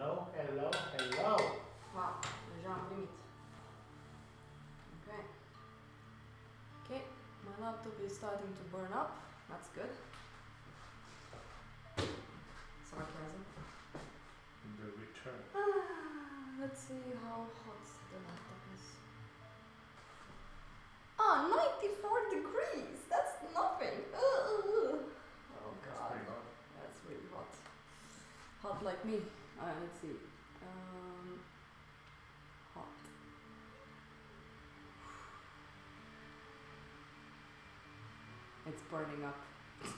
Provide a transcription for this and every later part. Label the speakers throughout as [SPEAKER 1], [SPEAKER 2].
[SPEAKER 1] Hello, hello, hello.
[SPEAKER 2] Wow, deja am primit. Okay. Okay, my laptop is starting to burn up. That's good. Sarcasm.
[SPEAKER 1] The return.
[SPEAKER 2] Let's see how hot the laptop is. Ah, 94 degrees! That's nothing! Oh
[SPEAKER 1] That's
[SPEAKER 2] god.
[SPEAKER 1] pretty hot.
[SPEAKER 2] That's really hot. Hot like me. Let's see. Hot. It's burning up. This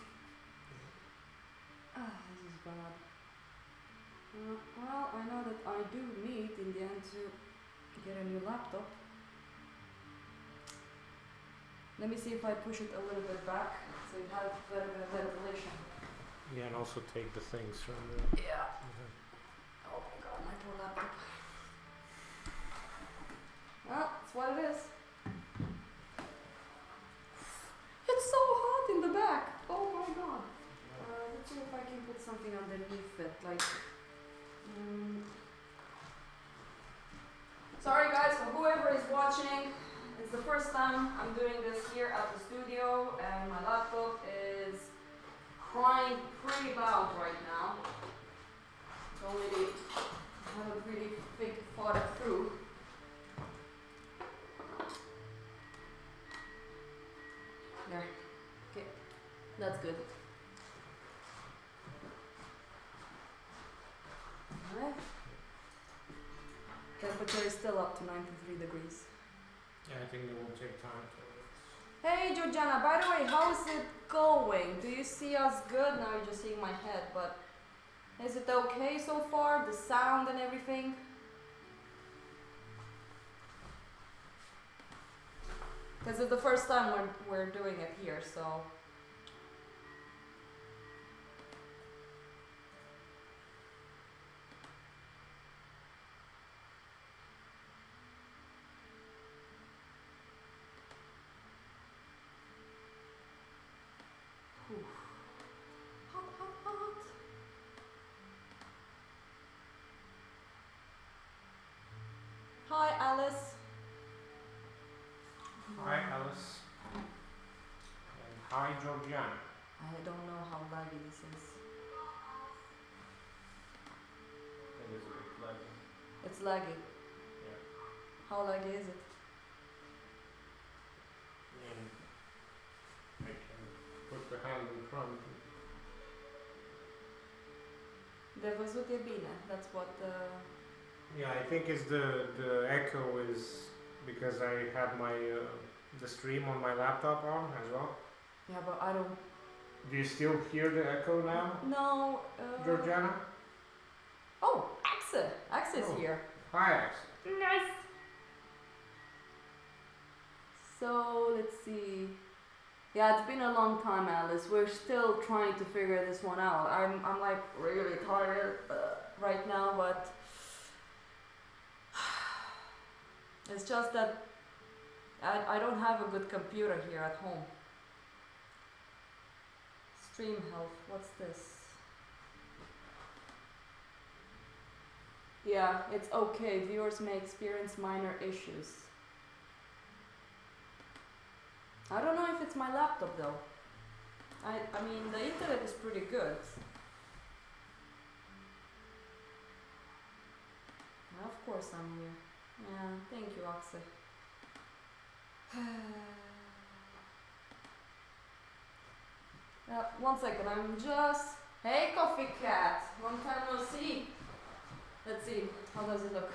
[SPEAKER 2] is bad. Well, I know that I do need in the end to get a new laptop. Let me see if I push it a little bit back so it has better ventilation.
[SPEAKER 1] Yeah, and also take the things from the.
[SPEAKER 2] Yeah. Oh my god, my poor laptop. Well, that's what it is. It's so hot in the back. Oh my god. Let's see if I can put something underneath it, like. Sorry guys, for whoever is watching, it's the first time I'm doing this here at the studio, and my laptop is crying pretty loud right now. Don't really, I haven't really thought it through. There. Okay, that's good. Alright. Temperature is still up to 93 degrees.
[SPEAKER 1] Yeah, I think they will take time to.
[SPEAKER 2] Hey Georgiana, by the way, how is it going? Do you see us good? Now you're just seeing my head, but is it okay so far? The sound and everything? Because it's the first time we're doing it here, so. Whew. Hot, hot, hot. Hi Alice.
[SPEAKER 1] Hi, Alice. And hi, Georgiana.
[SPEAKER 2] I don't know how laggy this is.
[SPEAKER 1] It is a bit laggy.
[SPEAKER 2] It's laggy.
[SPEAKER 1] Yeah.
[SPEAKER 2] How laggy is it?
[SPEAKER 1] And I can put the hand in front.
[SPEAKER 2] De văzut e bine. That's what
[SPEAKER 1] Yeah, I think it's the echo is because I have my the stream on my laptop on as well.
[SPEAKER 2] Yeah, but I don't.
[SPEAKER 1] Do you still hear the echo now,
[SPEAKER 2] No.
[SPEAKER 1] Georgiana?
[SPEAKER 2] Oh, Axe! Axe is
[SPEAKER 1] Oh.
[SPEAKER 2] here.
[SPEAKER 1] Hi, Ax.
[SPEAKER 2] Nice! So, let's see. Yeah, it's been a long time, Alice. We're still trying to figure this one out. I'm like really tired right now, but it's just that I don't have a good computer here at home. Stream health, what's this? Yeah, it's okay. Viewers may experience minor issues. I don't know if it's my laptop though. I mean, the internet is pretty good. Of course I'm here. Yeah, thank you, Axe. One second, I'm just... Hey, Coffee Cat! Long time no see. Let's see, how does it look?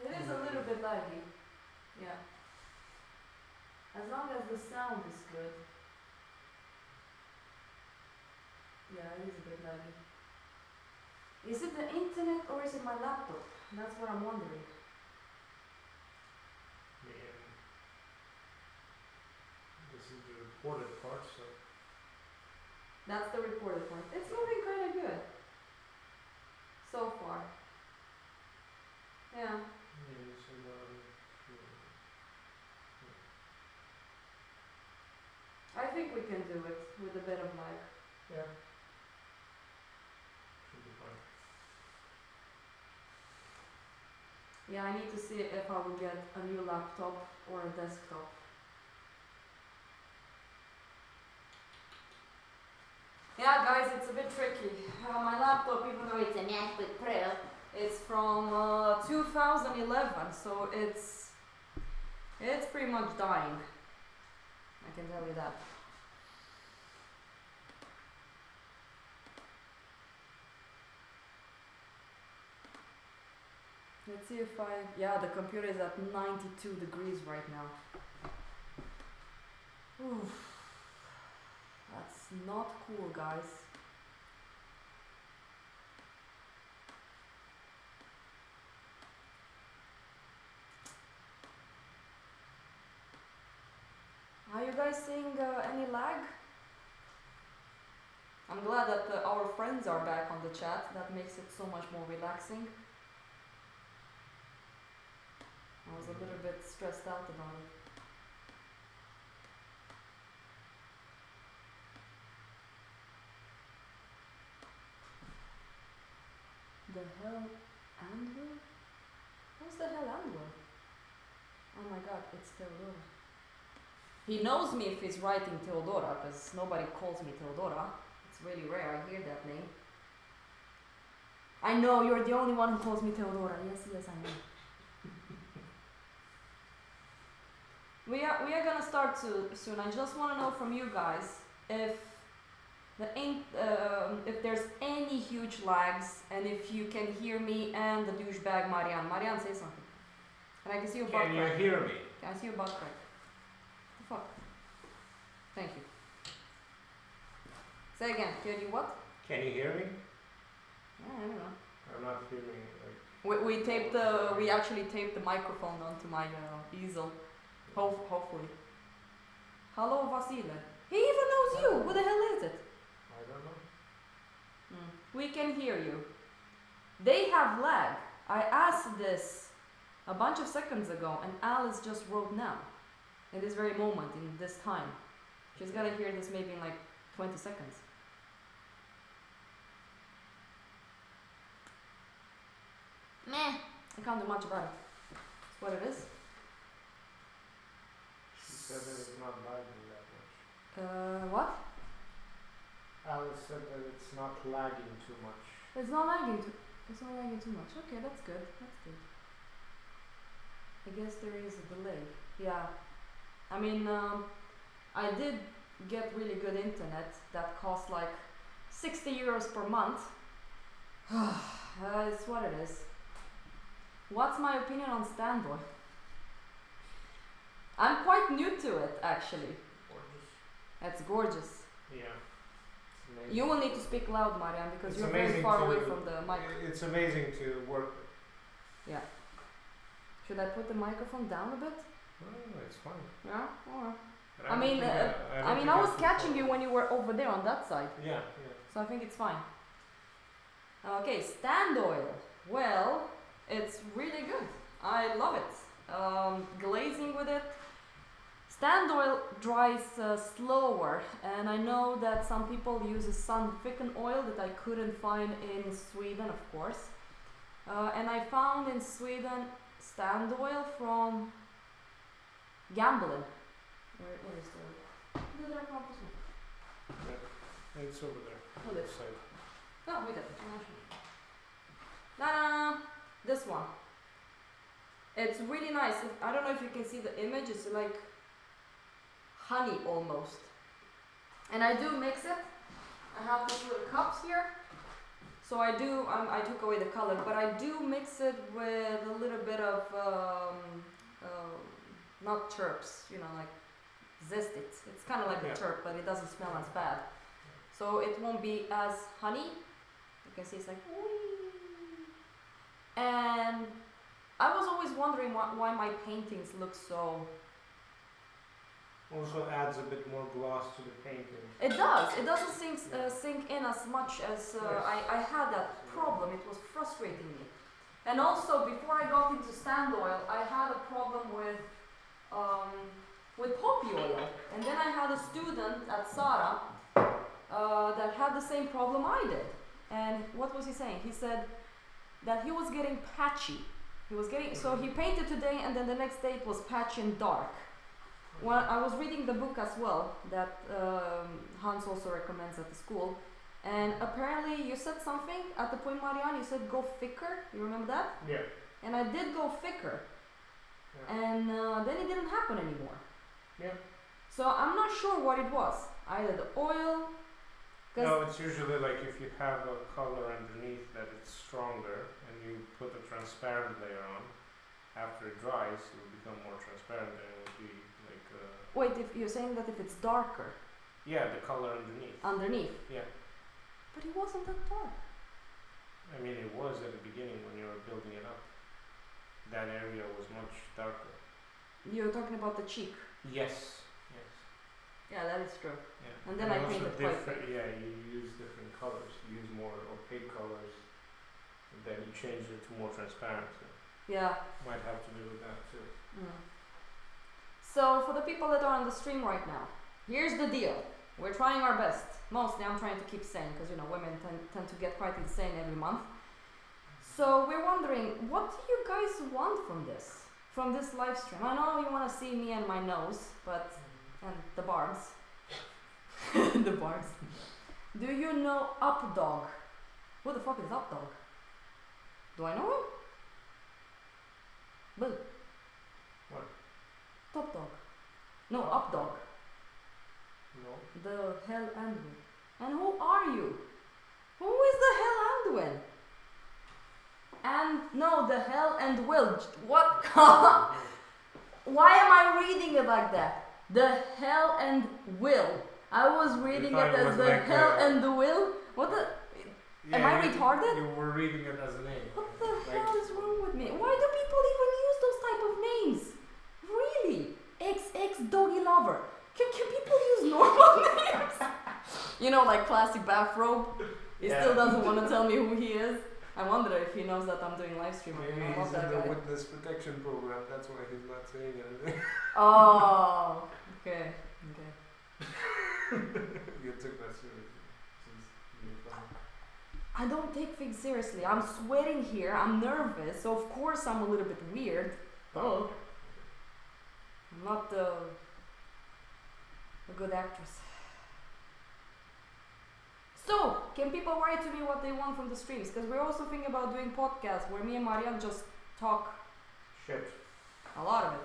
[SPEAKER 2] It is a little bit laggy. Yeah. As long as the sound is good. Yeah, it is a bit laggy. Is it the internet or is it my laptop? That's what I'm wondering.
[SPEAKER 1] Yeah. This is the recorded part, so.
[SPEAKER 2] That's the recorded part. It's moving kind of good. So far. Yeah.
[SPEAKER 1] Yeah, so,
[SPEAKER 2] I think we can do it with a bit of lag.
[SPEAKER 1] yeah. Should be fine.
[SPEAKER 2] Yeah, I need to see if I will get a new laptop or a desktop. Yeah, guys, it's a bit tricky. My laptop, even though it's a MacBook Pro, it's from 2011, so it's pretty much dying. I can tell you that. Let's see if yeah, the computer is at 92 degrees right now. Oof. That's not cool, guys. Are you guys seeing any lag? I'm glad that our friends are back on the chat. That makes it so much more relaxing. I was a little bit stressed out about it. The hell, Andrew? Who's the hell Andrew? Oh my god, it's Theodora. He knows me if he's writing Theodora, because nobody calls me Theodora. It's really rare I hear that name. I know, you're the only one who calls me Theodora. Yes, I know. We are gonna start soon. I just want to know from you guys if if there's any huge lags and if you can hear me and the douchebag Marianne. Marianne, say something. And I can see your butt crack.
[SPEAKER 1] Can you hear me?
[SPEAKER 2] Can I see your butt crack? The fuck? Thank you. Say again. Can you what?
[SPEAKER 1] Can you hear me?
[SPEAKER 2] I don't know.
[SPEAKER 1] I'm not hearing like.
[SPEAKER 2] We actually taped the microphone onto my easel. Hopefully. Hello, Vasile. He even knows you. Who the hell is it?
[SPEAKER 1] I don't know.
[SPEAKER 2] We can hear you. They have lag. I asked this a bunch of seconds ago, and Alice just wrote now. In this very moment, in this time. She's gonna hear this maybe in like 20 seconds. Meh. I can't do much about it. It's what it is.
[SPEAKER 1] She said that it's not lagging that much.
[SPEAKER 2] What?
[SPEAKER 1] Alice said that it's not lagging too much.
[SPEAKER 2] It's not lagging too much. Okay, that's good. That's good. I guess there is a delay. Yeah. I mean, I did get really good internet that cost like 60 euros per month. It's what it is. What's my opinion on Standoy? I'm quite new to it, actually.
[SPEAKER 1] Gorgeous.
[SPEAKER 2] It's gorgeous.
[SPEAKER 1] Yeah. It's amazing.
[SPEAKER 2] You will need to speak loud, Marianne, because
[SPEAKER 1] It's
[SPEAKER 2] you're very
[SPEAKER 1] amazing
[SPEAKER 2] far
[SPEAKER 1] to-
[SPEAKER 2] away from the mic.
[SPEAKER 1] It's amazing to work with.
[SPEAKER 2] Yeah. Should I put the microphone down a bit?
[SPEAKER 1] Oh, it's fine.
[SPEAKER 2] Yeah? Alright.
[SPEAKER 1] But
[SPEAKER 2] I
[SPEAKER 1] don't
[SPEAKER 2] mean,
[SPEAKER 1] think
[SPEAKER 2] I
[SPEAKER 1] don't
[SPEAKER 2] mean, I
[SPEAKER 1] think
[SPEAKER 2] was
[SPEAKER 1] too
[SPEAKER 2] catching
[SPEAKER 1] far.
[SPEAKER 2] you when you were over there on that side.
[SPEAKER 1] Yeah.
[SPEAKER 2] So I think it's fine. Okay, Standoil. Well, it's really good. I love it. Glazing with it. Standoil dries slower, and I know that some people use a Sandviken oil that I couldn't find in Sweden, of course. And I found in Sweden Standoil from Gamblin. Where is the...
[SPEAKER 1] Yeah. It's over there.
[SPEAKER 2] Oh, this.
[SPEAKER 1] Side.
[SPEAKER 2] No, wait a minute. Ta-da! This one. It's really nice. I don't know if you can see the image. It's like honey almost. And I do mix it. I have these little cups here. So I do, I took away the color, but I do mix it with a little bit of, not terps, you know, like zest it. It's kind of like
[SPEAKER 1] Yeah.
[SPEAKER 2] a terp, but it doesn't smell as bad. So it won't be as honey. You can see it's like, whee. And I was always wondering why my paintings look so...
[SPEAKER 1] Also adds a bit more gloss to the painting.
[SPEAKER 2] It does. It doesn't sink in as much as I had that problem. It was frustrating me. And also, before I got into Standoil, I had a problem with poppy oil. And then I had a student at Sara that had the same problem I did. And what was he saying? He said that he was getting patchy. He was getting, so he painted today and then the next day it was patchy and dark. Well, I was reading the book as well that Hans also recommends at the school. And apparently you said something at the point, Marianne, you said go thicker. You remember that?
[SPEAKER 1] Yeah.
[SPEAKER 2] And I did go thicker.
[SPEAKER 1] Yeah.
[SPEAKER 2] And then it didn't happen anymore.
[SPEAKER 1] Yeah.
[SPEAKER 2] So I'm not sure what it was. Either the oil.
[SPEAKER 1] No, it's usually like if you have a color underneath that it's stronger and you put a transparent layer on, after it dries, it will become more transparent and it will be like.
[SPEAKER 2] Wait, if you're saying that if it's darker
[SPEAKER 1] Yeah, the color underneath.
[SPEAKER 2] underneath.
[SPEAKER 1] Yeah.
[SPEAKER 2] But it wasn't that dark.
[SPEAKER 1] I mean, it was at the beginning when you were building it up. That area was much darker.
[SPEAKER 2] You're talking about the cheek.
[SPEAKER 1] Yes. Yes.
[SPEAKER 2] Yeah, that is true.
[SPEAKER 1] Yeah.
[SPEAKER 2] And then I
[SPEAKER 1] also
[SPEAKER 2] painted quite
[SPEAKER 1] different. Yeah, you use different colors. You use more opaque colors, and then you change it to more transparent. So
[SPEAKER 2] Yeah.
[SPEAKER 1] might have to do with that too.
[SPEAKER 2] Mm. So for the people that are on the stream right now, here's the deal. We're trying our best. Mostly I'm trying to keep sane because women tend to get quite insane every month. So we're wondering, what do you guys want from this live stream? I know you want to see me and my nose, and the barbs. The barbs. Do you know Updog? Who the fuck is Updog? Do I know him? Bill.
[SPEAKER 1] What?
[SPEAKER 2] Top Dog. No,
[SPEAKER 1] Top
[SPEAKER 2] Updog.
[SPEAKER 1] No.
[SPEAKER 2] The Hell Anduin. And who are you? Who is the Hell Anduin? And no, the Hell and Will. What? Why am I reading it like that? The Hell and Will. I was reading it as the
[SPEAKER 1] like
[SPEAKER 2] Hell and the Will. What the? Am I retarded?
[SPEAKER 1] You were reading it as a name.
[SPEAKER 2] What the hell is wrong with me? Why do people even use those type of names? Really? XX Doggy Lover. Can people use normal names? You know, like classic bathrobe. He still doesn't want to tell me who he is. I wonder if he knows that I'm doing live stream.
[SPEAKER 1] Maybe
[SPEAKER 2] I
[SPEAKER 1] he's
[SPEAKER 2] love
[SPEAKER 1] in
[SPEAKER 2] that
[SPEAKER 1] the
[SPEAKER 2] guy.
[SPEAKER 1] witness protection program. That's why he's not saying anything.
[SPEAKER 2] Oh, okay.
[SPEAKER 1] You took that seriously.
[SPEAKER 2] I don't take things seriously. I'm sweating here. I'm nervous. So of course I'm a little bit weird. Oh. I'm not a good actress. So, can people write to me what they want from the streams? Because we're also thinking about doing podcasts where me and Marianne just talk
[SPEAKER 1] Shit.
[SPEAKER 2] a lot of it.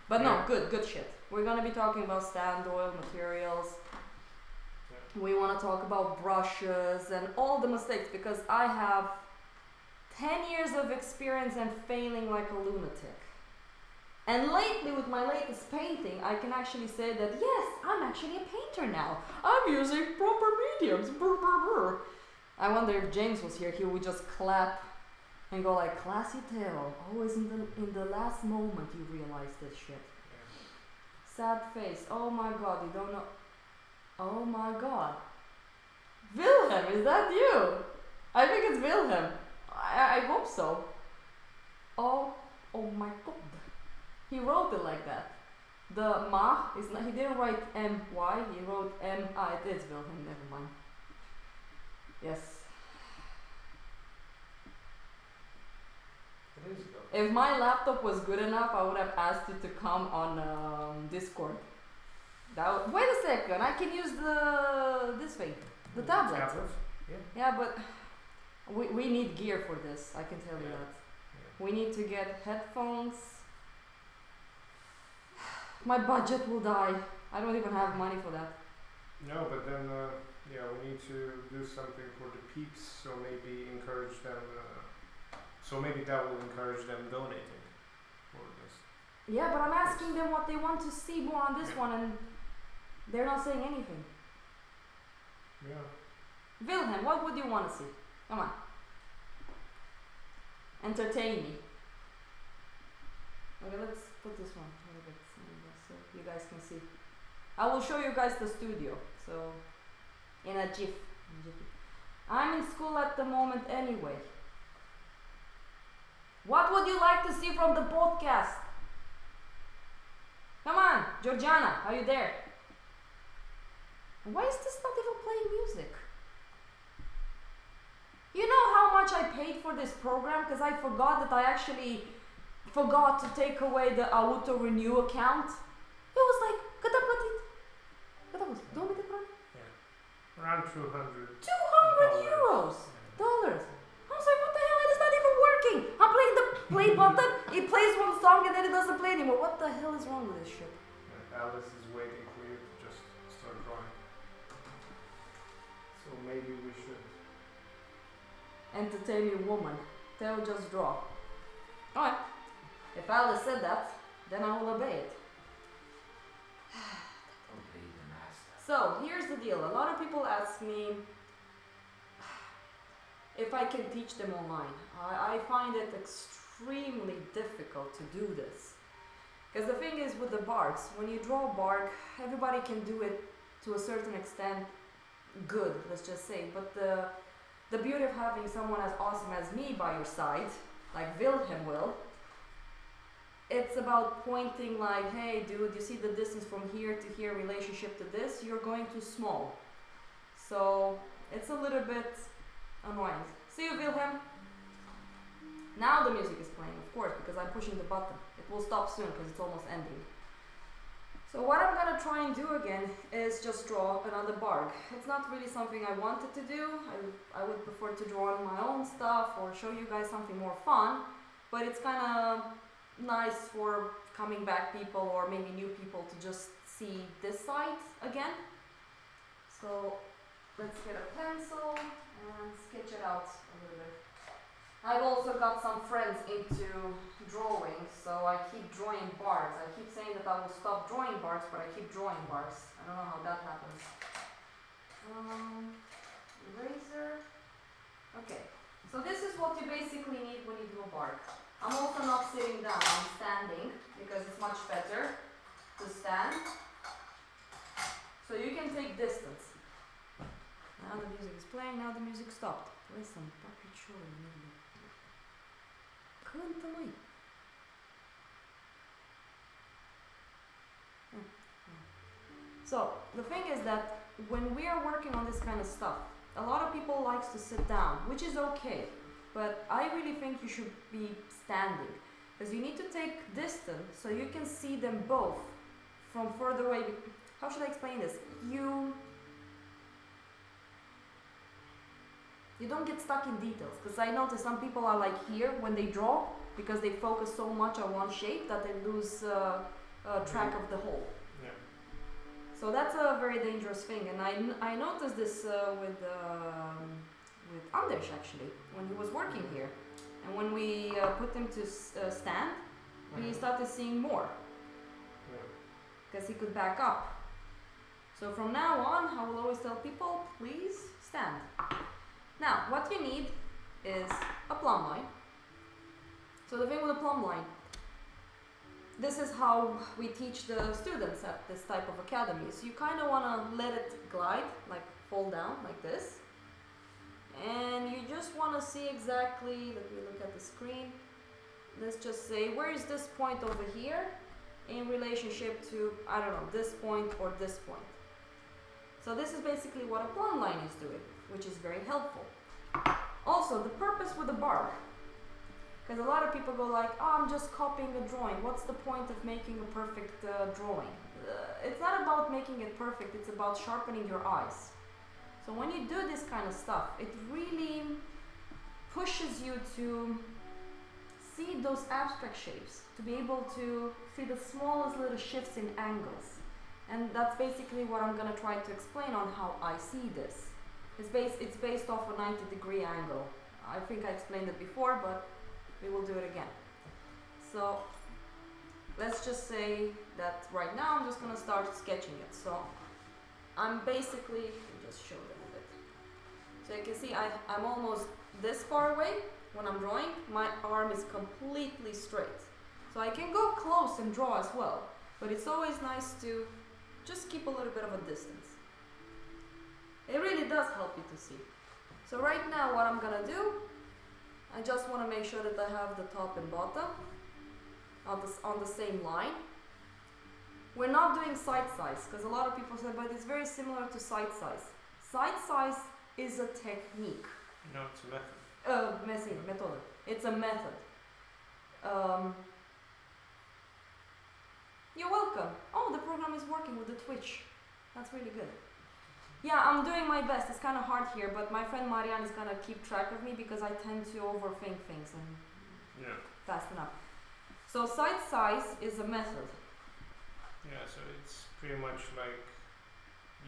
[SPEAKER 2] But no,
[SPEAKER 1] Yeah.
[SPEAKER 2] good shit. We're gonna be talking about stand oil materials. We want to talk about brushes and all the mistakes because I have 10 years of experience and failing like a lunatic. And lately with my latest painting, I can actually say that yes, I'm actually a painter now. I'm using proper mediums. Brr, brr, brr. I wonder if James was here, he would just clap and go like, classy tale. Always in the last moment you realize this shit. Sad face. Oh my god, you don't know. Oh my god. Wilhelm, is that you? I think it's Wilhelm. I hope so. Oh my god. He wrote it like that. The ma is not, he didn't write M-Y, he wrote M-I. It is Wilhelm, never mind. Yes.
[SPEAKER 1] It is though.
[SPEAKER 2] If my laptop was good enough, I would have asked you to come on Discord. Wait a second, I can use this thing, the tablet.
[SPEAKER 1] Yeah.
[SPEAKER 2] Yeah, but we need gear for this, I can tell you
[SPEAKER 1] Yeah.
[SPEAKER 2] that. We need to get headphones. My budget will die. I don't even have money for that.
[SPEAKER 1] No, but then we need to do something for the peeps. So maybe encourage them. So maybe that will encourage them donating for this.
[SPEAKER 2] Yeah, but I'm asking them what they want to see more on this one, and they're not saying anything.
[SPEAKER 1] Yeah.
[SPEAKER 2] Wilhelm, what would you want to see? Come on. Entertain me. Okay, let's put this one a little bit so you guys can see. I will show you guys the studio. So, in a GIF. I'm in school at the moment anyway. What would you like to see from the podcast? Come on, Georgiana, are you there? Why is this not even playing music? You know how much I paid for this program? Because I forgot that I actually forgot to take away the auto renew account. It was like, kada platit. Kada was, domite plati?
[SPEAKER 1] Around 200.
[SPEAKER 2] 200 euros. Dollars. I was like, what the hell? It is not even working. I'm playing the play button. It plays one song and then it doesn't play anymore. What the hell is wrong with this shit?
[SPEAKER 1] Alice is waiting for you to just start drawing. So maybe we should.
[SPEAKER 2] Entertain your woman. Tell just draw. Alright. If Alice said that, then I will obey it.
[SPEAKER 3] Obey the master.
[SPEAKER 2] So, here's the deal. A lot of people ask me if I can teach them online. I find it extremely difficult to do this. Because the thing is with the barks, when you draw a bark, everybody can do it to a certain extent good, let's just say. But the beauty of having someone as awesome as me by your side, like Wilhelm will, it's about pointing like, hey dude, you see the distance from here to here, relationship to this, you're going too small. So it's a little bit annoying. See you, Wilhelm. Now the music is playing, of course, because I'm pushing the button. It will stop soon because it's almost ending. So what I'm gonna try and do again is just draw another bark. It's not really something I wanted to do. I would prefer to draw on my own stuff or show you guys something more fun, but it's kind of nice for coming back people or maybe new people to just see this side again. So let's get a pencil and sketch it out a little bit. I've also got some friends into drawing, so I keep drawing bars. I keep saying that I will stop drawing bars, but I keep drawing bars. I don't know how that happens. Eraser. Okay, so this is what you basically need when you do a bark. I'm also not sitting down, I'm standing, because it's much better to stand. So you can take distance. Now the music is playing, now the music stopped. Listen, papi čuj, negdje. Klanta moj. So, the thing is that when we are working on this kind of stuff, a lot of people likes to sit down, which is okay. But I really think you should be standing. Because you need to take distance so you can see them both from further away. How should I explain this? You don't get stuck in details, because I notice some people are like here when they draw, because they focus so much on one shape that they lose track of the whole.
[SPEAKER 1] Yeah.
[SPEAKER 2] So that's a very dangerous thing, and I noticed this with Anders actually, when he was working here, and when we put him to stand, we started seeing more, because he could back up. So from now on, I will always tell people, please stand. Now, what you need is a plumb line. So the thing with a plumb line, this is how we teach the students at this type of academies. You kind of want to let it glide, like fall down like this. And you just want to see exactly, let me look at the screen. Let's just say, where is this point over here in relationship to, I don't know, this point or this point. So this is basically what a plumb line is doing, which is very helpful. Also, the purpose with the bark, because a lot of people go like, oh, I'm just copying a drawing. What's the point of making a perfect drawing? It's not about making it perfect, it's about sharpening your eyes. So when you do this kind of stuff, it really pushes you to see those abstract shapes, to be able to see the smallest little shifts in angles. And that's basically what I'm going to try to explain on how I see this. It's based off a 90-degree angle. I think I explained it before, but we will do it again. So let's just say that right now I'm just going to start sketching it. So I'm basically, let me just show them a bit. So you can see I'm almost this far away when I'm drawing. My arm is completely straight. So I can go close and draw as well, but it's always nice to just keep a little bit of a distance. It really does help you to see. So right now what I'm gonna do, I just want to make sure that I have the top and bottom on the same line. We're not doing side size, because a lot of people say, but it's very similar to side size. Side size is a technique.
[SPEAKER 1] No, it's a method.
[SPEAKER 2] Method. It's a method. You're welcome. Oh, the program is working with the Twitch. That's really good. Yeah, I'm doing my best. It's kind of hard here, but my friend Marianne is gonna keep track of me because I tend to overthink things and
[SPEAKER 1] Yeah.
[SPEAKER 2] fasten up. So side size is a method.
[SPEAKER 1] Yeah, so it's pretty much like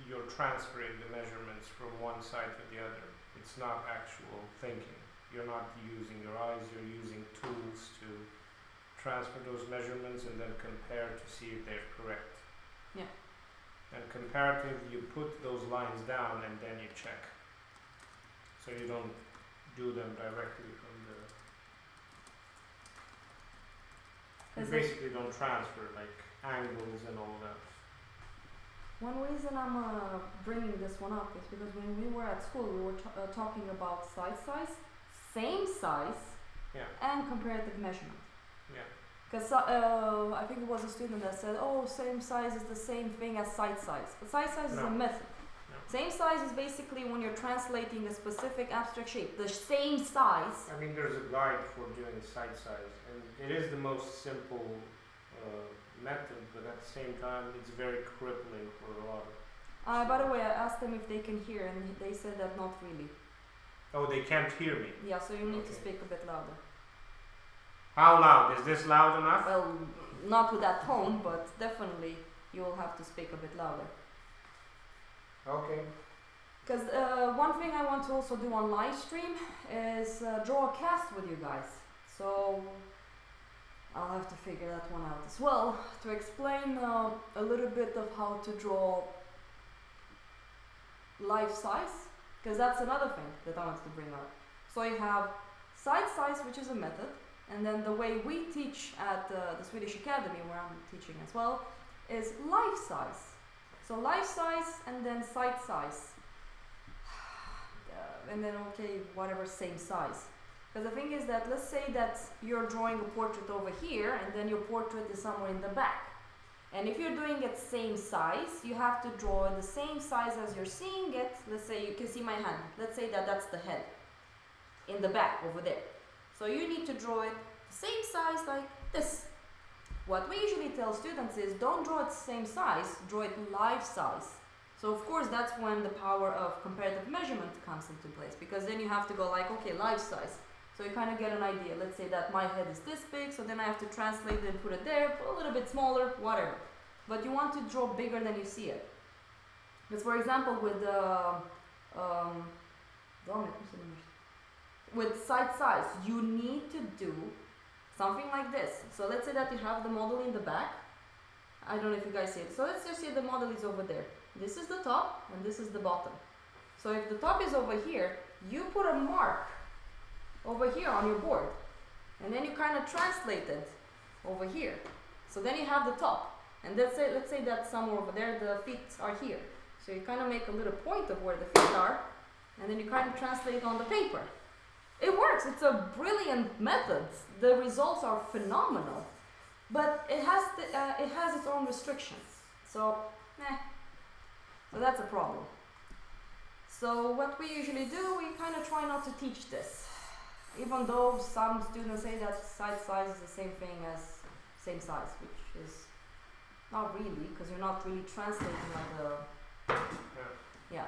[SPEAKER 1] you're transferring the measurements from one side to the other. It's not actual thinking. You're not using your eyes, you're using tools to transfer those measurements and then compare to see if they're correct.
[SPEAKER 2] Yeah.
[SPEAKER 1] And comparative, you put those lines down and then you check. So you don't do them directly from the... You
[SPEAKER 2] Is it-
[SPEAKER 1] basically don't transfer like angles and all that.
[SPEAKER 2] One reason I'm bringing this one up is because when we were at school, we were talking about side size, same size,
[SPEAKER 1] Yeah,
[SPEAKER 2] and comparative measurement.
[SPEAKER 1] yeah.
[SPEAKER 2] Because I think it was a student that said, oh, same size is the same thing as side size. But side size is
[SPEAKER 1] No.
[SPEAKER 2] a method.
[SPEAKER 1] No.
[SPEAKER 2] Same size is basically when you're translating a specific abstract shape. The same size.
[SPEAKER 1] I mean, there's a guide for doing side size, and it is the most simple method, but at the same time, it's very crippling for a lot of...
[SPEAKER 2] By the way, I asked them if they can hear, and they said that not really.
[SPEAKER 1] Oh, they can't hear me.
[SPEAKER 2] Yeah, so you need to
[SPEAKER 1] Okay.
[SPEAKER 2] speak a bit louder.
[SPEAKER 1] How loud? Is this loud enough?
[SPEAKER 2] Well, not with that tone, but definitely you will have to speak a bit louder.
[SPEAKER 1] Okay.
[SPEAKER 2] Because one thing I want to also do on live stream is draw a cast with you guys. So I'll have to figure that one out as well to explain a little bit of how to draw life size, because that's another thing that I wanted to bring up. So you have side size, which is a method, and then the way we teach at the Swedish Academy, where I'm teaching as well, is life size. So life size and then side size. And then, okay, whatever, same size. Because the thing is that, let's say that you're drawing a portrait over here, and then your portrait is somewhere in the back. And if you're doing it same size, you have to draw the same size as you're seeing it. Let's say you can see my hand. Let's say that that's the head in the back over there. So you need to draw it the same size like this. What we usually tell students is don't draw it the same size, draw it life size. So of course that's when the power of comparative measurement comes into place, because then you have to go like, okay, life size. So you kind of get an idea. Let's say that my head is this big, so then I have to translate it and put it there, put a little bit smaller, whatever. But you want to draw bigger than you see it. Because for example with side size, you need to do something like this. So let's say that you have the model in the back. I don't know if you guys see it. So let's just say the model is over there. This is the top and this is the bottom. So if the top is over here, you put a mark over here on your board. And then you kind of translate it over here. So then you have the top. And let's say that somewhere over there the feet are here. So you kind of make a little point of where the feet are. And then you kind of translate it on the paper. It works. It's a brilliant method. The results are phenomenal. But it has its own restrictions. So that's a problem. So what we usually do, we kind of try not to teach this. Even though some students say that side size is the same thing as same size, which is not really, because you're not really translating like a... Yeah.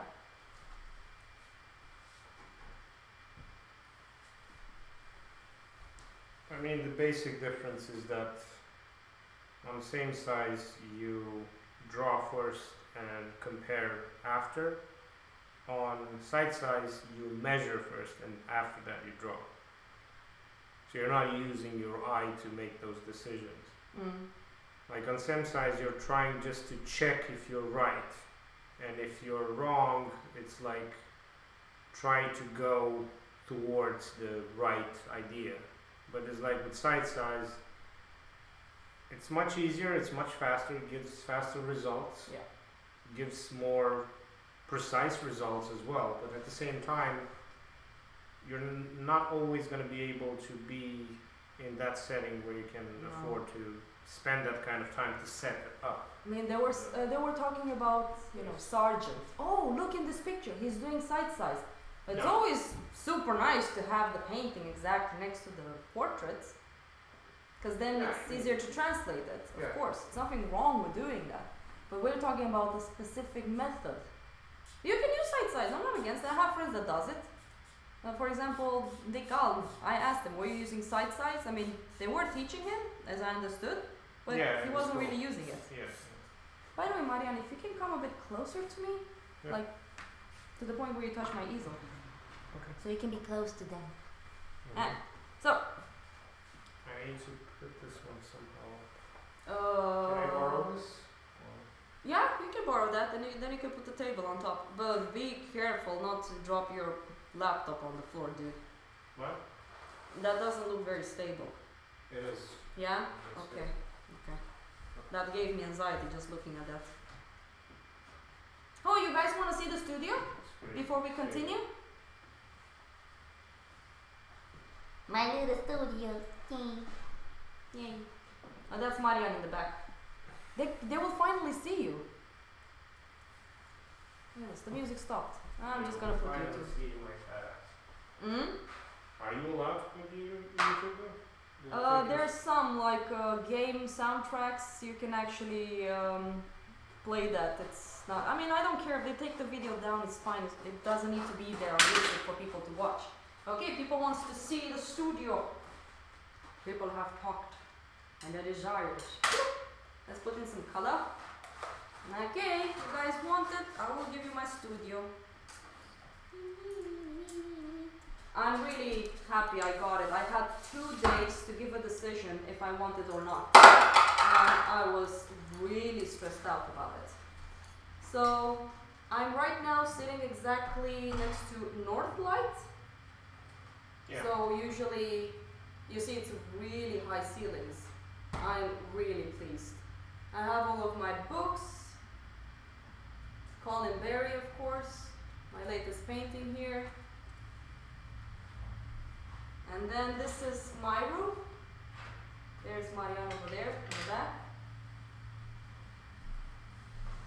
[SPEAKER 1] I mean, the basic difference is that on same size you draw first and compare after. On side size you measure first and after that you draw. So you're not using your eye to make those decisions. Like on same size you're trying just to check if you're right. And if you're wrong, it's like try to go towards the right idea. But it's like with side size, it's much easier, it's much faster, it gives faster results.
[SPEAKER 2] Yeah.
[SPEAKER 1] It gives more precise results as well. But at the same time, you're not always going to be able to be in that setting where you can afford to spend that kind of time to set it up.
[SPEAKER 2] I mean, they were talking about, Sargent. Oh, look in this picture, he's doing side size. It's always super nice to have the painting exactly next to the portraits. because then
[SPEAKER 1] Yeah,
[SPEAKER 2] it's easier to translate it. Of
[SPEAKER 1] Yeah.
[SPEAKER 2] course, it's nothing wrong with doing that, but we're talking about the specific method. You can use side size. I'm not against it. I have friends that does it. For example, Dick Alm, I asked him, were you using side size? I mean, they were teaching him, as I understood, but
[SPEAKER 1] Yeah,
[SPEAKER 2] he
[SPEAKER 1] it was
[SPEAKER 2] wasn't
[SPEAKER 1] cool.
[SPEAKER 2] really using it.
[SPEAKER 1] Yes.
[SPEAKER 2] By the way, Marianne, if you can come a bit closer to me,
[SPEAKER 1] Yeah.
[SPEAKER 2] like to the point where you touch my easel,
[SPEAKER 1] Okay.
[SPEAKER 2] so you can be close to them.
[SPEAKER 1] Mhm.
[SPEAKER 2] So,
[SPEAKER 1] I need to put this one somehow. Can I borrow this? Or-
[SPEAKER 2] yeah, you can borrow that, then you can put the table on top. But be careful not to drop your laptop on the floor, dude.
[SPEAKER 1] What?
[SPEAKER 2] That doesn't look very stable.
[SPEAKER 1] It is.
[SPEAKER 2] Yeah?
[SPEAKER 1] It's
[SPEAKER 2] Okay. Okay. That gave me anxiety just looking at that. Oh, you guys want to see the studio
[SPEAKER 1] It's pretty
[SPEAKER 2] before we
[SPEAKER 1] stable.
[SPEAKER 2] continue?
[SPEAKER 3] My little studio. Yay.
[SPEAKER 2] Yay. Oh, that's Marianne in the back. They will finally see you. Yes, the music stopped. I'm just gonna put
[SPEAKER 1] I
[SPEAKER 2] YouTube.
[SPEAKER 1] see my ass.
[SPEAKER 2] Hmm?
[SPEAKER 1] Are you allowed to put YouTube though? Do you think
[SPEAKER 2] There's
[SPEAKER 1] it's-
[SPEAKER 2] some like game soundtracks. You can actually play that. It's not. I mean, I don't care if they take the video down. It's fine. It doesn't need to be there on YouTube for people to watch. Okay, people wants to see the studio. People have talked and their desires. Let's put in some color. Okay, you guys want it? I will give you my studio. I'm really happy I got it. I had 2 days to give a decision if I want it or not. And I was really stressed out about it. So I'm right now sitting exactly next to Northlight.
[SPEAKER 1] Yeah.
[SPEAKER 2] So usually you see it's really high ceilings. I'm really pleased. I have all of my books. Colin Berry, of course. My latest painting here. And then this is my room. There's Marianne over there in the back.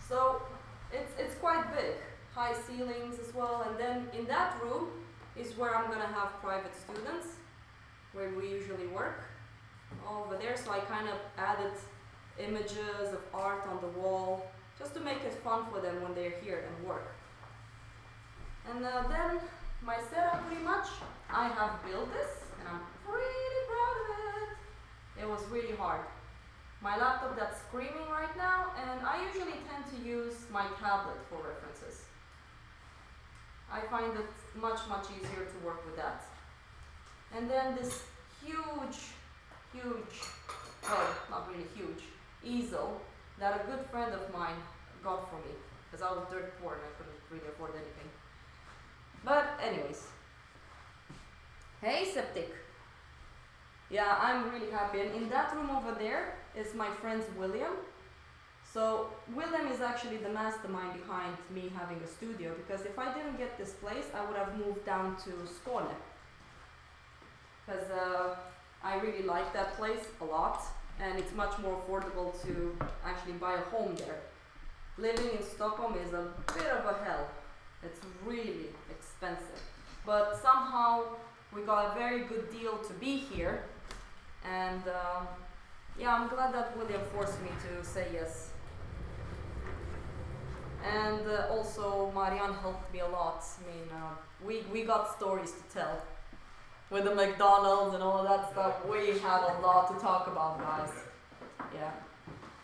[SPEAKER 2] So it's quite big, high ceilings as well. And then in that room is where I'm gonna have private students, where we usually work over there. So I kind of added images of art on the wall, just to make it fun for them when they're here and work. And then my setup pretty much, I have built this and I'm pretty proud of it. It was really hard. My laptop that's screaming right now, and I usually tend to use my tablet for references. I find it much easier to work with that. And then this huge, well, not really huge, easel that a good friend of mine got for me, because I was dirt poor and I couldn't really afford anything. But anyways, hey Septic. Yeah, I'm really happy. And in that room over there is my friend William. So William is actually the mastermind behind me having a studio, because if I didn't get this place, I would have moved down to Skåne. Because I really like that place a lot, and it's much more affordable to actually buy a home there. Living in Stockholm is a bit of a hell. It's really expensive. But somehow we got a very good deal to be here. And yeah, I'm glad that William forced me to say yes. And also Marianne helped me a lot. I mean, we got stories to tell. With the McDonald's and all of that stuff, we have a lot to talk about, guys. Yeah.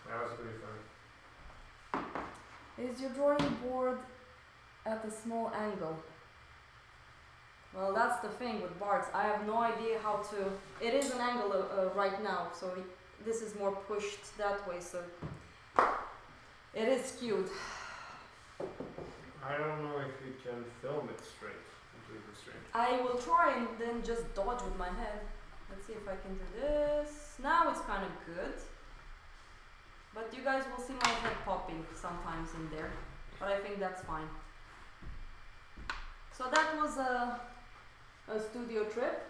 [SPEAKER 1] That was pretty funny.
[SPEAKER 2] Is your drawing board at a small angle? Well, that's the thing with boards. I have no idea how to... It is an angle right now, so this is more pushed that way, so it is skewed.
[SPEAKER 1] I don't know if you can film it straight, completely straight.
[SPEAKER 2] I will try and then just dodge with my head. Let's see if I can do this. Now it's kind of good. But you guys will see my head popping sometimes in there. But I think that's fine. So that was a studio trip.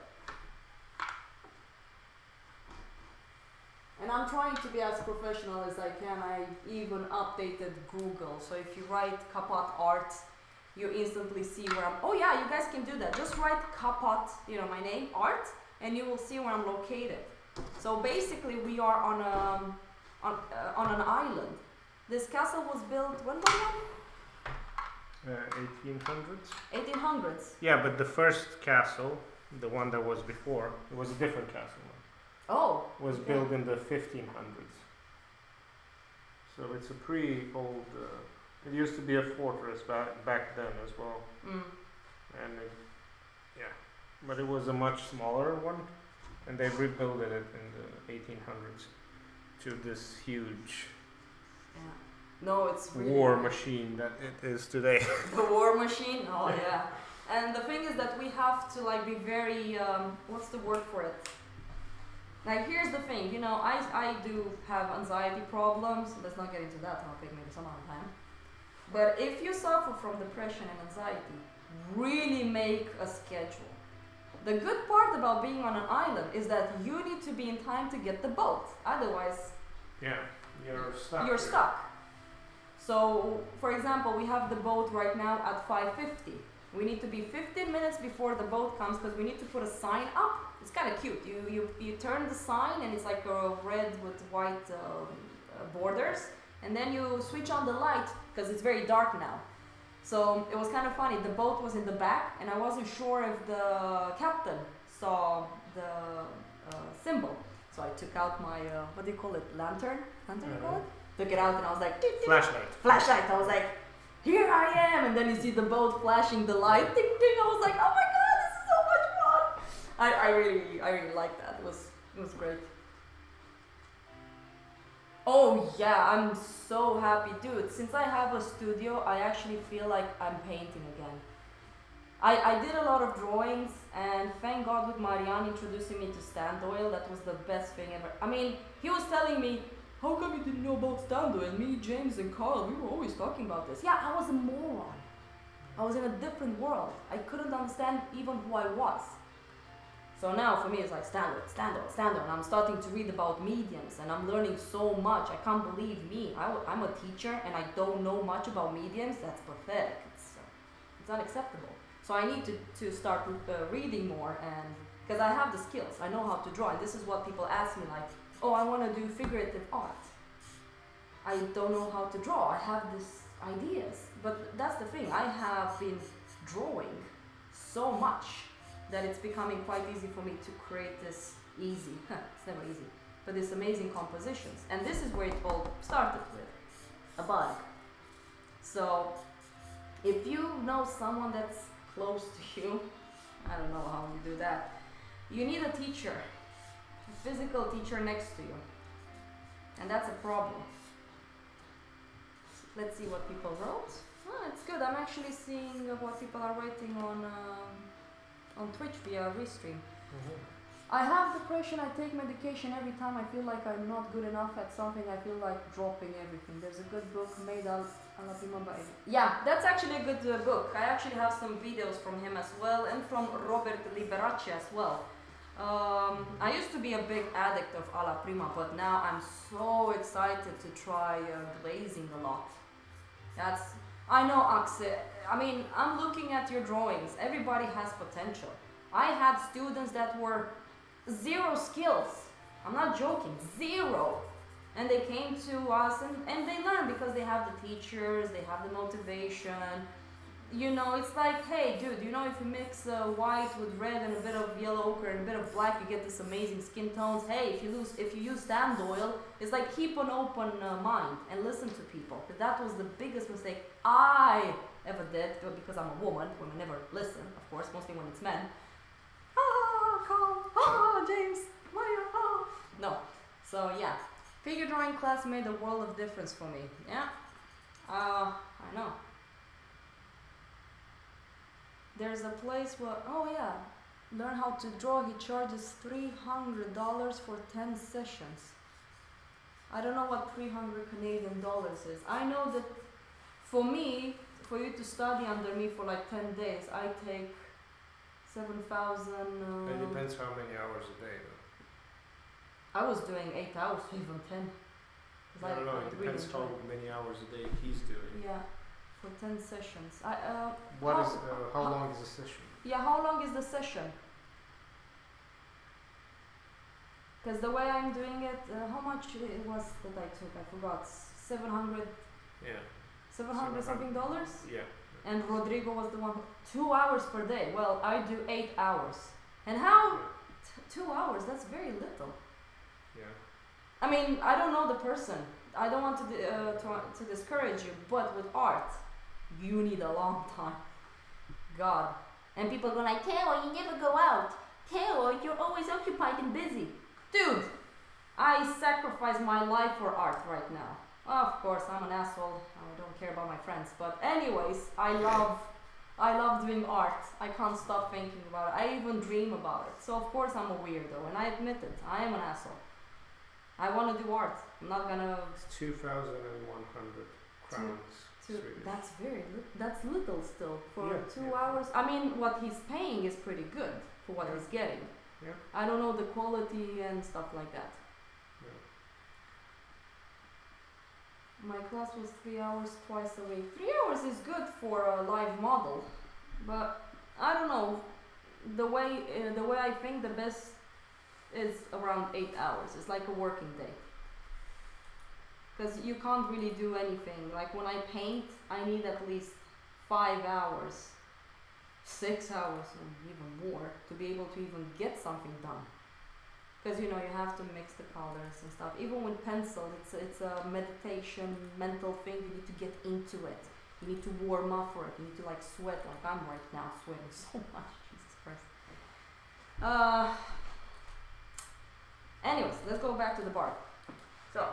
[SPEAKER 2] And I'm trying to be as professional as I can. I even updated Google. So if you write Kapot Art, you instantly see where I'm... Oh yeah, you guys can do that. Just write Kapot, you know, my name, art, and you will see where I'm located. So basically, we are on an island. This castle was built when was it?
[SPEAKER 1] 1800s.
[SPEAKER 2] 1800s.
[SPEAKER 1] Yeah, but the first castle, the one that was before, it was a different castle.
[SPEAKER 2] Oh.
[SPEAKER 1] Was
[SPEAKER 2] okay.
[SPEAKER 1] built in the 1500s. So it's a pretty old. It used to be a fortress back then as well,
[SPEAKER 2] Mm.
[SPEAKER 1] and but it was a much smaller one, and they rebuilt it in the 1800s to this huge
[SPEAKER 2] Yeah. No, it's really
[SPEAKER 1] war machine that it is today.
[SPEAKER 2] The war machine. Oh yeah. And the thing is that we have to like be very what's the word for it? Like here's the thing, you know, I do have anxiety problems. Let's not get into that topic, maybe some other time. But if you suffer from depression and anxiety, really make a schedule. The good part about being on an island is that you need to be in time to get the boat. Otherwise,
[SPEAKER 1] Yeah, you're stuck.
[SPEAKER 2] you're
[SPEAKER 1] here.
[SPEAKER 2] stuck. So, for example, we have the boat right now at 5:50. We need to be 15 minutes before the boat comes because we need to put a sign up. It's kind of cute. You turn the sign and it's like a red with white borders, and then you switch on the light because it's very dark now. So it was kind of funny. The boat was in the back, and I wasn't sure if the captain saw the symbol. So I took out my what do you call it? Lantern? Lantern you call it? Took it out and I was like, ding, ding.
[SPEAKER 1] Flashlight.
[SPEAKER 2] Flashlight. I was like, here I am, and then you see the boat flashing the light, ding ding. I was like, oh my god, this is so much fun. I really liked that. It was great. Oh yeah, I'm so happy, dude. Since I have a studio, I actually feel like I'm painting again. I did a lot of drawings, and thank God with Marianne introducing me to Stand Oil, that was the best thing ever. I mean, he was telling me, how come you didn't know about Stand Oil? Me, James, and Carl, we were always talking about this. Yeah, I was a moron. I was in a different world. I couldn't understand even who I was. So now for me it's like Stand Oil, Stand Oil, Stand Oil. And I'm starting to read about mediums, and I'm learning so much. I can't believe me. I'm a teacher and I don't know much about mediums. That's pathetic. It's unacceptable. So I need to start reading more, and because I have the skills, I know how to draw, and this is what people ask me like, oh, I want to do figurative art. I don't know how to draw. I have these ideas, but that's the thing. I have been drawing so much that it's becoming quite easy for me to create this easy, it's never easy, but this amazing compositions. And this is where it all started with, a bug. So if you know someone that's close to you, I don't know how you do that, you need a teacher, a physical teacher next to you. And that's a problem. Let's see what people wrote. Oh, it's good. I'm actually seeing what people are writing on Twitch via Restream. I have depression. I take medication every time I feel like I'm not good enough at something. I feel like dropping everything. There's a good book made out alla prima by. Yeah, that's actually a good book. I actually have some videos from him as well, and from Robert Liberace as well. I used to be a big addict of alla prima, but now I'm so excited to try glazing a lot. I know, Axel. I mean, I'm looking at your drawings. Everybody has potential. I had students that were zero skills. I'm not joking, zero. And they came to us and they learn because they have the teachers, they have the motivation. You know, it's like, hey, dude, you know, if you mix white with red and a bit of yellow ochre and a bit of black, you get this amazing skin tones. Hey, if you use Stand Oil, it's like keep an open mind and listen to people. Because that was the biggest mistake I ever did, because I'm a woman. Women never listen, of course, mostly when it's men. Carl, James, Maya, No. So yeah, figure drawing class made a world of difference for me. Yeah, I know. There's a place where, oh yeah, learn how to draw. He charges $300 for 10 sessions. I don't know what 300 Canadian dollars is. I know that for me, for you to study under me for like 10 days, I take 7,000.
[SPEAKER 1] It depends how many hours a day, though.
[SPEAKER 2] I was doing 8 hours, even 10.
[SPEAKER 1] I don't know. It depends how many hours a day he's doing.
[SPEAKER 2] Yeah, for 10 sessions.
[SPEAKER 1] How long is a session?
[SPEAKER 2] Yeah, how long is the session? Because the way I'm doing it, how much it was that I took? I forgot. 700
[SPEAKER 1] Yeah.
[SPEAKER 2] 700 something dollars?
[SPEAKER 1] Yeah.
[SPEAKER 2] And Rodrigo was the one 2 hours per day. Well, I do 8 hours. And how? 2 hours, that's very little.
[SPEAKER 1] Yeah.
[SPEAKER 2] I mean, I don't know the person. I don't want to discourage you, but with art, you need a long time. God.
[SPEAKER 3] And people go like, Teo, you never go out. Teo, you're always occupied and busy.
[SPEAKER 2] Dude, I sacrifice my life for art right now. Of course, I'm an asshole. I don't care about my friends. But anyways, I love doing art. I can't stop thinking about it. I even dream about it. So of course I'm a weirdo, and I admit it. I am an asshole. I want to do art. I'm not gonna.
[SPEAKER 1] It's 2,100 crowns. Swedish.
[SPEAKER 2] That's that's little still for
[SPEAKER 1] Yeah,
[SPEAKER 2] 2
[SPEAKER 1] yeah.
[SPEAKER 2] hours. I mean, what he's paying is pretty good for what
[SPEAKER 1] Yeah.
[SPEAKER 2] he's getting.
[SPEAKER 1] Yeah.
[SPEAKER 2] I don't know the quality and stuff like that.
[SPEAKER 1] Yeah.
[SPEAKER 2] My class was 3 hours twice a week. 3 hours is good for a live model, but I don't know. The way I think the best is around 8 hours. It's like a working day. Because you can't really do anything. Like when I paint, I need at least 5 hours, 6 hours, and even more to be able to even get something done. Because you have to mix the colors and stuff. Even with pencil, it's a meditation, mental thing. You need to get into it. You need to warm up for it. You need to like sweat, like I'm right now sweating so much. Jesus Christ. Anyways, let's go back to the bar. So,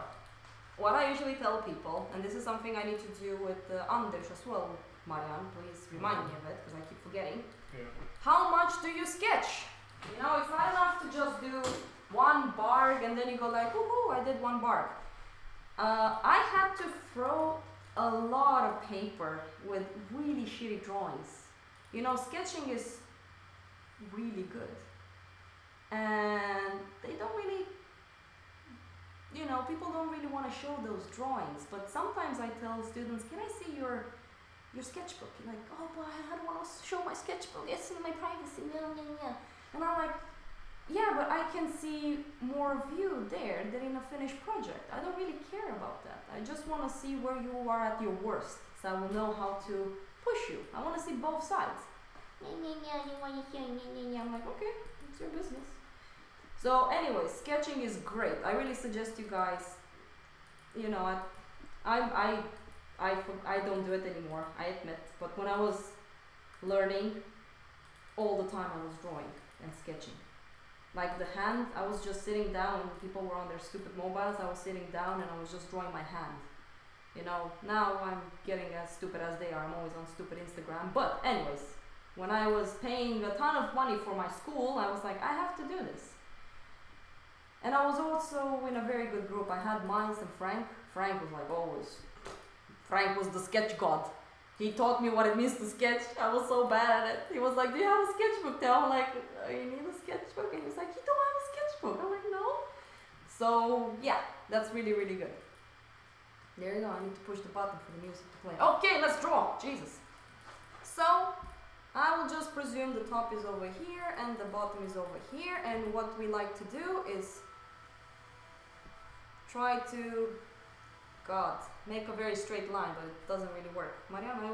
[SPEAKER 2] what I usually tell people, and this is something I need to do with Anders as well, Marianne, please remind me of it because I keep forgetting.
[SPEAKER 1] Yeah.
[SPEAKER 2] How much do you sketch? It's not enough to just do one barg and then you go like, woohoo, I did one barg. I had to throw a lot of paper with really shitty drawings. Sketching is really good. And they don't really, people don't really want to show those drawings. But sometimes I tell students, can I see your sketchbook? You're like, oh, but I don't want to show my sketchbook. It's in my privacy. Yeah. And I'm like, yeah, but I can see more of you there than in a finished project. I don't really care about that. I just want to see where you are at your worst, so I will know how to push you. I want to see both sides. I'm like, okay, it's your business. So anyway, sketching is great. I really suggest you guys, I don't do it anymore, I admit. But when I was learning, all the time I was drawing and sketching. Like the hand, I was just sitting down when people were on their stupid mobiles. I was sitting down and I was just drawing my hand. Now I'm getting as stupid as they are. I'm always on stupid Instagram. But anyways, when I was paying a ton of money for my school, I was like, I have to do this. And I was also in a very good group. I had Miles and Frank. Frank was like always. Frank was the sketch god. He taught me what it means to sketch. I was so bad at it. He was like, do you have a sketchbook? I'm like, you need a sketchbook? And he was like, you don't have a sketchbook. I'm like, no. So yeah, that's really, really good. There you go. I need to push the button for the music to play. Okay, let's draw. Jesus. So I will just presume the top is over here and the bottom is over here. And what we like to do is try to make a very straight line, but it doesn't really work. Mariana,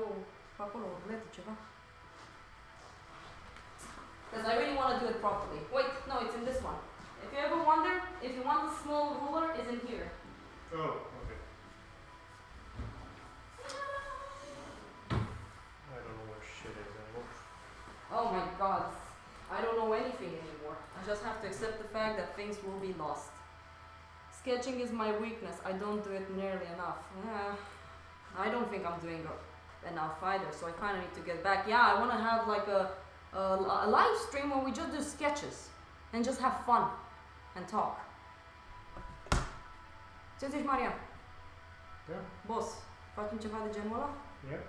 [SPEAKER 2] because I really want to do it properly. Wait, no, it's in this one. If you ever wonder, if you want a small ruler, it's in here.
[SPEAKER 1] Oh, okay. I don't know where shit is anymore.
[SPEAKER 2] Oh my god, I don't know anything anymore. I just have to accept the fact that things will be lost. Sketching is my weakness. I don't do it nearly enough. I don't think I'm doing enough either, so I kind of need to get back. Yeah, I want to have like a live stream where we just do sketches and just have fun and talk. Ce zici, Marian?
[SPEAKER 1] Yeah.
[SPEAKER 2] Boss, facem ceva de genul ăla?
[SPEAKER 1] Yeah.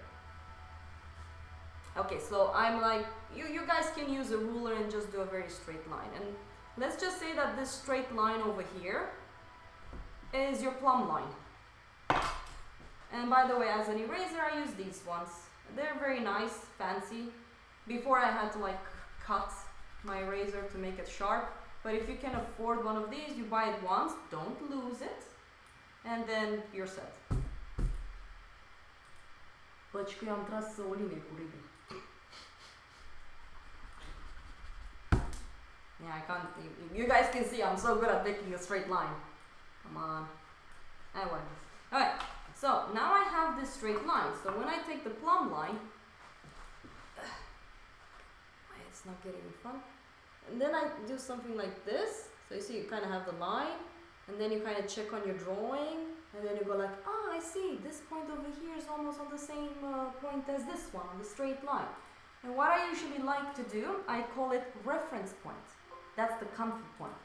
[SPEAKER 2] Okay, so I'm like, you guys can use a ruler and just do a very straight line. And let's just say that this straight line over here is your plumb line. And by the way, as an eraser, I use these ones. They're very nice, fancy. Before I had to like cut my eraser to make it sharp, But if you can afford one of these, you buy it once, don't lose it, and then you're set. Băcicu, am tras o linie cu ribe. Yeah, I can't, you guys can see I'm so good at making a straight line. Come on. Alright, so now I have this straight line. So when I take the plumb line, it's not getting in front. And then I do something like this. So you see, you kind of have the line, and then you kind of check on your drawing, and then you go like, ah, I see, this point over here is almost on the same point as this one, on the straight line. And what I usually like to do, I call it reference point. That's the comfort point.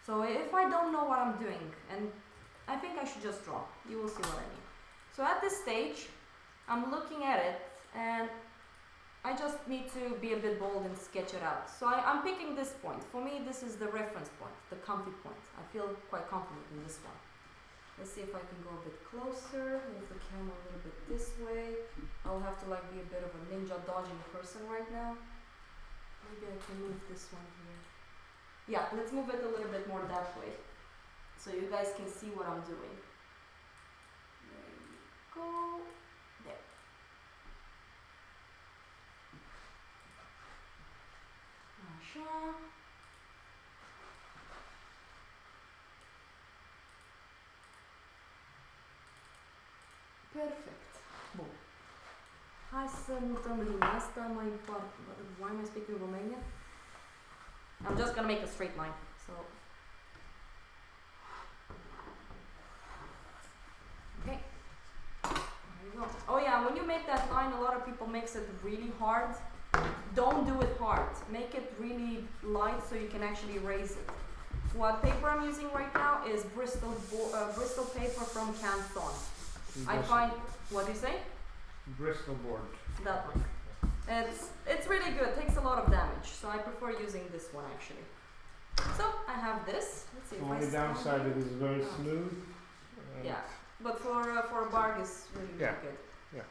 [SPEAKER 2] So if I don't know what I'm doing, and I think I should just draw, you will see what I mean. So at this stage, I'm looking at it, and I just need to be a bit bold and sketch it out. So I'm picking this point. For me, this is the reference point, the comfy point. I feel quite confident in this one. Let's see if I can go a bit closer, move the camera a little bit this way. I'll have to like be a bit of a ninja dodging person right now. Maybe I can move this one here. Yeah, let's move it a little bit more that way, so you guys can see what I'm doing. There you go. There. Așa. Perfect. Bun. Hai să mutăm linia asta mai departe. Why am I speaking Romanian? I'm just gonna make a straight line. So. Okay. There you go. Oh yeah, when you make that line, a lot of people makes it really hard. Don't do it hard. Make it really light so you can actually erase it. What paper I'm using right now is Bristol paper from Canson. I find, what do you say?
[SPEAKER 1] Bristol board.
[SPEAKER 2] That one. It's really good. It takes a lot of damage, so I prefer using this one actually. So I have this. Let's see.
[SPEAKER 1] Only downside it is very smooth.
[SPEAKER 2] Yeah, but for a barg it's really good.
[SPEAKER 1] Yeah.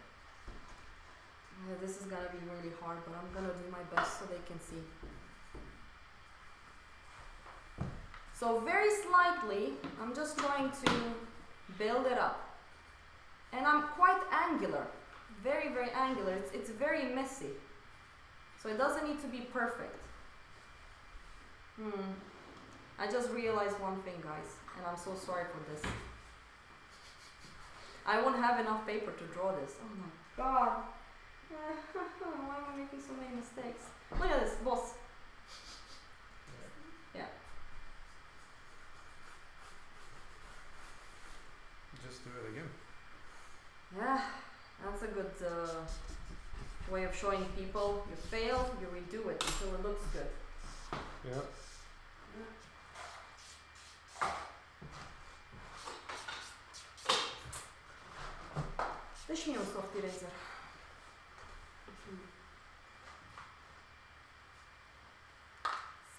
[SPEAKER 2] This is gonna be really hard, but I'm gonna do my best so they can see. So very slightly, I'm just going to build it up. And I'm quite angular, very, very angular. It's very messy. So it doesn't need to be perfect. I just realized one thing, guys, and I'm so sorry for this. I won't have enough paper to draw this. Oh my god. Why am I making so many mistakes? Look at this, boss. Yeah.
[SPEAKER 1] Just do it again.
[SPEAKER 2] Yeah, that's a good way of showing people. You fail, you redo it until it looks good.
[SPEAKER 1] Yeah.
[SPEAKER 2] Dă și mie un soft eraser.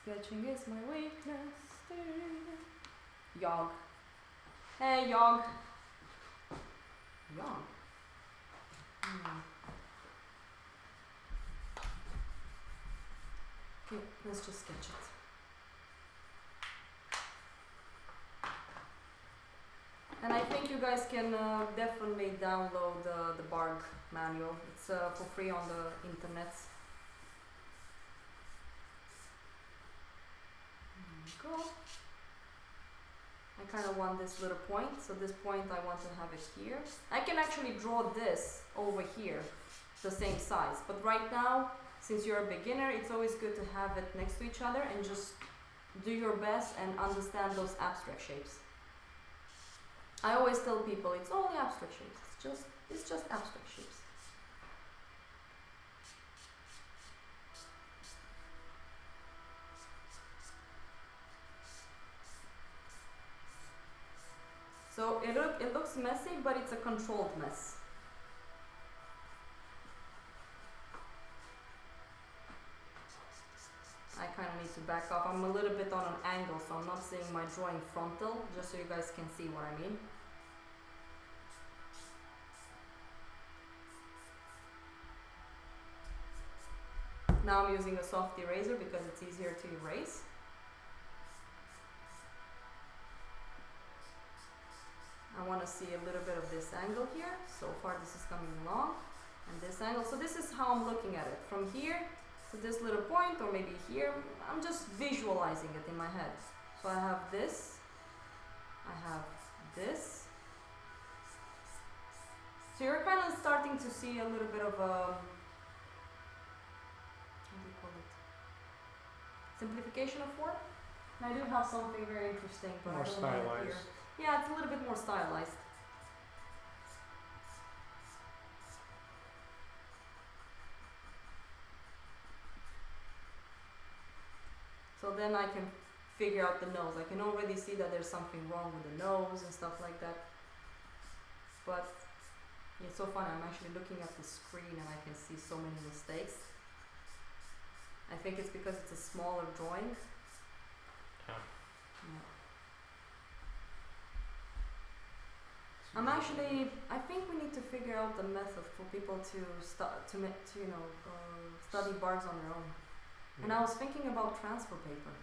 [SPEAKER 2] Sketching is my weakness. Yog. Hey, Yog. Yog. Okay, let's just sketch it. And I think you guys can definitely download the Barg manual. It's for free on the internet. There you go. I kind of want this little point, so this point I want to have it here. I can actually draw this over here, the same size. But right now, since you're a beginner, it's always good to have it next to each other and just do your best and understand those abstract shapes. I always tell people it's only abstract shapes. It's just abstract shapes. So it looks messy, but it's a controlled mess. I kind of need to back off. I'm a little bit on an angle, so I'm not seeing my drawing frontal, just so you guys can see what I mean. Now I'm using a soft eraser because it's easier to erase. see a little bit of this angle here. So far this is coming along, and this angle. So this is how I'm looking at it. From here to this little point, or maybe here, I'm just visualizing it in my head. So I have this, I have this. So you're kind of starting to see a little bit of a, how do you call it? Simplification of form. And I do have something very interesting, but
[SPEAKER 1] More
[SPEAKER 2] I don't have it
[SPEAKER 1] stylized.
[SPEAKER 2] here. Yeah, it's a little bit more stylized. So then I can figure out the nose. I can already see that there's something wrong with the nose and stuff like that. But it's so funny, I'm actually looking at the screen and I can see so many mistakes. I think it's because it's a smaller drawing.
[SPEAKER 1] Yeah.
[SPEAKER 2] Yeah. I'm actually, I think we need to figure out the method for people to study bars on their own. And I was thinking about transfer paper.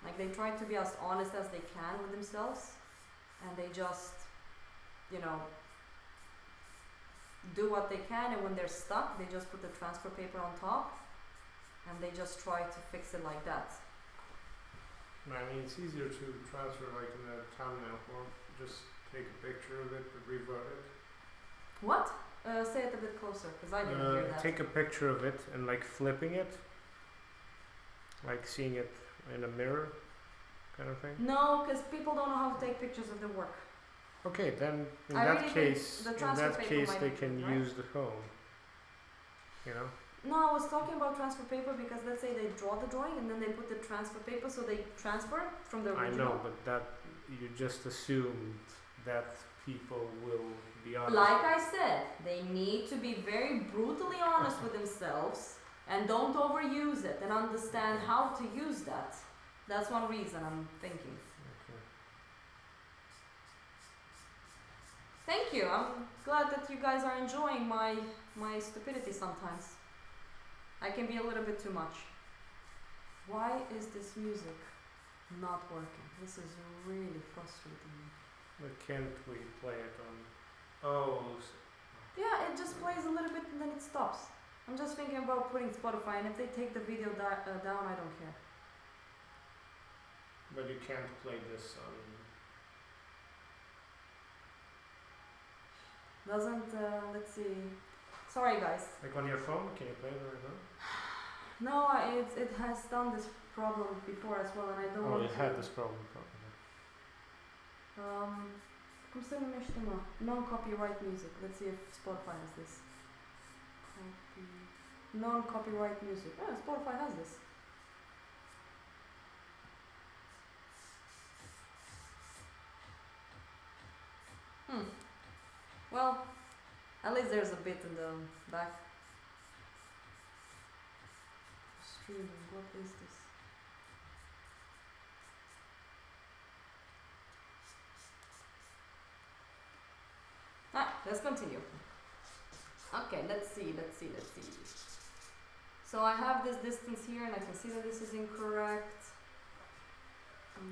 [SPEAKER 2] Like they try to be as honest as they can with themselves, and they just, do what they can, and when they're stuck, they just put the transfer paper on top, and they just try to fix it like that.
[SPEAKER 1] I mean, it's easier to transfer like in a thumbnail form. Just take a picture of it, revert it.
[SPEAKER 2] What? Say it a bit closer, because I didn't hear that.
[SPEAKER 1] Take a picture of it and like flipping it, like seeing it in a mirror, kind of thing.
[SPEAKER 2] No, because people don't know how to take pictures of their work.
[SPEAKER 1] Okay, then in
[SPEAKER 2] I
[SPEAKER 1] that
[SPEAKER 2] really think
[SPEAKER 1] case,
[SPEAKER 2] the transfer paper
[SPEAKER 1] they
[SPEAKER 2] might be
[SPEAKER 1] can
[SPEAKER 2] good, right?
[SPEAKER 1] use the phone. You know.
[SPEAKER 2] No, I was talking about transfer paper because let's say they draw the drawing and then they put the transfer paper, so they transfer from the original.
[SPEAKER 1] I know, but that you just assumed that people will be honest.
[SPEAKER 2] Like I said, they need to be very brutally honest with themselves and don't overuse it and understand how to use that. That's one reason I'm thinking.
[SPEAKER 1] Okay.
[SPEAKER 2] Thank you. I'm glad that you guys are enjoying my stupidity sometimes. I can be a little bit too much. Why is this music not working? This is really frustrating me.
[SPEAKER 1] But can't we play it on? Oh.
[SPEAKER 2] Yeah, it just plays a little bit and then it stops. I'm just thinking about putting Spotify, and if they take the video down, I don't care.
[SPEAKER 1] But you can't play this on.
[SPEAKER 2] Doesn't, let's see. Sorry guys.
[SPEAKER 1] Like on your phone, can you play it right now?
[SPEAKER 2] No, it has done this problem before as well, and I don't
[SPEAKER 1] Oh,
[SPEAKER 2] want
[SPEAKER 1] it
[SPEAKER 2] to.
[SPEAKER 1] had this problem probably.
[SPEAKER 2] Non-copyright music. Let's see if Spotify has this. Non-copyright music. Oh, Spotify has this. Well, at least there's a bit in the back. Streaming, what is this? Let's continue. Okay, let's see. So I have this distance here and I can see that this is incorrect.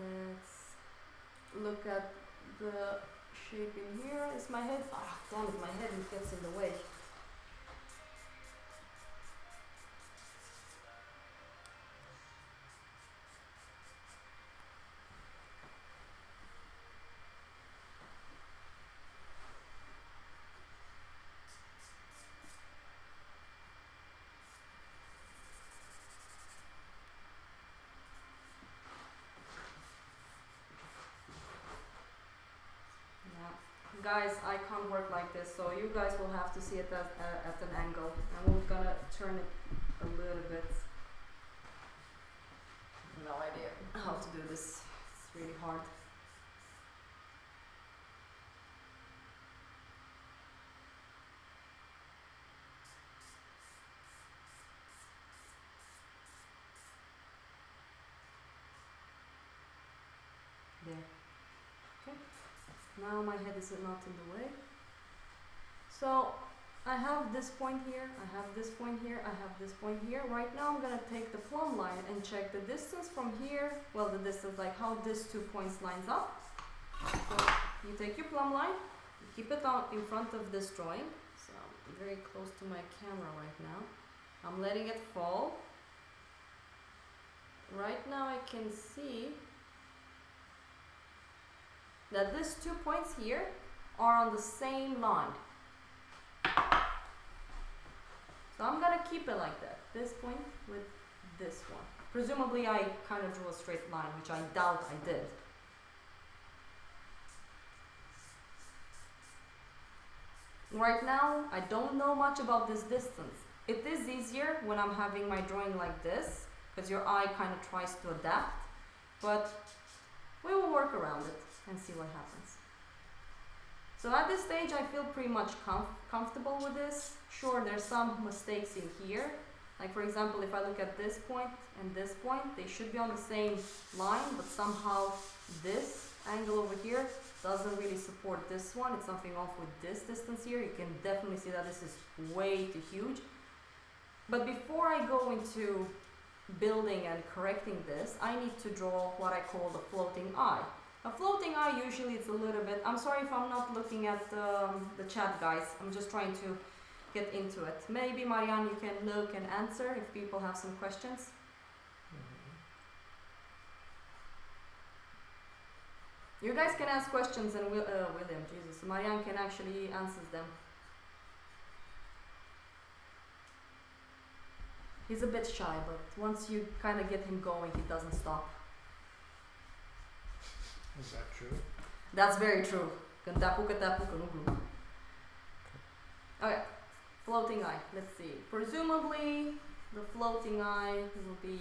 [SPEAKER 2] Let's look at the shape in here. Is my head? Ah, damn it, my head gets in the way. Guys, I can't work like this, so you guys will have to see it at an angle, and we're gonna turn it a little bit. No idea how to do this. It's really hard. There. Okay. Now my head is not in the way. So I have this point here, I have this point here, I have this point here. Right now I'm gonna take the plumb line and check the distance from here, well the distance, like how these 2 points lines up. So you take your plumb line, you keep it on in front of this drawing. So I'm very close to my camera right now. I'm letting it fall. Right now I can see that these 2 points here are on the same line. So I'm gonna keep it like that. This point with this one. Presumably I kind of drew a straight line, which I doubt I did. Right now, I don't know much about this distance. It is easier when I'm having my drawing like this, because your eye kind of tries to adapt, but we will work around it and see what happens. So at this stage, I feel pretty much comfortable with this. Sure, there's some mistakes in here. Like for example, if I look at this point and this point, they should be on the same line, but somehow this angle over here doesn't really support this one. It's something off with this distance here. You can definitely see that this is way too huge. But before I go into building and correcting this, I need to draw what I call the floating eye. A floating eye usually it's a little bit, I'm sorry if I'm not looking at the chat guys, I'm just trying to get into it. Maybe Marianne you can look and answer if people have some questions. You guys can ask questions and William, Jesus, Marianne can actually answer them. He's a bit shy, but once you kind of get him going, he doesn't stop.
[SPEAKER 1] Is that true?
[SPEAKER 2] That's very true. Când apucă, nu glumă. Okay, floating eye. Let's see. Presumably, the floating eye will be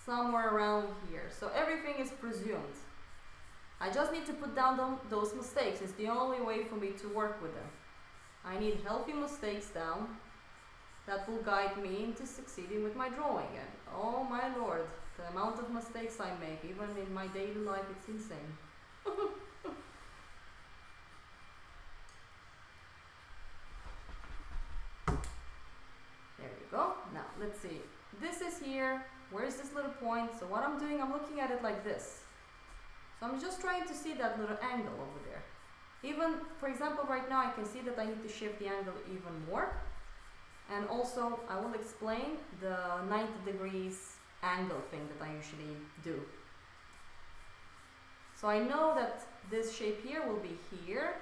[SPEAKER 2] somewhere around here. So everything is presumed. I just need to put down those mistakes. It's the only way for me to work with them. I need healthy mistakes down that will guide me into succeeding with my drawing. And oh my lord, the amount of mistakes I make, even in my daily life, it's insane. There you go. Now, let's see. This is here. Where's this little point? So what I'm doing, I'm looking at it like this. So I'm just trying to see that little angle over there. Even, for example, right now I can see that I need to shift the angle even more. And also, I will explain the 90 degrees angle thing that I usually do. So I know that this shape here will be here.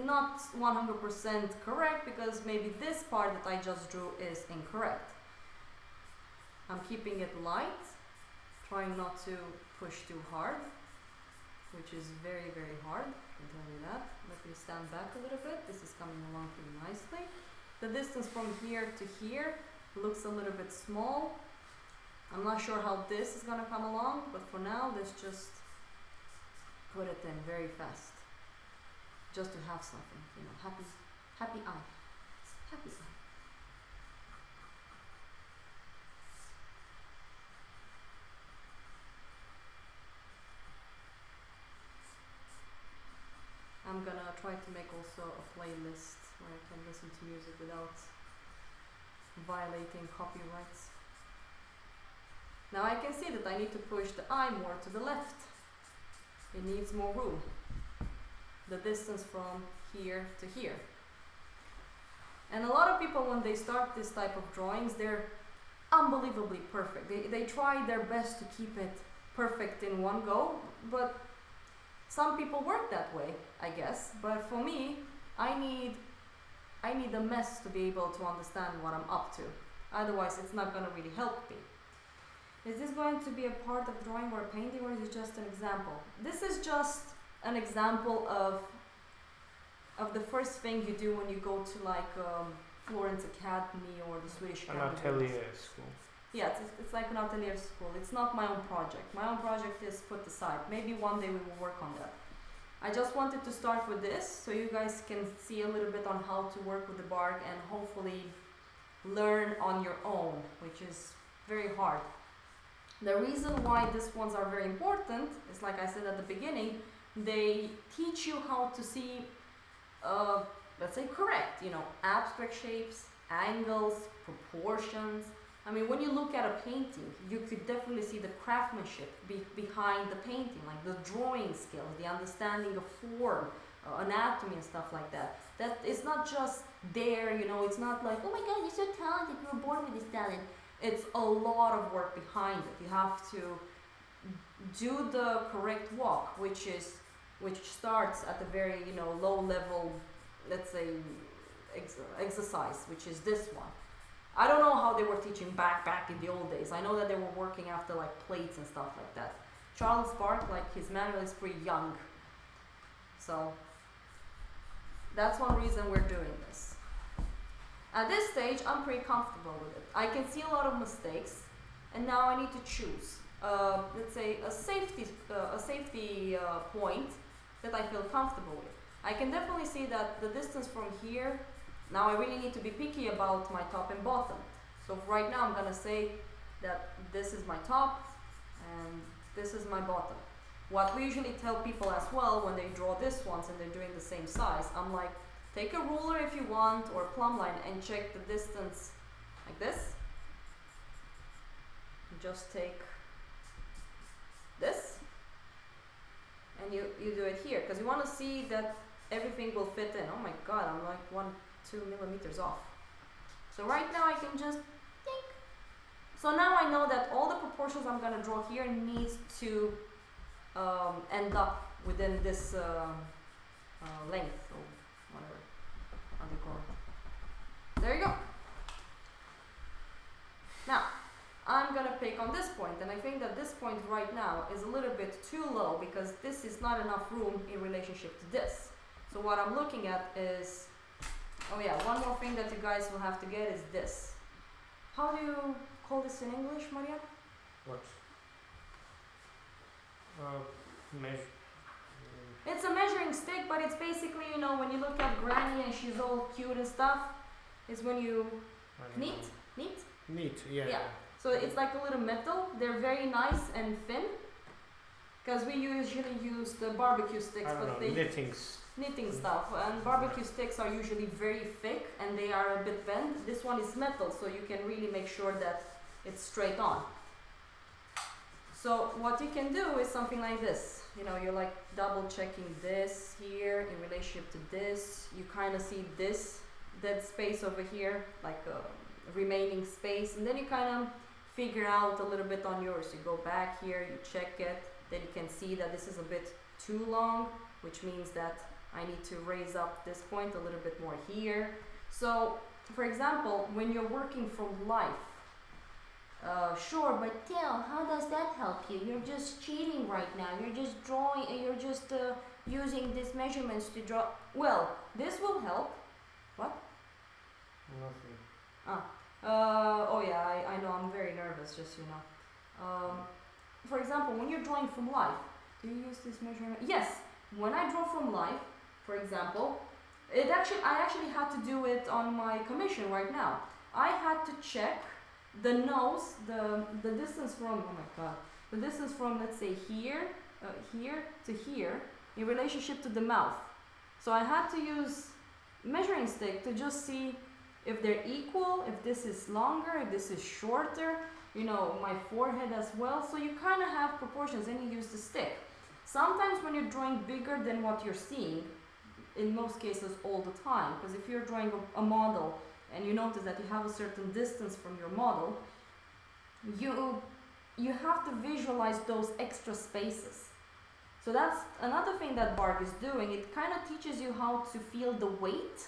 [SPEAKER 2] Not 100% correct because maybe this part that I just drew is incorrect. I'm keeping it light, trying not to push too hard, which is very, very hard, I can tell you that. Let me stand back a little bit. This is coming along pretty nicely. The distance from here to here looks a little bit small. I'm not sure how this is gonna come along, but for now, let's just put it in very fast. Just to have something, you know, happy eye, happy eye. I'm gonna try to make also a playlist where I can listen to music without violating copyrights. Now I can see that I need to push the eye more to the left. It needs more room. The distance from here to here. And a lot of people, when they start this type of drawings, they're unbelievably perfect. They try their best to keep it perfect in one go, but some people work that way, I guess. But for me, I need a mess to be able to understand what I'm up to. Otherwise, it's not going to really help me. Is this going to be a part of drawing or painting, or is it just an example? This is just an example of the first thing you do when you go to like Florence Academy or the Swedish
[SPEAKER 1] An
[SPEAKER 2] Academy.
[SPEAKER 1] atelier school.
[SPEAKER 2] Yeah, it's like an atelier school. It's not my own project. My own project is put aside. Maybe one day we will work on that. I just wanted to start with this so you guys can see a little bit on how to work with the bark and hopefully learn on your own, which is very hard. The reason why these ones are very important is, like I said at the beginning, they teach you how to see, let's say correct, you know, abstract shapes, angles, proportions, I mean, when you look at a painting, you could definitely see the craftsmanship behind the painting, like the drawing skills, the understanding of form, anatomy and stuff like that. That it's not just there, you know, it's not like, oh my god, you're so talented, you were born with this talent. It's a lot of work behind it. You have to do the correct walk, which starts at a very, you know, low level, let's say, exercise, which is this one. I don't know how they were teaching back in the old days. I know that they were working after like plates and stuff like that. Charles Bark, like his manual is pretty young. So that's one reason we're doing this. At this stage, I'm pretty comfortable with it. I can see a lot of mistakes, and now I need to choose, let's say, a safety point that I feel comfortable with. I can definitely see that the distance from here, now I really need to be picky about my top and bottom. So right now I'm gonna say that this is my top and this is my bottom. What we usually tell people as well when they draw this ones and they're doing the same size, I'm like, take a ruler if you want or a plumb line and check the distance like this. Just take this and you do it here because you want to see that everything will fit in. Oh my god, I'm like 1-2 millimeters off. So right now I can just think. So now I know that all the proportions I'm going to draw here needs to end up within this length or whatever. How do you call it? There you go. Now I'm gonna pick on this point, and I think that this point right now is a little bit too low because this is not enough room in relationship to this. So what I'm looking at is, oh yeah, one more thing that you guys will have to get is this. How do you call this in English, Maria?
[SPEAKER 1] What? Measure.
[SPEAKER 2] It's a measuring stick, but it's basically, you know, when you look at Granny and she's all cute and stuff, is when you Neat?
[SPEAKER 1] Yeah.
[SPEAKER 2] Yeah. So it's like a little metal. They're very nice and thin. Because we usually use the barbecue sticks, but they knitting stuff. And barbecue sticks are usually very thick and they are a bit bent. This one is metal, so you can really make sure that it's straight on. So what you can do is something like this. You know, you're like double checking this here in relationship to this. You kind of see this dead space over here, like a remaining space, and then you kind of figure out a little bit on yours. You go back here, you check it, then you can see that this is a bit too long, which means that I need to raise up this point a little bit more here. So, for example, when you're working from life,
[SPEAKER 3] Sure, but Theo, how does that help you? You're just cheating right now. You're just drawing, you're just using these measurements to draw.
[SPEAKER 2] Well, this will help. What?
[SPEAKER 1] Nothing.
[SPEAKER 2] Oh yeah, I know, I'm very nervous, just so you know. For example, when you're drawing from life, do you use this measurement? Yes, when I draw from life, for example, I actually had to do it on my commission right now. I had to check the nose, the distance from, oh my god, the distance from, let's say here to here in relationship to the mouth. So I had to use measuring stick to just see if they're equal, if this is longer, if this is shorter, you know, my forehead as well. So you kind of have proportions and you use the stick. Sometimes when you're drawing bigger than what you're seeing, in most cases all the time, because if you're drawing a model and you notice that you have a certain distance from your model, you have to visualize those extra spaces. So that's another thing that Bark is doing. It kind of teaches you how to feel the weight.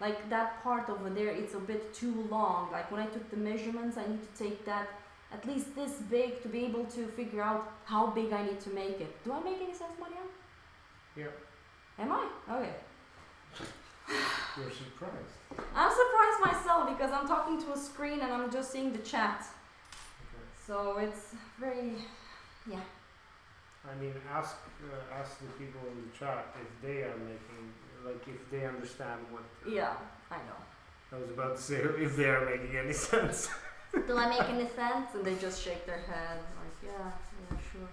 [SPEAKER 2] Like that part over there, it's a bit too long. Like when I took the measurements, I need to take that at least this big to be able to figure out how big I need to make it. Do I make any sense, Mariam?
[SPEAKER 1] Yeah.
[SPEAKER 2] Am I? Okay.
[SPEAKER 1] You're surprised.
[SPEAKER 2] I'm surprised myself because I'm talking to a screen and I'm just seeing the chat.
[SPEAKER 1] Okay.
[SPEAKER 2] So it's very, yeah.
[SPEAKER 1] I mean, ask the people in the chat if they are making, like, if they understand what.
[SPEAKER 2] Yeah, I know.
[SPEAKER 1] I was about to say if they are making any sense.
[SPEAKER 2] Do I make any sense? And they just shake their head like, yeah, sure.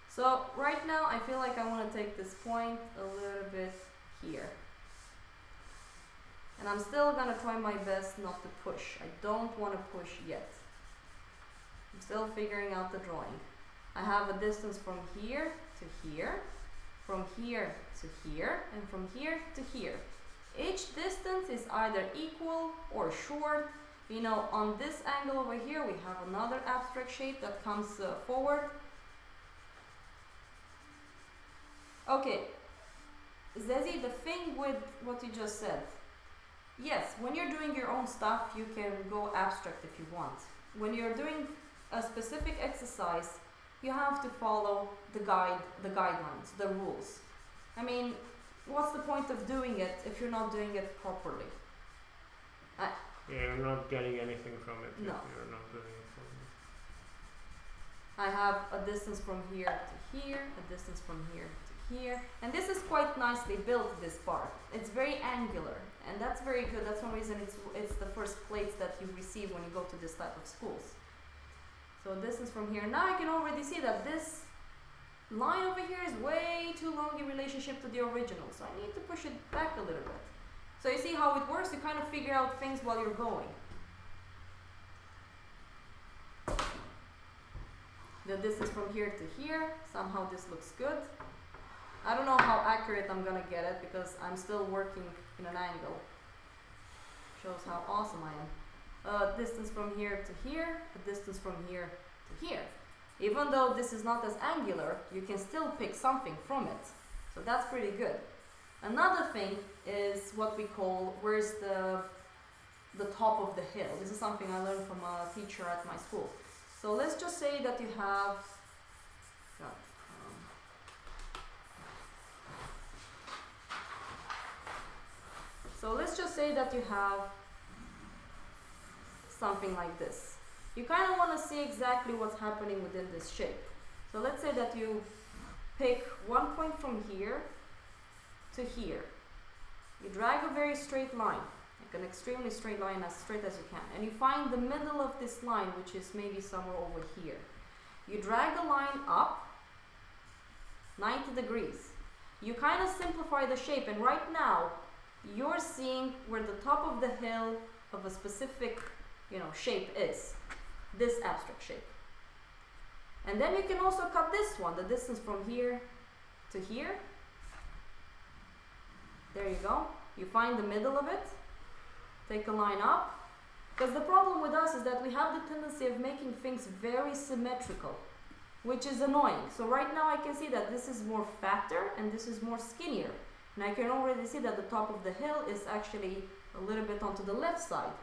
[SPEAKER 2] So right now I feel like I want to take this point a little bit here. And I'm still gonna try my best not to push. I don't want to push yet. I'm still figuring out the drawing. I have a distance from here to here, from here to here, and from here to here. Each distance is either equal or short. You know, on this angle over here, we have another abstract shape that comes forward. Okay, Zezi, the thing with what you just said, yes, when you're doing your own stuff, you can go abstract if you want. When you're doing a specific exercise, you have to follow the guidelines, the rules. I mean, what's the point of doing it if you're not doing it properly?
[SPEAKER 1] Yeah, you're not getting anything from it
[SPEAKER 2] No.
[SPEAKER 1] if you're not doing it properly.
[SPEAKER 2] I have a distance from here to here, a distance from here to here, and this is quite nicely built, this part. It's very angular, and that's very good. That's one reason it's the first plates that you receive when you go to this type of schools. So distance from here. Now I can already see that this line over here is way too long in relationship to the original, so I need to push it back a little bit. So you see how it works? You kind of figure out things while you're going. The distance from here to here, somehow this looks good. I don't know how accurate I'm gonna get it because I'm still working in an angle. Shows how awesome I am. Distance from here to here, a distance from here to here. Even though this is not as angular, you can still pick something from it. So that's pretty good. Another thing is what we call, where's the top of the hill. This is something I learned from a teacher at my school. So let's just say that you have, so let's just say that you have something like this. You kind of want to see exactly what's happening within this shape. So let's say that you pick one point from here to here. You drag a very straight line, like an extremely straight line, as straight as you can, and you find the middle of this line, which is maybe somewhere over here. You drag the line up 90 degrees. You kind of simplify the shape, and right now you're seeing where the top of the hill of a specific, shape is. This abstract shape. And then you can also cut this one, the distance from here to here. There you go. You find the middle of it, take a line up. Because the problem with us is that we have the tendency of making things very symmetrical, which is annoying. So right now I can see that this is more fatter and this is more skinnier. And I can already see that the top of the hill is actually a little bit onto the left side.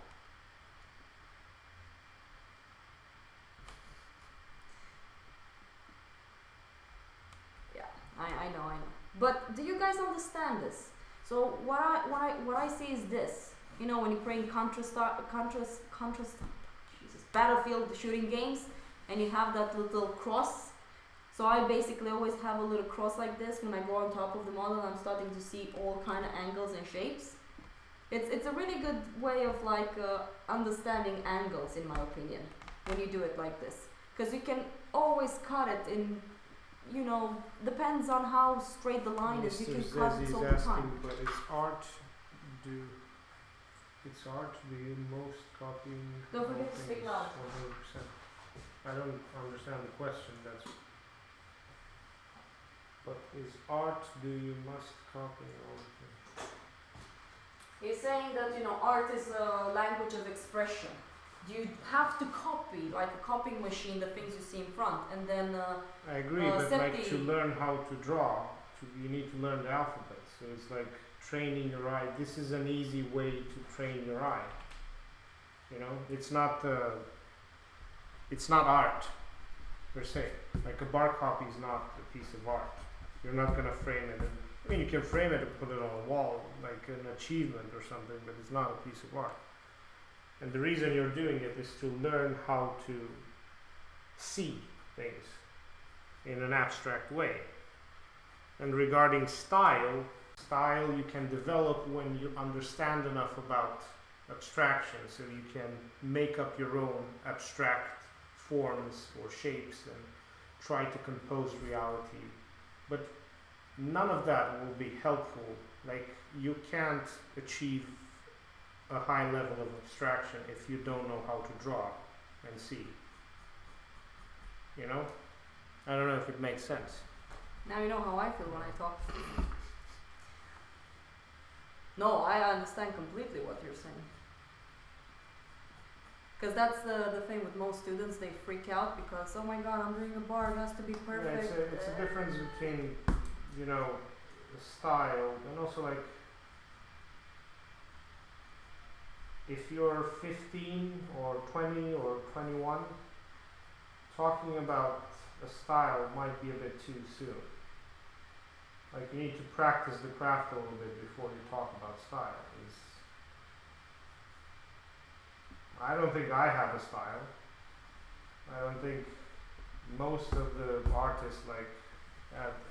[SPEAKER 2] I know. But do you guys understand this? So what I see is this. When you're playing Battlefield shooting games, and you have that little cross. So I basically always have a little cross like this when I go on top of the model. I'm starting to see all kind of angles and shapes. It's a really good way of understanding angles, in my opinion, when you do it like this, because you can always cut it in. Depends on how straight the line is. You can cut it all the time.
[SPEAKER 1] But it's art. Do you most copying?
[SPEAKER 2] Don't forget to speak loud.
[SPEAKER 1] 100%. I don't understand the question. But is art? Do you must copy all things?
[SPEAKER 2] He's saying that art is a language of expression. You have to copy, like a copying machine, the things you see in front, and then.
[SPEAKER 1] I agree, but to learn how to draw, you need to learn the alphabet. So it's like training your eye. This is an easy way to train your eye. It's not art per se. Like a bar copy is not a piece of art. You're not gonna frame it. You can frame it and put it on a wall, like an achievement or something, but it's not a piece of art. And the reason you're doing it is to learn how to see things in an abstract way. And regarding style you can develop when you understand enough about abstraction, so you can make up your own abstract forms or shapes and try to compose reality. But none of that will be helpful. Like, you can't achieve a high level of abstraction if you don't know how to draw and see. You know? I don't know if it makes sense.
[SPEAKER 2] Now you know how I feel when I talk. No, I understand completely what you're saying. Because that's the thing with most students, they freak out because, oh my god, I'm doing a bar, it has to be perfect.
[SPEAKER 1] Yeah, it's a difference between, you know, the style and also like if you're 15 or 20 or 21, talking about a style might be a bit too soon. Like you need to practice the craft a little bit before you talk about style. I don't think I have a style. I don't think most of the artists like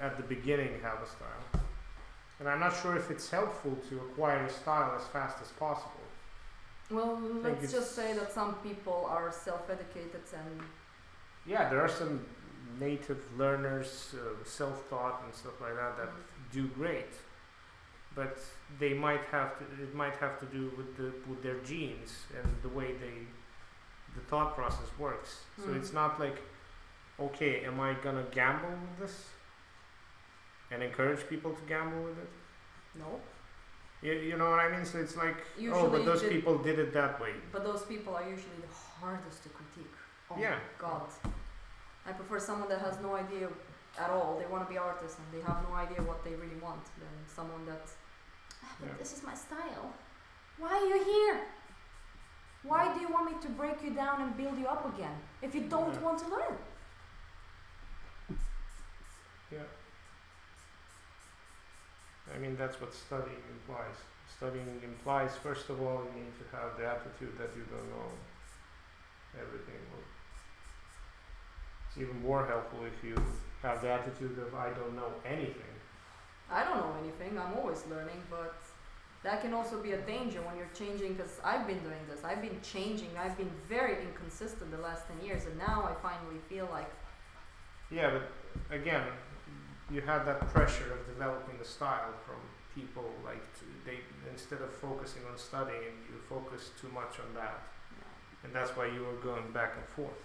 [SPEAKER 1] at the beginning have a style. And I'm not sure if it's helpful to acquire a style as fast as possible.
[SPEAKER 2] Well, let's
[SPEAKER 1] it's-
[SPEAKER 2] just say that some people are self-educated and
[SPEAKER 1] Yeah, there are some native learners, self-taught and stuff like that do great, but they might have to. It might have to do with their genes and the way the thought process works. So it's not like, okay, am I gonna gamble with this and encourage people to gamble with it?
[SPEAKER 2] no.
[SPEAKER 1] You know what I mean? So it's like, oh,
[SPEAKER 2] Usually
[SPEAKER 1] but those
[SPEAKER 2] the-
[SPEAKER 1] people did it that way.
[SPEAKER 2] But those people are usually the hardest to critique. Oh
[SPEAKER 1] Yeah.
[SPEAKER 2] my god. I prefer someone that has no idea at all. They want to be artists and they have no idea what they really want than someone that
[SPEAKER 3] But
[SPEAKER 1] Yeah.
[SPEAKER 3] this is my style. Why are you here? Why do you want me to break you down and build you up again if you don't
[SPEAKER 1] Yeah.
[SPEAKER 3] want to learn?
[SPEAKER 1] Yeah. I mean, that's what studying implies. Studying implies, first of all, you need to have the attitude that you don't know everything. It's even more helpful if you have the attitude of I don't know anything.
[SPEAKER 2] I don't know anything. I'm always learning, but that can also be a danger when you're changing. Because I've been doing this. I've been changing. I've been very inconsistent the last 10 years, and now I finally feel like
[SPEAKER 1] Yeah, but again, you have that pressure of developing the style from people like they instead of focusing on studying, you focus too much on that. And that's why you were going back and forth.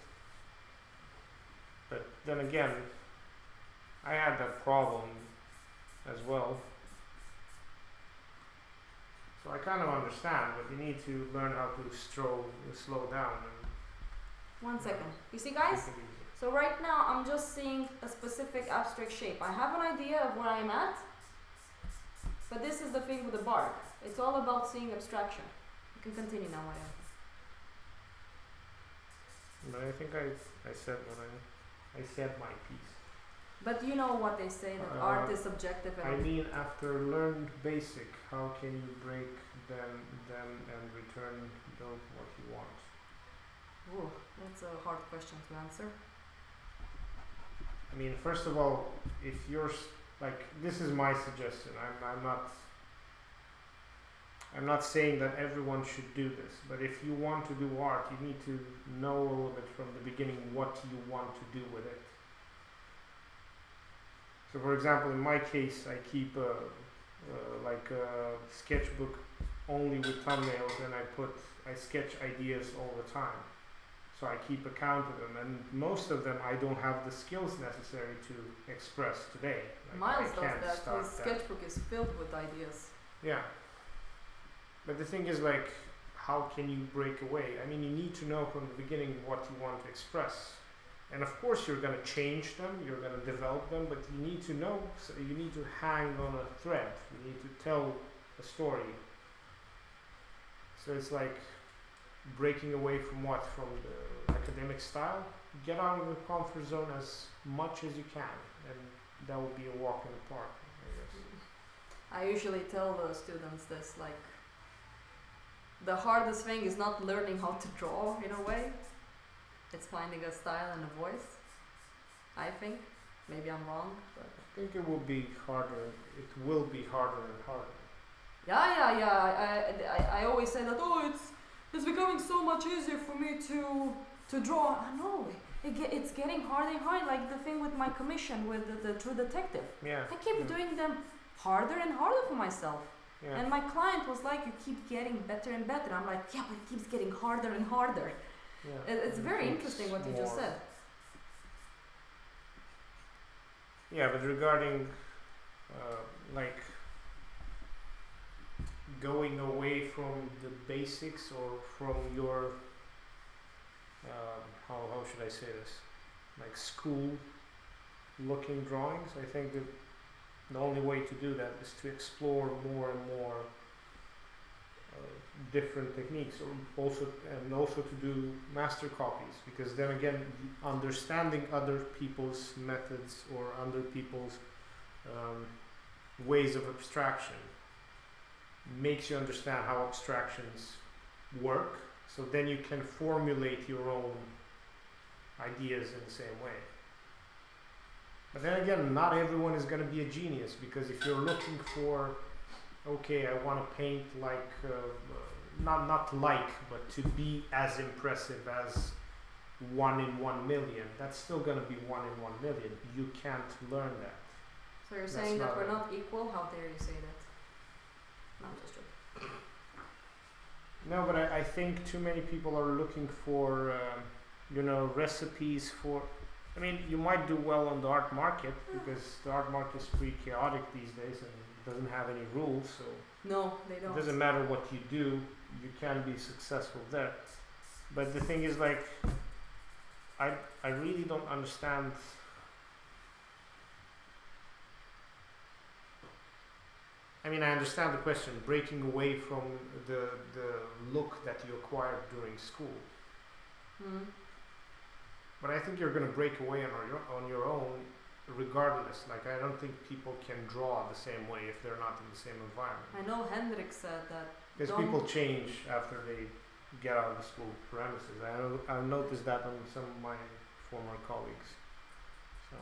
[SPEAKER 1] But then again, I had that problem as well. So I kind of understand, but you need to learn how to slow down and
[SPEAKER 2] 1 second. You see, guys?
[SPEAKER 1] take it easy.
[SPEAKER 2] So right now I'm just seeing a specific abstract shape. I have an idea of where I'm at, but this is the thing with the bark. It's all about seeing abstraction. You can continue now, Maria.
[SPEAKER 1] But I think I said what I said my piece.
[SPEAKER 2] But you know what they say, that art is subjective
[SPEAKER 1] I
[SPEAKER 2] and
[SPEAKER 1] mean, after learned basic, how can you break them and return build what you want?
[SPEAKER 2] ooh, that's a hard question to answer.
[SPEAKER 1] I mean, first of all, if you're like, this is my suggestion. I'm not saying that everyone should do this, but if you want to do art, you need to know a little bit from the beginning what you want to do with it. So, for example, in my case, I keep a sketchbook only with thumbnails, and I sketch ideas all the time. So I keep account of them, and most of them I don't have the skills necessary to express today. Like,
[SPEAKER 2] Miles
[SPEAKER 1] I
[SPEAKER 2] does
[SPEAKER 1] can't
[SPEAKER 2] that.
[SPEAKER 1] start
[SPEAKER 2] His sketchbook is filled with ideas.
[SPEAKER 1] Yeah. But the thing is, like, how can you break away? I mean, you need to know from the beginning what you want to express. And of course, you're going to change them, you're going to develop them, but you need to know, so you need to hang on a thread. You need to tell a story. So it's like breaking away from what? From the academic style? Get out of the comfort zone as much as you can, and that will be a walk in the park, I guess.
[SPEAKER 2] I usually tell the students this, like, the hardest thing is not learning how to draw in a way. It's finding a style and a voice, I think. Maybe I'm wrong, but
[SPEAKER 1] I think it will be harder. It will be harder and harder.
[SPEAKER 2] yeah. I always say that, oh, it's becoming so much easier for me to draw. I know, it's getting harder and harder, like the thing with my commission with the True Detective.
[SPEAKER 1] Yeah.
[SPEAKER 2] I keep doing them harder and harder for myself.
[SPEAKER 1] Yeah.
[SPEAKER 2] And my client was like, you keep getting better and better. I'm like, yeah, but it keeps getting harder and harder.
[SPEAKER 1] Yeah.
[SPEAKER 2] It's
[SPEAKER 1] And
[SPEAKER 2] very
[SPEAKER 1] takes
[SPEAKER 2] interesting what you just
[SPEAKER 1] more-
[SPEAKER 2] said.
[SPEAKER 1] Yeah, but regarding like going away from the basics or from your how should I say this, like school looking drawings, I think that the only way to do that is to explore more and more different techniques, or also to do master copies, because then again, understanding other people's methods or other people's ways of abstraction makes you understand how abstractions work, so then you can formulate your own ideas in the same way. But then again, not everyone is going to be a genius, because if you're looking for, okay, I want to paint like, not like, but to be as impressive as 1 in 1 million, that's still going to be 1 in 1 million. You can't learn that.
[SPEAKER 2] So you're
[SPEAKER 1] That's
[SPEAKER 2] saying that
[SPEAKER 1] not
[SPEAKER 2] we're
[SPEAKER 1] a-
[SPEAKER 2] not equal? How dare you say that? No, I'm just joking.
[SPEAKER 1] No, but I think too many people are looking for, recipes for. I mean, you might do well on the art market, because the art market is pretty chaotic these days and doesn't have any rules. So
[SPEAKER 2] No, they
[SPEAKER 1] it
[SPEAKER 2] don't.
[SPEAKER 1] doesn't matter what you do, you can be successful there. But the thing is, like, I really don't understand. I mean, I understand the question, breaking away from the look that you acquired during school.
[SPEAKER 2] Mm.
[SPEAKER 1] But I think you're going to break away on your own regardless. Like, I don't think people can draw the same way if they're not in the same environment.
[SPEAKER 2] I know Hendrik said that.
[SPEAKER 1] Because
[SPEAKER 2] Don't-
[SPEAKER 1] people change after they get out of the school premises. I've noticed that on some of my former colleagues. So,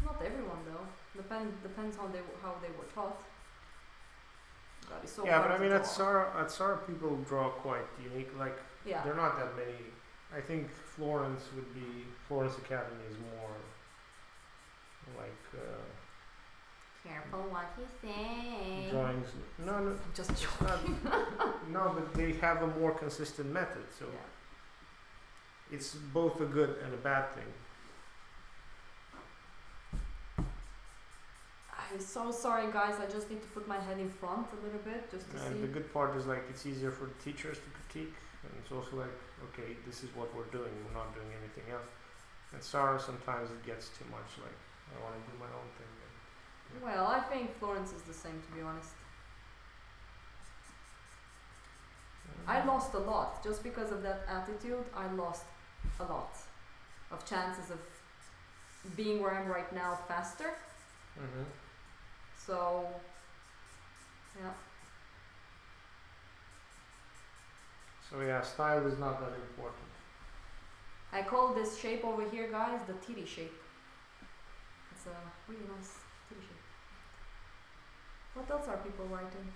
[SPEAKER 2] Not everyone though. Depends how they were taught. God, it's so
[SPEAKER 1] yeah,
[SPEAKER 2] hard
[SPEAKER 1] but I
[SPEAKER 2] to
[SPEAKER 1] mean,
[SPEAKER 2] draw.
[SPEAKER 1] at SAR people draw quite unique. Like,
[SPEAKER 2] Yeah.
[SPEAKER 1] there are not that many. I think Florence Academy is more like
[SPEAKER 3] Careful what you say.
[SPEAKER 1] drawings. No,
[SPEAKER 2] Just
[SPEAKER 1] it's
[SPEAKER 2] joking.
[SPEAKER 1] not. No, but they have a more consistent method. So
[SPEAKER 2] Yeah.
[SPEAKER 1] it's both a good and a bad thing.
[SPEAKER 2] I'm so sorry, guys. I just need to put my head in front a little bit just to
[SPEAKER 1] And
[SPEAKER 2] see.
[SPEAKER 1] the good part is, like, it's easier for the teachers to critique, and it's also like, okay, this is what we're doing. We're not doing anything else. And Sarah, sometimes it gets too much. Like, I want to do my own thing.
[SPEAKER 2] Well, I think Florence is the same, to be honest. I lost a lot just because of that attitude. I lost a lot of chances of being where I'm right now faster.
[SPEAKER 1] Mm-hmm.
[SPEAKER 2] So, yeah.
[SPEAKER 1] So yeah, style is not that important.
[SPEAKER 2] I call this shape over here, guys, the titty shape. It's a really nice titty shape. What else are people writing?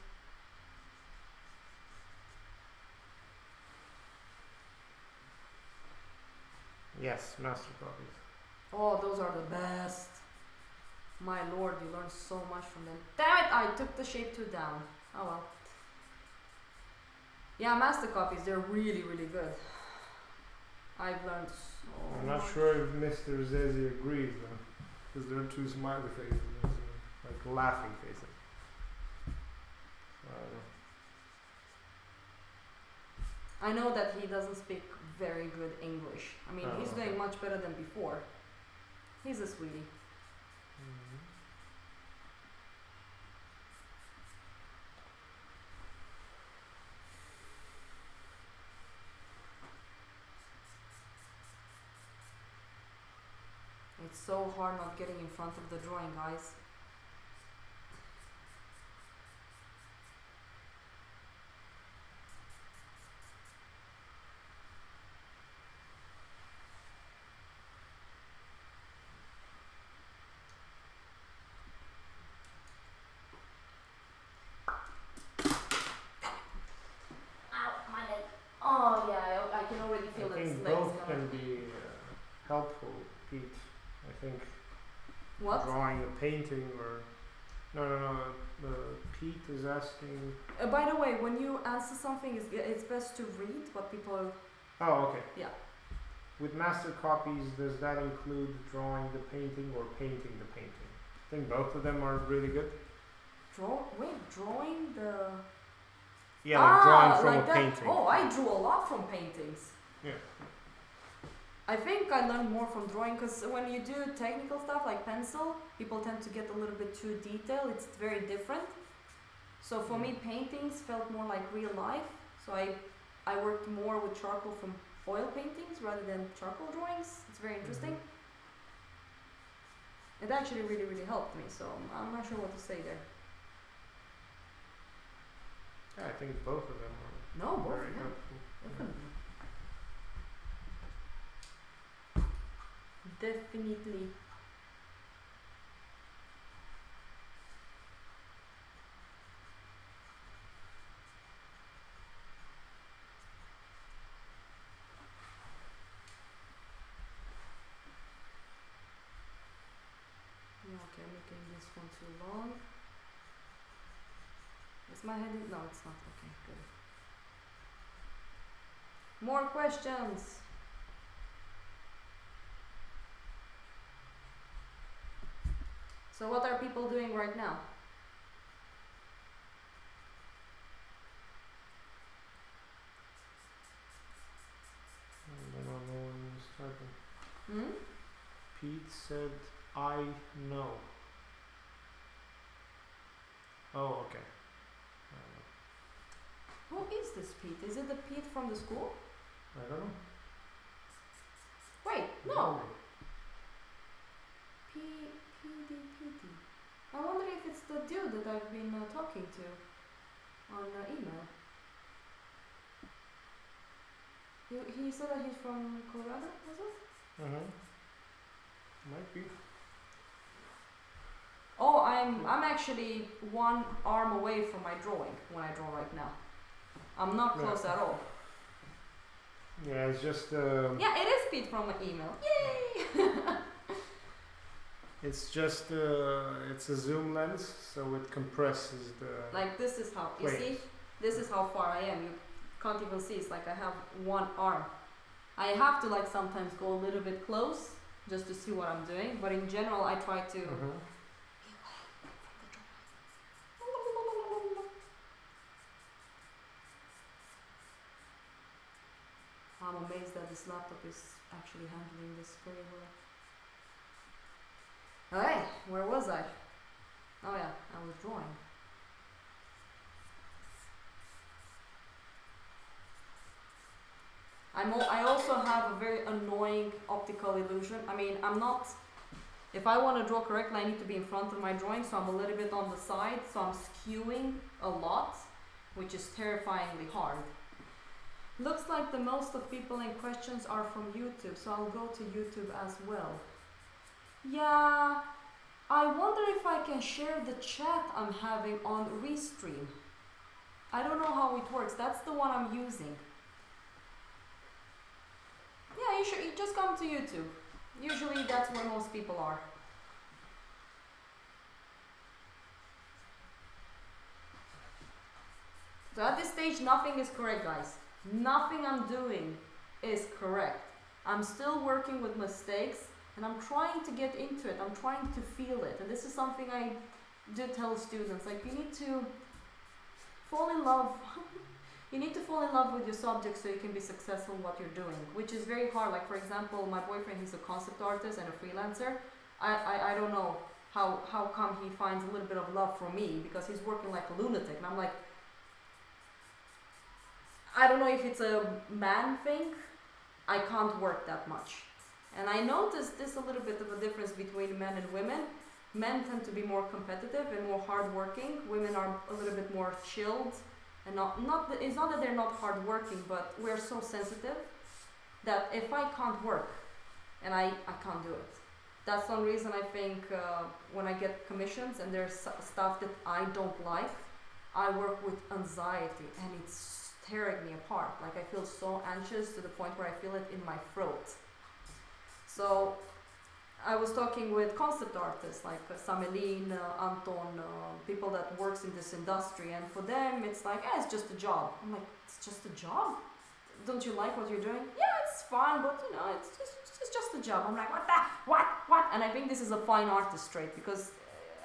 [SPEAKER 1] Yes, master copies.
[SPEAKER 2] Oh, those are the best. My lord, you learn so much from them. Damn it, I took the shape 2 down. Oh well. Yeah, master copies, they're really, really good. I've learned so
[SPEAKER 1] I'm not
[SPEAKER 2] much.
[SPEAKER 1] sure if Mr. Zezi agrees though, because there are 2 smiley faces, like laughing faces. So,
[SPEAKER 2] I know that he doesn't speak very good English. I mean,
[SPEAKER 1] Oh,
[SPEAKER 2] he's
[SPEAKER 1] okay.
[SPEAKER 2] doing much better than before. He's a sweetie. It's so hard not getting in front of the drawing, guys.
[SPEAKER 3] Ow, my leg. Oh yeah, I can already feel
[SPEAKER 1] I
[SPEAKER 3] that his
[SPEAKER 1] think
[SPEAKER 3] legs
[SPEAKER 1] both
[SPEAKER 3] gonna.
[SPEAKER 1] can be helpful, Pete. I think
[SPEAKER 2] What?
[SPEAKER 1] drawing a painting or no. Pete is asking.
[SPEAKER 2] By the way, when you answer something, it's best to read what people are.
[SPEAKER 1] Oh, okay.
[SPEAKER 2] Yeah.
[SPEAKER 1] With master copies, does that include drawing the painting or painting the painting? I think both of them are really good.
[SPEAKER 3] Drawing the.
[SPEAKER 1] Yeah, like drawing from
[SPEAKER 3] like
[SPEAKER 1] a
[SPEAKER 3] that.
[SPEAKER 1] painting.
[SPEAKER 3] Oh, I drew a lot from paintings.
[SPEAKER 1] Yeah.
[SPEAKER 3] I think I learned more from drawing because when you do technical stuff like pencil, people tend to get a little bit too detailed. It's very different. So for me, paintings felt more like real life. So I worked more with charcoal from oil paintings rather than charcoal drawings. It's very interesting. It actually really, really helped me. So I'm not sure what to say there.
[SPEAKER 1] Yeah, I think both of them are
[SPEAKER 3] No, both
[SPEAKER 1] very
[SPEAKER 3] of them.
[SPEAKER 1] helpful.
[SPEAKER 3] Definitely. Definitely. Okay, I'm making this one too long. Is my head in? No, it's not. Okay, good. More questions. So what are people doing right now?
[SPEAKER 1] I don't know when you started.
[SPEAKER 3] Hmm?
[SPEAKER 1] Pete said, I know. Oh, okay.
[SPEAKER 3] Who is this Pete? Is it the Pete from the school?
[SPEAKER 1] I don't know.
[SPEAKER 3] Wait, no. P D P D. I wonder if it's the dude that I've been talking to on email. He said that he's from Colorado, was it?
[SPEAKER 1] Might be.
[SPEAKER 3] Oh, I'm actually one arm away from my drawing when I draw right now. I'm not
[SPEAKER 1] Yeah.
[SPEAKER 3] close at all.
[SPEAKER 1] Yeah, it's just
[SPEAKER 3] Yeah, it is Pete from the email. Yay!
[SPEAKER 1] it's just it's a zoom lens, so it compresses the
[SPEAKER 3] Like this is how you
[SPEAKER 1] Wait.
[SPEAKER 3] see. This is how far I am. You can't even see. It's like I have one arm. I have to like sometimes go a little bit close just to see what I'm doing. But in general, I try to. I'm amazed that this laptop is actually handling this very well. Hey, where was I? Oh yeah, I was drawing. I also have a very annoying optical illusion. I mean, I'm not. If I want to draw correctly, I need to be in front of my drawing, so I'm a little bit on the side, so I'm skewing a lot, which is terrifyingly hard. Looks like the most of people in questions are from YouTube, so I'll go to YouTube as well. Yeah, I wonder if I can share the chat I'm having on Restream. I don't know how it works. That's the one I'm using. Yeah, you just come to YouTube. Usually that's where most people are. So at this stage, nothing is correct, guys. Nothing I'm doing is correct. I'm still working with mistakes and I'm trying to get into it. I'm trying to feel it. And this is something I do tell students. Like, you need to fall in love. You need to fall in love with your subject so you can be successful in what you're doing, which is very hard. Like, for example, my boyfriend, he's a concept artist and a freelancer. I don't know how come he finds a little bit of love from me, because he's working like a lunatic. And I'm like, I don't know if it's a man thing. I can't work that much. And I noticed this a little bit of a difference between men and women. Men tend to be more competitive and more hardworking. Women are a little bit more chilled. And it's not that they're not hardworking, but we're so sensitive that if I can't work, and I can't do it. That's one reason I think when I get commissions and there's stuff that I don't like, I work with anxiety and it's tearing me apart. Like, I feel so anxious to the point where I feel it in my throat. So I was talking with concept artists like Samelin, Anton, people that works in this industry, and for them it's like, it's just a job. I'm like, it's just a job? Don't you like what you're doing? Yeah, it's fun, but you know, it's just a job. I'm like, what? And I think this is a fine artist trait, because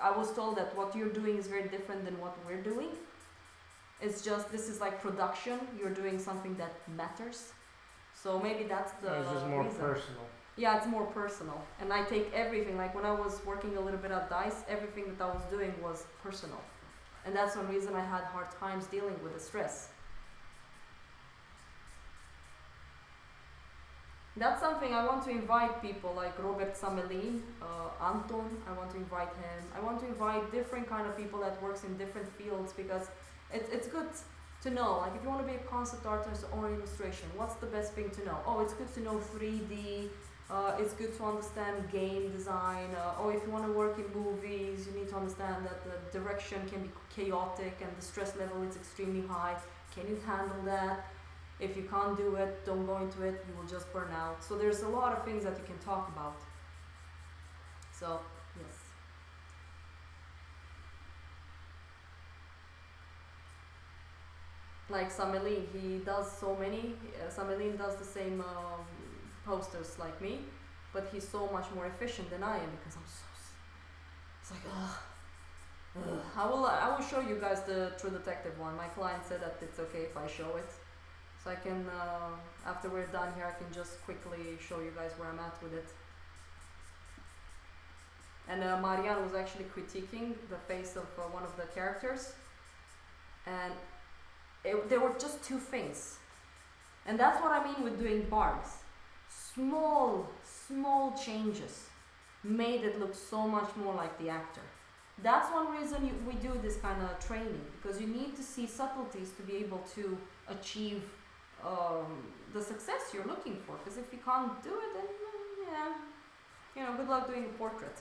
[SPEAKER 3] I was told that what you're doing is very different than what we're doing. It's just this is like production. You're doing something that matters. So maybe that's the
[SPEAKER 1] It's just more
[SPEAKER 3] reason.
[SPEAKER 1] personal.
[SPEAKER 3] Yeah, it's more personal. And I take everything, like when I was working a little bit at DICE, everything that I was doing was personal. And that's one reason I had hard times dealing with the stress. That's something I want to invite people like Robert Samelin, Anton, I want to invite him. I want to invite different kind of people that works in different fields because it's good to know. Like if you want to be a concept artist or illustration, what's the best thing to know? Oh, it's good to know 3D. It's good to understand game design. Or if you want to work in movies, you need to understand that the direction can be chaotic and the stress level is extremely high. Can you handle that? If you can't do it, don't go into it, you will just burn out. So there's a lot of things that you can talk about. So, yes. Like Samelin, he does so many. Samelin does the same posters like me, but he's so much more efficient than I am because I'm so. It's like I will show you guys the True Detective one. My client said that it's okay if I show it, so I can after we're done here, I can just quickly show you guys where I'm at with it. And Marianne was actually critiquing the face of one of the characters, and there were just two things, and that's what I mean with doing barbs. Small changes made it look so much more like the actor. That's one reason we do this kind of training, because you need to see subtleties to be able to achieve the success you're looking for. Because if you can't do it, then yeah, good luck doing a portrait.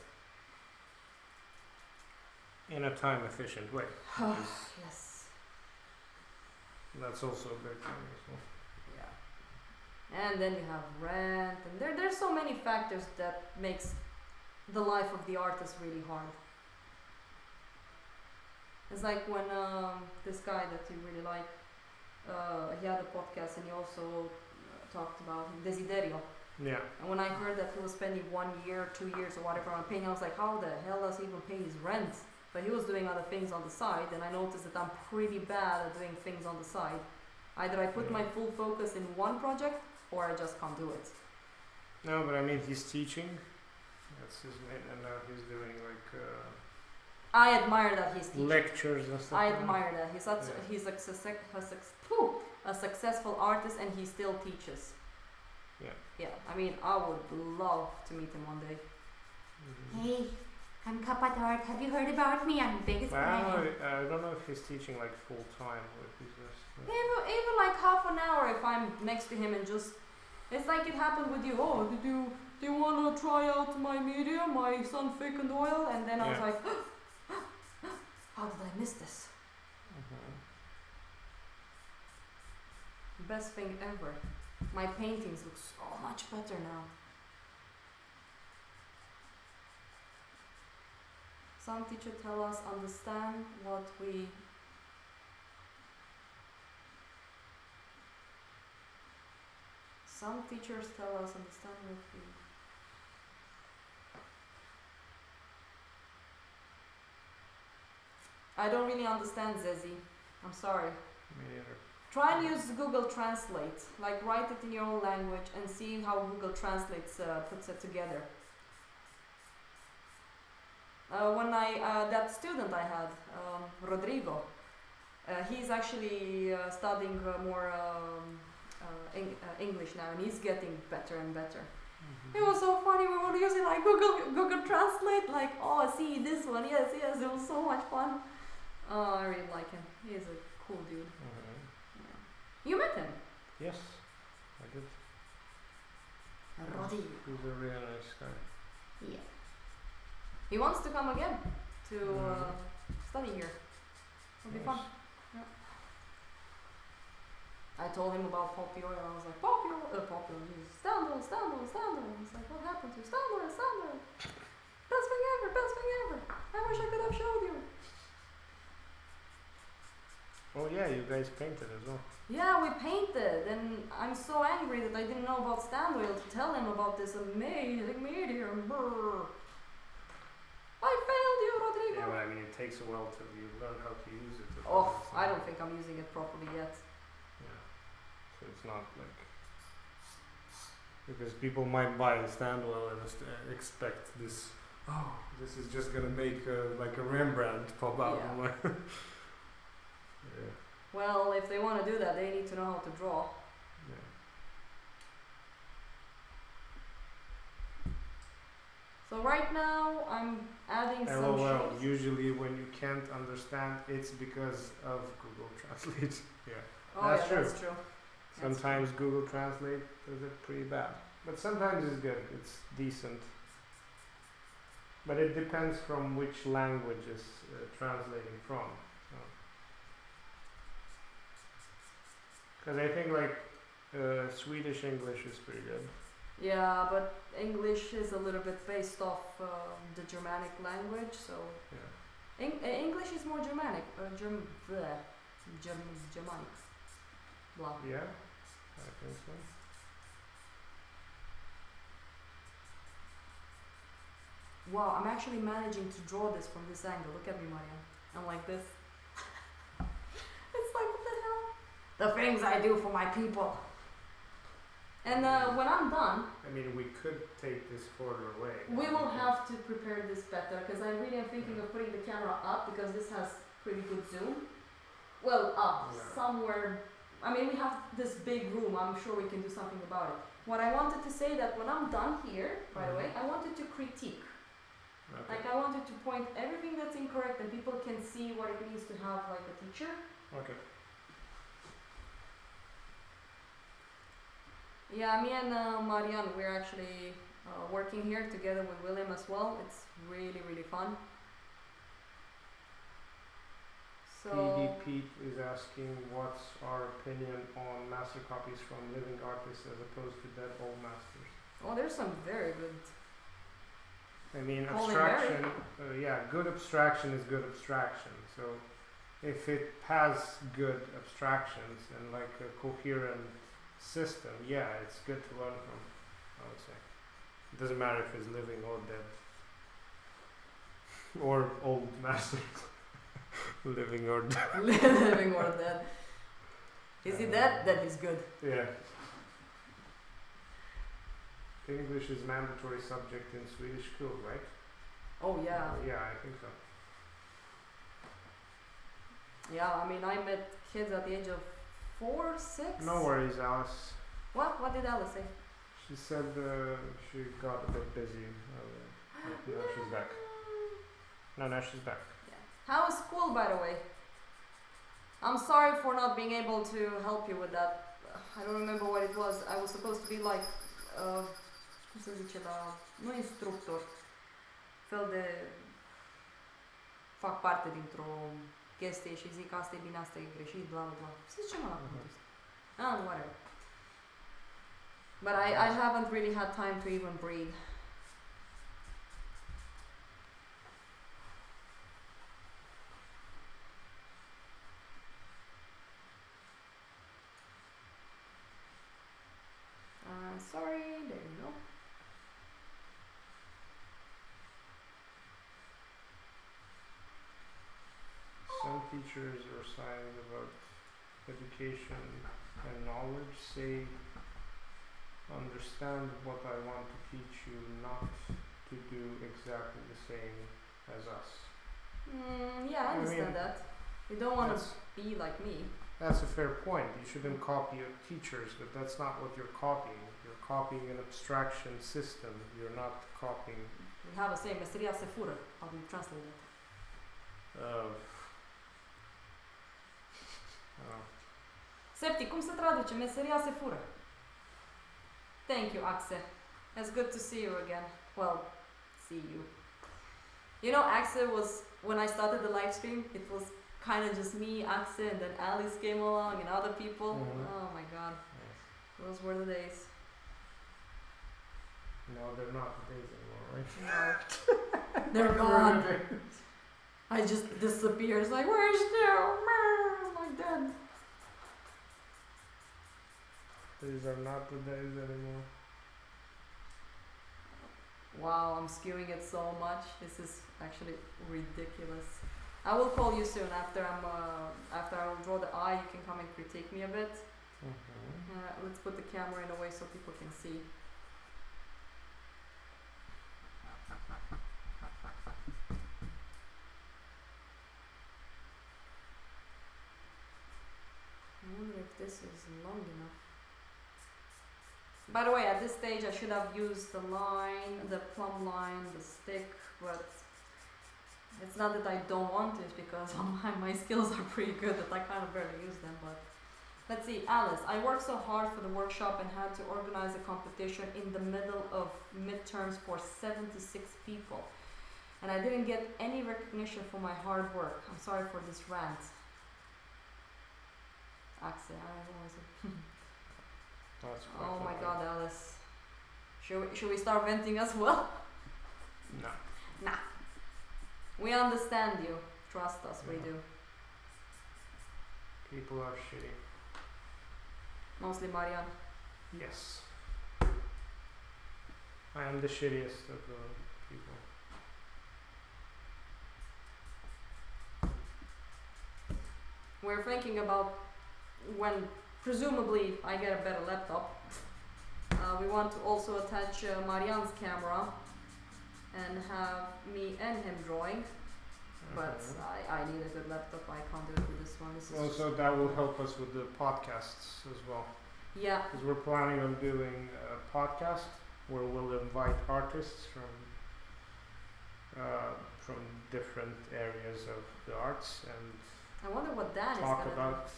[SPEAKER 1] In a time efficient way.
[SPEAKER 3] Yes.
[SPEAKER 1] That's also a big thing as well.
[SPEAKER 3] And then you have rent, and there's so many factors that makes the life of the artist really hard. It's like when this guy that you really like, he had a podcast and he also talked about Desiderio.
[SPEAKER 1] Yeah.
[SPEAKER 3] And when I heard that he was spending 1 year, 2 years or whatever on painting, I was like, how the hell does he even pay his rent? But he was doing other things on the side, and I noticed that I'm pretty bad at doing things on the side. Either I put my full focus in one project, or I just can't do it.
[SPEAKER 1] No, but I mean, he's teaching. That's his name, and now he's doing like
[SPEAKER 3] I admire that he's teaching.
[SPEAKER 1] lectures and stuff.
[SPEAKER 3] I
[SPEAKER 1] like that.
[SPEAKER 3] admire that. He's a successful artist and he still teaches.
[SPEAKER 1] Yeah.
[SPEAKER 3] Yeah, I mean, I would love to meet him one day.
[SPEAKER 1] Mhm.
[SPEAKER 4] Hey, I'm Kapatar. Have you heard about me? I'm the biggest
[SPEAKER 1] Well,
[SPEAKER 4] fan.
[SPEAKER 1] I don't know if he's teaching like full time or if he's just.
[SPEAKER 3] Even like half an hour if I'm next to him and just, it's like it happened with you. Oh, do you want to try out my medium, my sun thick and oil? And then I was
[SPEAKER 1] Yeah.
[SPEAKER 3] like, how did I miss this?
[SPEAKER 1] Mhm.
[SPEAKER 3] Best thing ever. My paintings look so much better now. Some teacher tell us understand what we Some teachers tell us understand what we I don't really understand, Zezi. I'm sorry.
[SPEAKER 1] Me neither.
[SPEAKER 3] Try and use Google Translate. Like write it in your own language and see how Google Translates puts it together. When that student I had, Rodrigo, he's actually studying more English now, and he's getting better and better.
[SPEAKER 1] Mhm.
[SPEAKER 3] It was so funny. We were using like Google Translate, like, oh, see this one, yes, it was so much fun. Oh, I really like him. He's a cool dude.
[SPEAKER 1] Mhm.
[SPEAKER 3] Yeah. You met him?
[SPEAKER 1] Yes, I did.
[SPEAKER 3] Rodrigo.
[SPEAKER 1] He's a really nice guy.
[SPEAKER 3] Yeah. He wants to come again to
[SPEAKER 1] Mhm.
[SPEAKER 3] study here. It'll be
[SPEAKER 1] Nice.
[SPEAKER 3] fun. Yeah. I told him about Poppy Oil. I was like, Poppy Oil. He's stand on. He's like, what happened to you? Stand on. Best thing ever. I wish I could have showed you.
[SPEAKER 1] Oh yeah, you guys painted as well.
[SPEAKER 3] Yeah, we painted, and I'm so angry that I didn't know about stand oil to tell him about this amazing medium. Brr. I failed you, Rodrigo.
[SPEAKER 1] takes a while till you learn how to use it.
[SPEAKER 3] Oh, I don't think I'm using it properly yet.
[SPEAKER 1] Yeah. So it's not like because people might buy a Standwell and expect this. Oh, this is just gonna make like a Rembrandt pop out.
[SPEAKER 3] Yeah.
[SPEAKER 1] of my yeah.
[SPEAKER 3] Well, if they want to do that, they need to know how to draw.
[SPEAKER 1] Yeah.
[SPEAKER 3] So right now, I'm adding some
[SPEAKER 1] LOL.
[SPEAKER 3] shapes.
[SPEAKER 1] Usually, when you can't understand, it's because of Google Translate. Yeah.
[SPEAKER 3] Oh,
[SPEAKER 1] That's
[SPEAKER 3] yeah,
[SPEAKER 1] true.
[SPEAKER 3] that's true.
[SPEAKER 1] Sometimes Google Translate does it pretty bad, but sometimes it's good. It's decent. But it depends from which language is translating from. Because I think like Swedish English is pretty good.
[SPEAKER 3] Yeah, but English is a little bit based off the Germanic language, so
[SPEAKER 1] Yeah.
[SPEAKER 3] English is more Germanic, Germanic. Blah.
[SPEAKER 1] Yeah, I think so.
[SPEAKER 3] Wow, I'm actually managing to draw this from this angle. Look at me, Maria. I'm like this. It's like, what the hell? The things I do for my people. And when I'm done,
[SPEAKER 1] I mean, we could take this further away.
[SPEAKER 3] we will have to prepare this better because I really am thinking of putting the camera up because this has pretty good zoom. Well, up
[SPEAKER 1] Yeah.
[SPEAKER 3] somewhere. I mean, we have this big room. I'm sure we can do something about it. What I wanted to say that when I'm done here, by the way, I wanted to critique.
[SPEAKER 1] Okay.
[SPEAKER 3] Like I wanted to point everything that's incorrect and people can see what it means to have like a teacher.
[SPEAKER 1] Okay.
[SPEAKER 3] Yeah, me and Marian, we're actually working here together with William as well. It's really, really fun. So,
[SPEAKER 1] PD Pete is asking what's our opinion on master copies from living artists as opposed to dead old masters.
[SPEAKER 3] oh, there's some very good.
[SPEAKER 1] I mean,
[SPEAKER 3] Holy
[SPEAKER 1] abstraction, yeah, good abstraction is good abstraction. So if it has good abstractions and like a coherent system, yeah, it's good to learn from, I would say. It doesn't matter if it's living or dead. Or old masters. Living or dead.
[SPEAKER 3] Living or dead. Is he dead? Then he's good.
[SPEAKER 1] Yeah. English is mandatory subject in Swedish school, right?
[SPEAKER 3] Oh yeah.
[SPEAKER 1] Yeah, I think so.
[SPEAKER 3] Yeah, I mean, I met kids at the age of 4, 6.
[SPEAKER 1] No worries, Alice.
[SPEAKER 3] What? What did Alice say?
[SPEAKER 1] She said she got a bit busy. But now she's back. No, now she's back.
[SPEAKER 3] How was school, by the way? I'm sorry for not being able to help you with that. I don't remember what it was. I was supposed to be like, cum se zice la, nu instructor, fel de fac parte dintr-o chestie și zic asta e bine, asta e greșit, bla bla bla. Se zice mă la cuvântul ăsta. Whatever. But I haven't really had time to even breathe. Sorry, there you go.
[SPEAKER 1] Some teachers are silent about education and knowledge, say understand what I want to teach you, not to do exactly the same as us.
[SPEAKER 3] Yeah, I understand
[SPEAKER 1] mean,
[SPEAKER 3] that. You don't want to
[SPEAKER 1] That's,
[SPEAKER 3] be like me.
[SPEAKER 1] that's a fair point. You shouldn't copy your teachers, but that's not what you're copying. You're copying an abstraction system. You're not copying.
[SPEAKER 3] We have a saying, meseria se fură. How do you translate that? Septi, cum se traduce? Meseria se fură. Thank you, Axe. It's good to see you again. Well, see you. You know, Axe was, when I started the live stream, it was kind of just me, Axe, and then Alice came along and other people. Oh my god. Those were the days.
[SPEAKER 1] No, they're not the days anymore, right?
[SPEAKER 3] No. They're gone. I just disappear. It's like, where's Stu? I'm like dead.
[SPEAKER 1] These are not the days anymore.
[SPEAKER 3] Wow, I'm skewing it so much. This is actually ridiculous. I will call you soon after after I will draw the eye. You can come and critique me a bit. Let's put the camera in a way so people can see. I wonder if this is long enough. By the way, at this stage I should have used the line, the plumb line, the stick, but it's not that I don't want to, it's because my skills are pretty good that I kind of barely use them. But let's see, Alice, I worked so hard for the workshop and had to organize a competition in the middle of midterms for 76 people. And I didn't get any recognition for my hard work. I'm sorry for this rant. Axel, I don't know.
[SPEAKER 1] That's quite
[SPEAKER 3] Oh my
[SPEAKER 1] okay.
[SPEAKER 3] god, Alice. Should we start venting as well?
[SPEAKER 1] No.
[SPEAKER 3] Nah. We understand you. Trust us, we
[SPEAKER 1] Yeah.
[SPEAKER 3] do.
[SPEAKER 1] People are shitty.
[SPEAKER 3] Mostly Marian.
[SPEAKER 1] Yes. I am the shittiest of the people.
[SPEAKER 3] We're thinking about when presumably I get a better laptop. We want to also attach Marian's camera and have me and him drawing. But I need a good laptop. I can't do it with this one. This is
[SPEAKER 1] Also, that will help us with the podcasts as well.
[SPEAKER 3] yeah.
[SPEAKER 1] Because we're planning on doing a podcast where we'll invite artists from different areas of the arts and
[SPEAKER 3] I wonder what Dan is
[SPEAKER 1] talk
[SPEAKER 3] gonna
[SPEAKER 1] about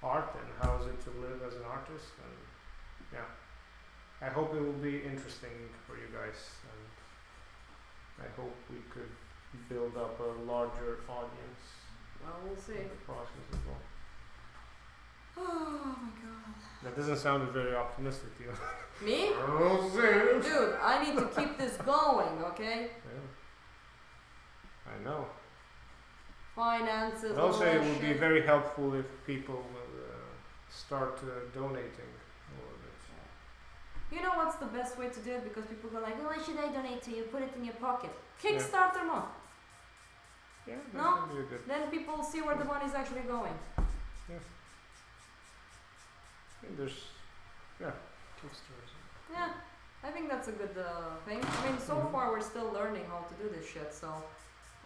[SPEAKER 1] art and how is it to live as an artist. And yeah, I hope it will be interesting for you guys, and I hope we could build up a larger audience
[SPEAKER 3] do. Well, we'll see.
[SPEAKER 1] in the process as well.
[SPEAKER 3] Oh my god.
[SPEAKER 1] That doesn't sound very optimistic to you.
[SPEAKER 3] Me?
[SPEAKER 1] We'll see.
[SPEAKER 3] Dude, I need to keep this going, okay?
[SPEAKER 1] Yeah. I know.
[SPEAKER 3] Finances,
[SPEAKER 1] And
[SPEAKER 3] all
[SPEAKER 1] also,
[SPEAKER 3] that
[SPEAKER 1] it would be
[SPEAKER 3] shit.
[SPEAKER 1] very helpful if people will start donating a little bit.
[SPEAKER 3] You know what's the best way to do it? Because people go like, oh, why should I donate to you? Put it in your pocket. Kickstarter month.
[SPEAKER 1] Yeah, that
[SPEAKER 3] No.
[SPEAKER 1] would be a good.
[SPEAKER 3] Then people see where the money's actually going.
[SPEAKER 1] And there's, Kickstarter.
[SPEAKER 3] Yeah, I think that's a good thing. I mean, so
[SPEAKER 1] Mhm.
[SPEAKER 3] far we're still learning how to do this shit, so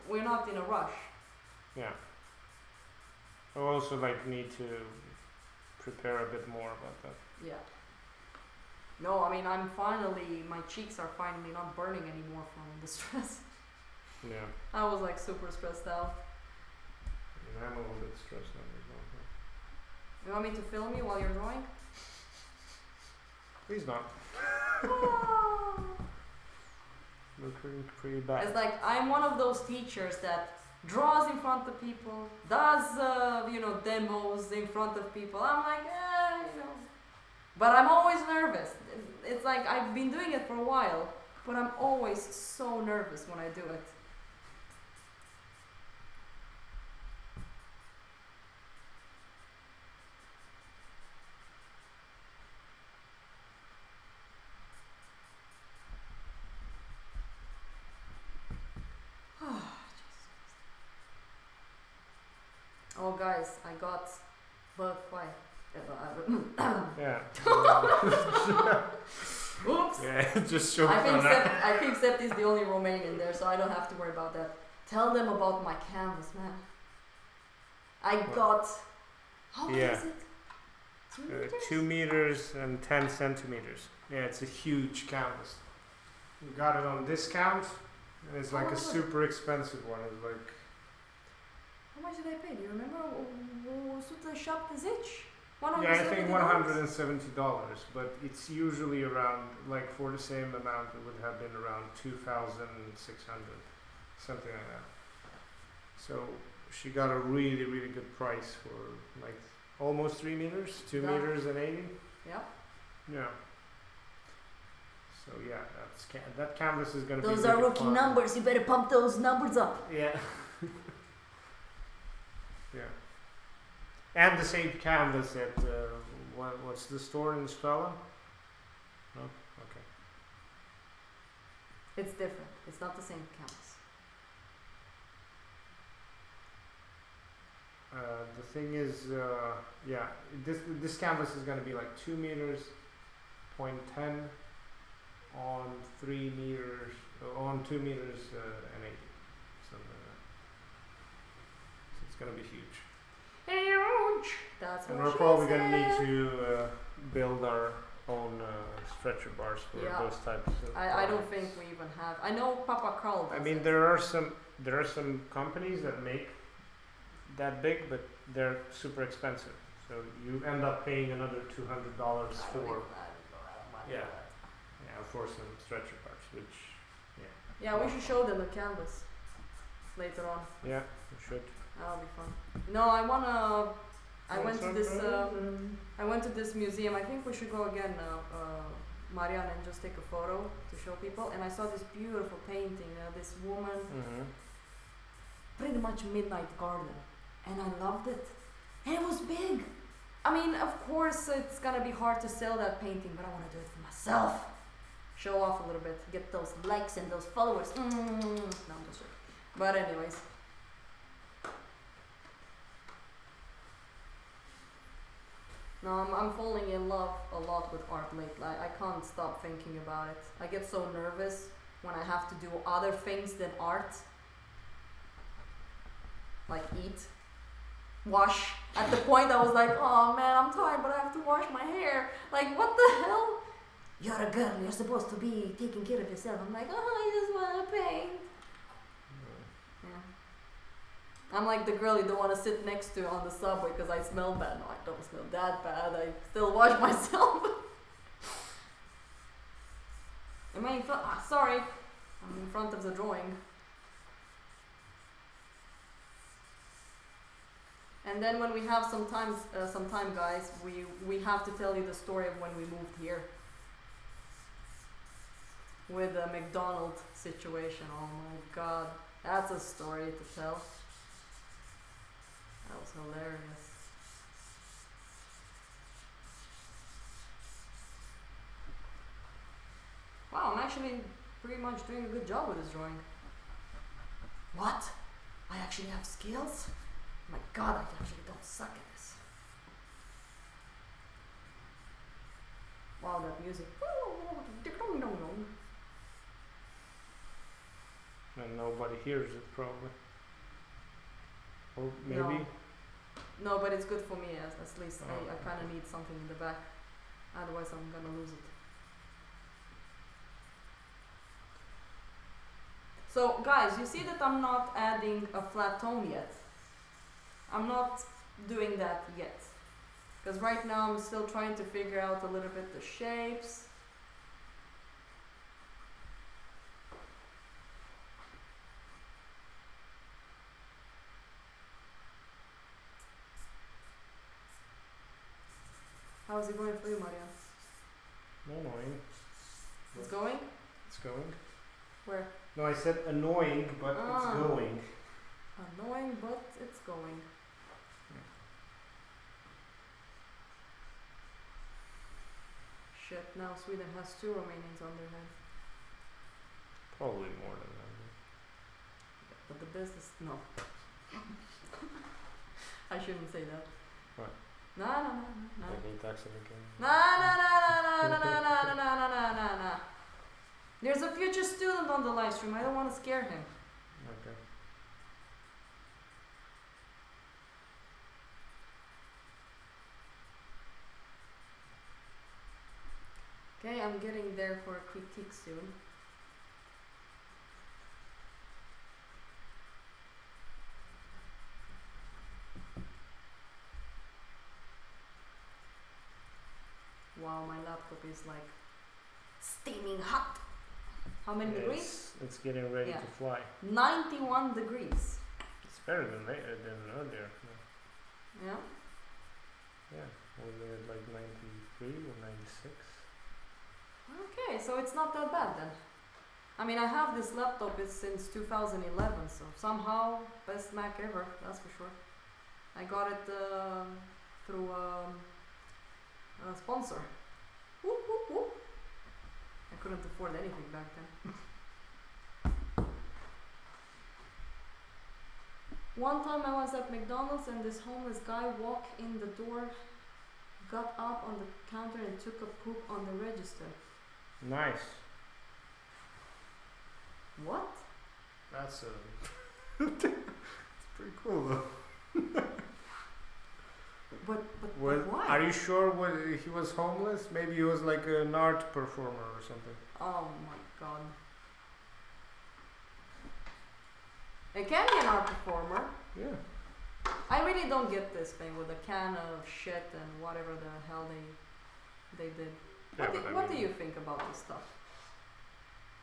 [SPEAKER 3] we're not in a rush.
[SPEAKER 1] Yeah. I also need to prepare a bit more about that.
[SPEAKER 3] Yeah. No, I mean, my cheeks are finally not burning anymore from the stress.
[SPEAKER 1] Yeah.
[SPEAKER 3] I was like super stressed out.
[SPEAKER 1] And I'm a little bit stressed out as well.
[SPEAKER 3] You want me to film you while you're drawing?
[SPEAKER 1] Please not. Looking pretty bad.
[SPEAKER 3] It's like I'm one of those teachers that draws in front of people, does demos in front of people. I'm like, but I'm always nervous. It's like I've been doing it for a while, but I'm always so nervous when I do it. Oh, guys, I got butterfly.
[SPEAKER 1] Yeah.
[SPEAKER 3] Oops.
[SPEAKER 1] Yeah, just show
[SPEAKER 3] I think Sept is the only Romanian there, so I don't have to worry about that. Tell them about my canvas, man. I
[SPEAKER 1] What?
[SPEAKER 3] got. How big
[SPEAKER 1] Yeah.
[SPEAKER 3] is it? 2 meters?
[SPEAKER 1] 2 meters and 10 centimeters. Yeah, it's a huge canvas. We got it on discount. And it's like
[SPEAKER 3] Oh,
[SPEAKER 1] a
[SPEAKER 3] good.
[SPEAKER 1] super expensive one. It's like,
[SPEAKER 3] How much did I pay? Do you remember? 170?
[SPEAKER 1] yeah, I think $170, but it's usually around, like for the same amount, it would have been around 2,600, something like that. So she got a really, really good price for like almost 3 meters, 2
[SPEAKER 3] Yeah.
[SPEAKER 1] meters and 80.
[SPEAKER 3] Yeah.
[SPEAKER 1] Yeah. So yeah, that canvas is gonna be.
[SPEAKER 3] Those are
[SPEAKER 1] really
[SPEAKER 3] rookie
[SPEAKER 1] fun.
[SPEAKER 3] numbers. You better pump those numbers up.
[SPEAKER 1] Yeah. Yeah. And the same canvas at what's the store in Spella? No? Okay.
[SPEAKER 3] It's different. It's not the same canvas.
[SPEAKER 1] thing is, yeah, this canvas is gonna be like 2 meters, 0.10 on 3 meters, on 2 meters and 80, something like that. So it's gonna be huge.
[SPEAKER 3] Huge. That's
[SPEAKER 1] And
[SPEAKER 3] what
[SPEAKER 1] we're
[SPEAKER 3] she
[SPEAKER 1] probably
[SPEAKER 3] said.
[SPEAKER 1] gonna need to build our own stretcher bars for
[SPEAKER 3] Yeah.
[SPEAKER 1] those types of
[SPEAKER 3] I don't
[SPEAKER 1] products.
[SPEAKER 3] think we even have. I know Papa Carl does
[SPEAKER 1] I mean,
[SPEAKER 3] it.
[SPEAKER 1] there are some companies that make that big, but they're super expensive. So you end up paying another $200 for yeah, for some stretcher parts, which
[SPEAKER 3] Yeah, we should show them the canvas later on.
[SPEAKER 1] yeah, you should.
[SPEAKER 3] That'll be fun. No, I went to this. I went to this museum. I think we should go again, Marianne, and just take a photo to show people. And I saw this beautiful painting. This woman,
[SPEAKER 1] Mm-hmm.
[SPEAKER 3] pretty much Midnight Garden, and I loved it. And it was big. I mean, of course, it's gonna be hard to sell that painting, but I want to do it for myself. Show off a little bit, get those likes and those followers. No, I'm just joking. But anyways. No, I'm falling in love a lot with art lately. I can't stop thinking about it. I get so nervous when I have to do other things than art. Like eat, wash. At the point I was like, oh man, I'm tired, but I have to wash my hair. Like, what the hell? You're a girl, you're supposed to be taking care of yourself. I'm like, oh, I just want to paint. Yeah. I'm like the girl you don't want to sit next to on the subway because I smell bad. No, I don't smell that bad. I still wash myself. Am I in front? Ah, sorry. I'm in front of the drawing. And then when we have some time, guys, we have to tell you the story of when we moved here. With the McDonald's situation. Oh my god. That's a story to tell. That was hilarious. Wow, I'm actually pretty much doing a good job with this drawing. What? I actually have skills? My god, I actually don't suck at this. Wow, that music.
[SPEAKER 1] And nobody hears it probably. Or maybe.
[SPEAKER 3] No, but it's good for me at least.
[SPEAKER 1] Oh,
[SPEAKER 3] I kind of
[SPEAKER 1] okay.
[SPEAKER 3] need something in the back. Otherwise, I'm gonna lose it. So, guys, you see that I'm not adding a flat tone yet. I'm not doing that yet. Because right now I'm still trying to figure out a little bit the shapes. How's it going for you, Maria?
[SPEAKER 1] Annoying.
[SPEAKER 3] It's going?
[SPEAKER 1] It's going.
[SPEAKER 3] Where?
[SPEAKER 1] No, I said annoying, but it's
[SPEAKER 3] Ah.
[SPEAKER 1] going.
[SPEAKER 3] Annoying, but it's going. Shit, now Sweden has 2 Romanians on their head.
[SPEAKER 1] Probably more than that.
[SPEAKER 3] But the business, no. I shouldn't say that.
[SPEAKER 1] What?
[SPEAKER 3] No, no, no, no,
[SPEAKER 1] Like in taxi again.
[SPEAKER 3] no, no, no, no, no, no, no, no, no, no, no, no. There's a future student on the live stream. I don't want to scare him.
[SPEAKER 1] Okay.
[SPEAKER 3] Okay, I'm getting there for a critique soon. Wow, my laptop is like steaming hot. How many degrees?
[SPEAKER 1] It's getting ready
[SPEAKER 3] Yeah.
[SPEAKER 1] to fly.
[SPEAKER 3] 91 degrees.
[SPEAKER 1] It's better than earlier.
[SPEAKER 3] Yeah.
[SPEAKER 1] Yeah, we were at like 93 or 96.
[SPEAKER 3] Okay, so it's not that bad then. I mean, I have this laptop it's since 2011, so somehow best Mac ever, that's for sure. I got it through a sponsor. Whoop, whoop, whoop. I couldn't afford anything back then. One time I was at McDonald's and this homeless guy walked in the door, got up on the counter and took a poop on the register.
[SPEAKER 1] Nice.
[SPEAKER 3] What?
[SPEAKER 1] That's it's pretty cool though.
[SPEAKER 3] But
[SPEAKER 1] Well,
[SPEAKER 3] why?
[SPEAKER 1] are you sure he was homeless? Maybe he was like an art performer or something.
[SPEAKER 3] Oh my god. It can be an art performer.
[SPEAKER 1] Yeah.
[SPEAKER 3] I really don't get this thing with a can of shit and whatever the hell they did. What do you think about this stuff?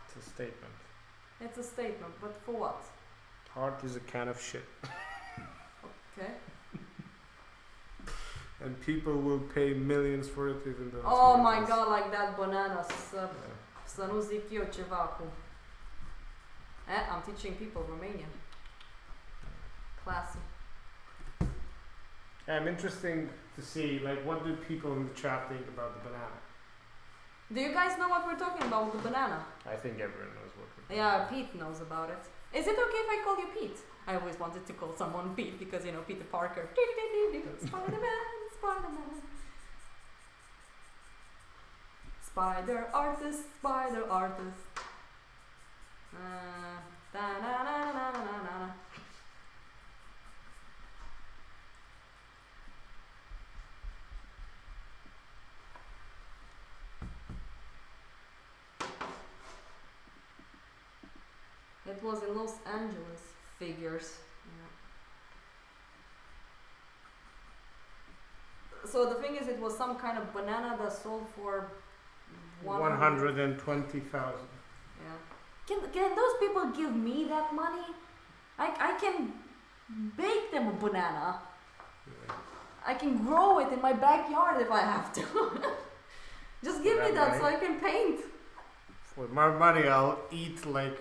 [SPEAKER 1] It's a statement.
[SPEAKER 3] It's a statement, but for what?
[SPEAKER 1] Art is a can of shit.
[SPEAKER 3] Okay.
[SPEAKER 1] And people will pay millions for it even though it's
[SPEAKER 3] Oh my
[SPEAKER 1] worthless.
[SPEAKER 3] god, like that banana.
[SPEAKER 1] Yeah.
[SPEAKER 3] Să nu zic eu ceva acum. I'm teaching people Romanian. Classy.
[SPEAKER 1] I'm interesting to see like what do people in the chat think about the banana.
[SPEAKER 3] Do you guys know what we're talking about with the banana?
[SPEAKER 1] I think everyone knows what we're
[SPEAKER 3] Yeah, Pete knows about it. Is it okay if I call you Pete? I always wanted to call someone Pete because, you know, Peter Parker. Spider-Man, Spider-Man. Spider artist, spider artist. Da-na-na-na-na-na-na. It was in Los Angeles. Figures. Yeah. So the thing is, it was some kind of banana that sold for
[SPEAKER 1] 120,000.
[SPEAKER 3] Yeah. Can those people give me that money? I can bake them a banana.
[SPEAKER 1] Yeah.
[SPEAKER 3] I can grow it in my backyard if I have to. Just give me that so I can paint.
[SPEAKER 1] For my money, I'll eat like.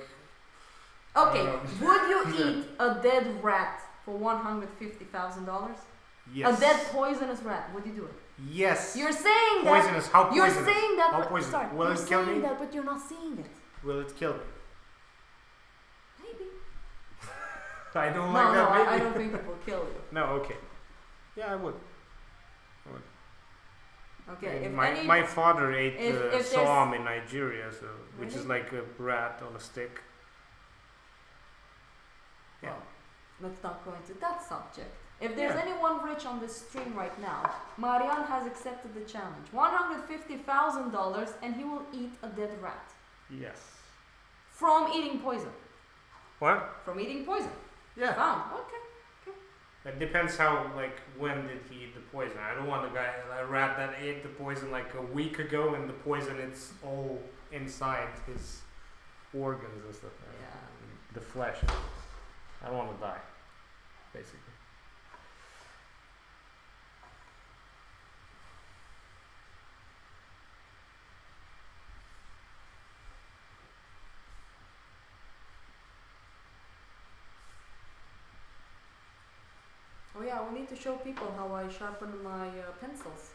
[SPEAKER 3] Okay,
[SPEAKER 1] Um,
[SPEAKER 3] would you eat a dead rat for $150,000?
[SPEAKER 1] Yes.
[SPEAKER 3] A dead poisonous rat, would you do it?
[SPEAKER 1] Yes.
[SPEAKER 3] You're saying that.
[SPEAKER 1] Poisonous. How poisonous?
[SPEAKER 3] You're saying that.
[SPEAKER 1] How
[SPEAKER 3] but-
[SPEAKER 1] poisonous?
[SPEAKER 3] Sorry,
[SPEAKER 1] Will
[SPEAKER 3] you're
[SPEAKER 1] it kill
[SPEAKER 3] saying
[SPEAKER 1] me?
[SPEAKER 3] that, but you're not seeing it.
[SPEAKER 1] Will it kill me?
[SPEAKER 3] Maybe.
[SPEAKER 1] I don't
[SPEAKER 3] No,
[SPEAKER 1] like
[SPEAKER 3] no,
[SPEAKER 1] that. Maybe.
[SPEAKER 3] I don't think it will kill you.
[SPEAKER 1] No. Okay. Yeah, I would.
[SPEAKER 3] Okay,
[SPEAKER 1] And
[SPEAKER 3] if
[SPEAKER 1] my
[SPEAKER 3] any.
[SPEAKER 1] my father ate
[SPEAKER 3] if there's-
[SPEAKER 1] psalm in Nigeria, so which is
[SPEAKER 3] Really?
[SPEAKER 1] like a rat on a stick. Yeah.
[SPEAKER 3] Well, let's not go into that subject. If there's
[SPEAKER 1] Yeah.
[SPEAKER 3] anyone rich on this stream right now, Marian has accepted the challenge. $150,000 and he will eat a dead rat.
[SPEAKER 1] Yes.
[SPEAKER 3] From eating poison.
[SPEAKER 1] What?
[SPEAKER 3] From eating poison.
[SPEAKER 1] Yeah.
[SPEAKER 3] Found. Okay.
[SPEAKER 1] It depends how like when did he eat the poison. I don't want a rat that ate the poison like a week ago and the poison it's all inside his organs and stuff.
[SPEAKER 3] Yeah.
[SPEAKER 1] The flesh. I don't want to die, basically.
[SPEAKER 3] Oh yeah, we need to show people how I sharpen my pencils.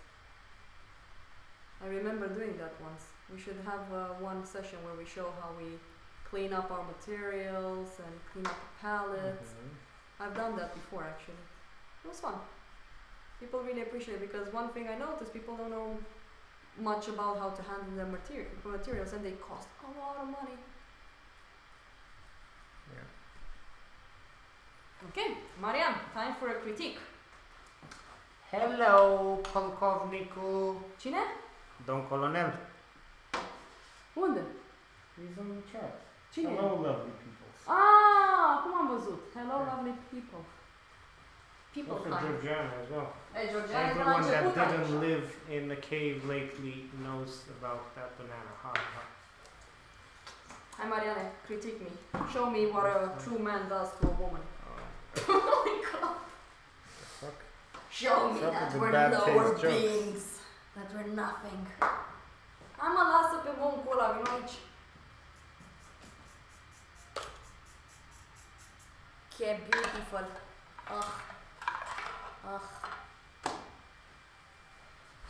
[SPEAKER 3] I remember doing that once. We should have one session where we show how we clean up our materials and clean up the palettes. I've done that before actually. It was fun. People really appreciate it because one thing I noticed, people don't know much about how to handle their materials and they cost a lot of money.
[SPEAKER 1] Yeah.
[SPEAKER 3] Okay, Marian, time for a critique.
[SPEAKER 1] Hello, Polkovniku.
[SPEAKER 3] Cine?
[SPEAKER 1] Don Colonel.
[SPEAKER 3] Unde?
[SPEAKER 1] He's on the chat.
[SPEAKER 3] Cine?
[SPEAKER 1] Hello, lovely people.
[SPEAKER 3] Ah, cum am văzut? Hello, lovely people. People
[SPEAKER 1] Also
[SPEAKER 3] kind.
[SPEAKER 1] Georgiana as well.
[SPEAKER 3] Hey, Georgiana, de la
[SPEAKER 1] Everyone that
[SPEAKER 3] început
[SPEAKER 1] didn't
[SPEAKER 3] aici.
[SPEAKER 1] live in the cave lately knows about that banana. Ha, ha.
[SPEAKER 3] Hi, Marianne, critique me. Show me what a true man does to a woman.
[SPEAKER 1] Oh,
[SPEAKER 3] Oh my god.
[SPEAKER 1] fuck.
[SPEAKER 3] Show me
[SPEAKER 1] What's up
[SPEAKER 3] that
[SPEAKER 1] with the
[SPEAKER 3] we're
[SPEAKER 1] bad
[SPEAKER 3] lower
[SPEAKER 1] taste jokes?
[SPEAKER 3] beings. That we're nothing. Hai mă, lasă pe boncul ăla, vino aici. Que beautiful.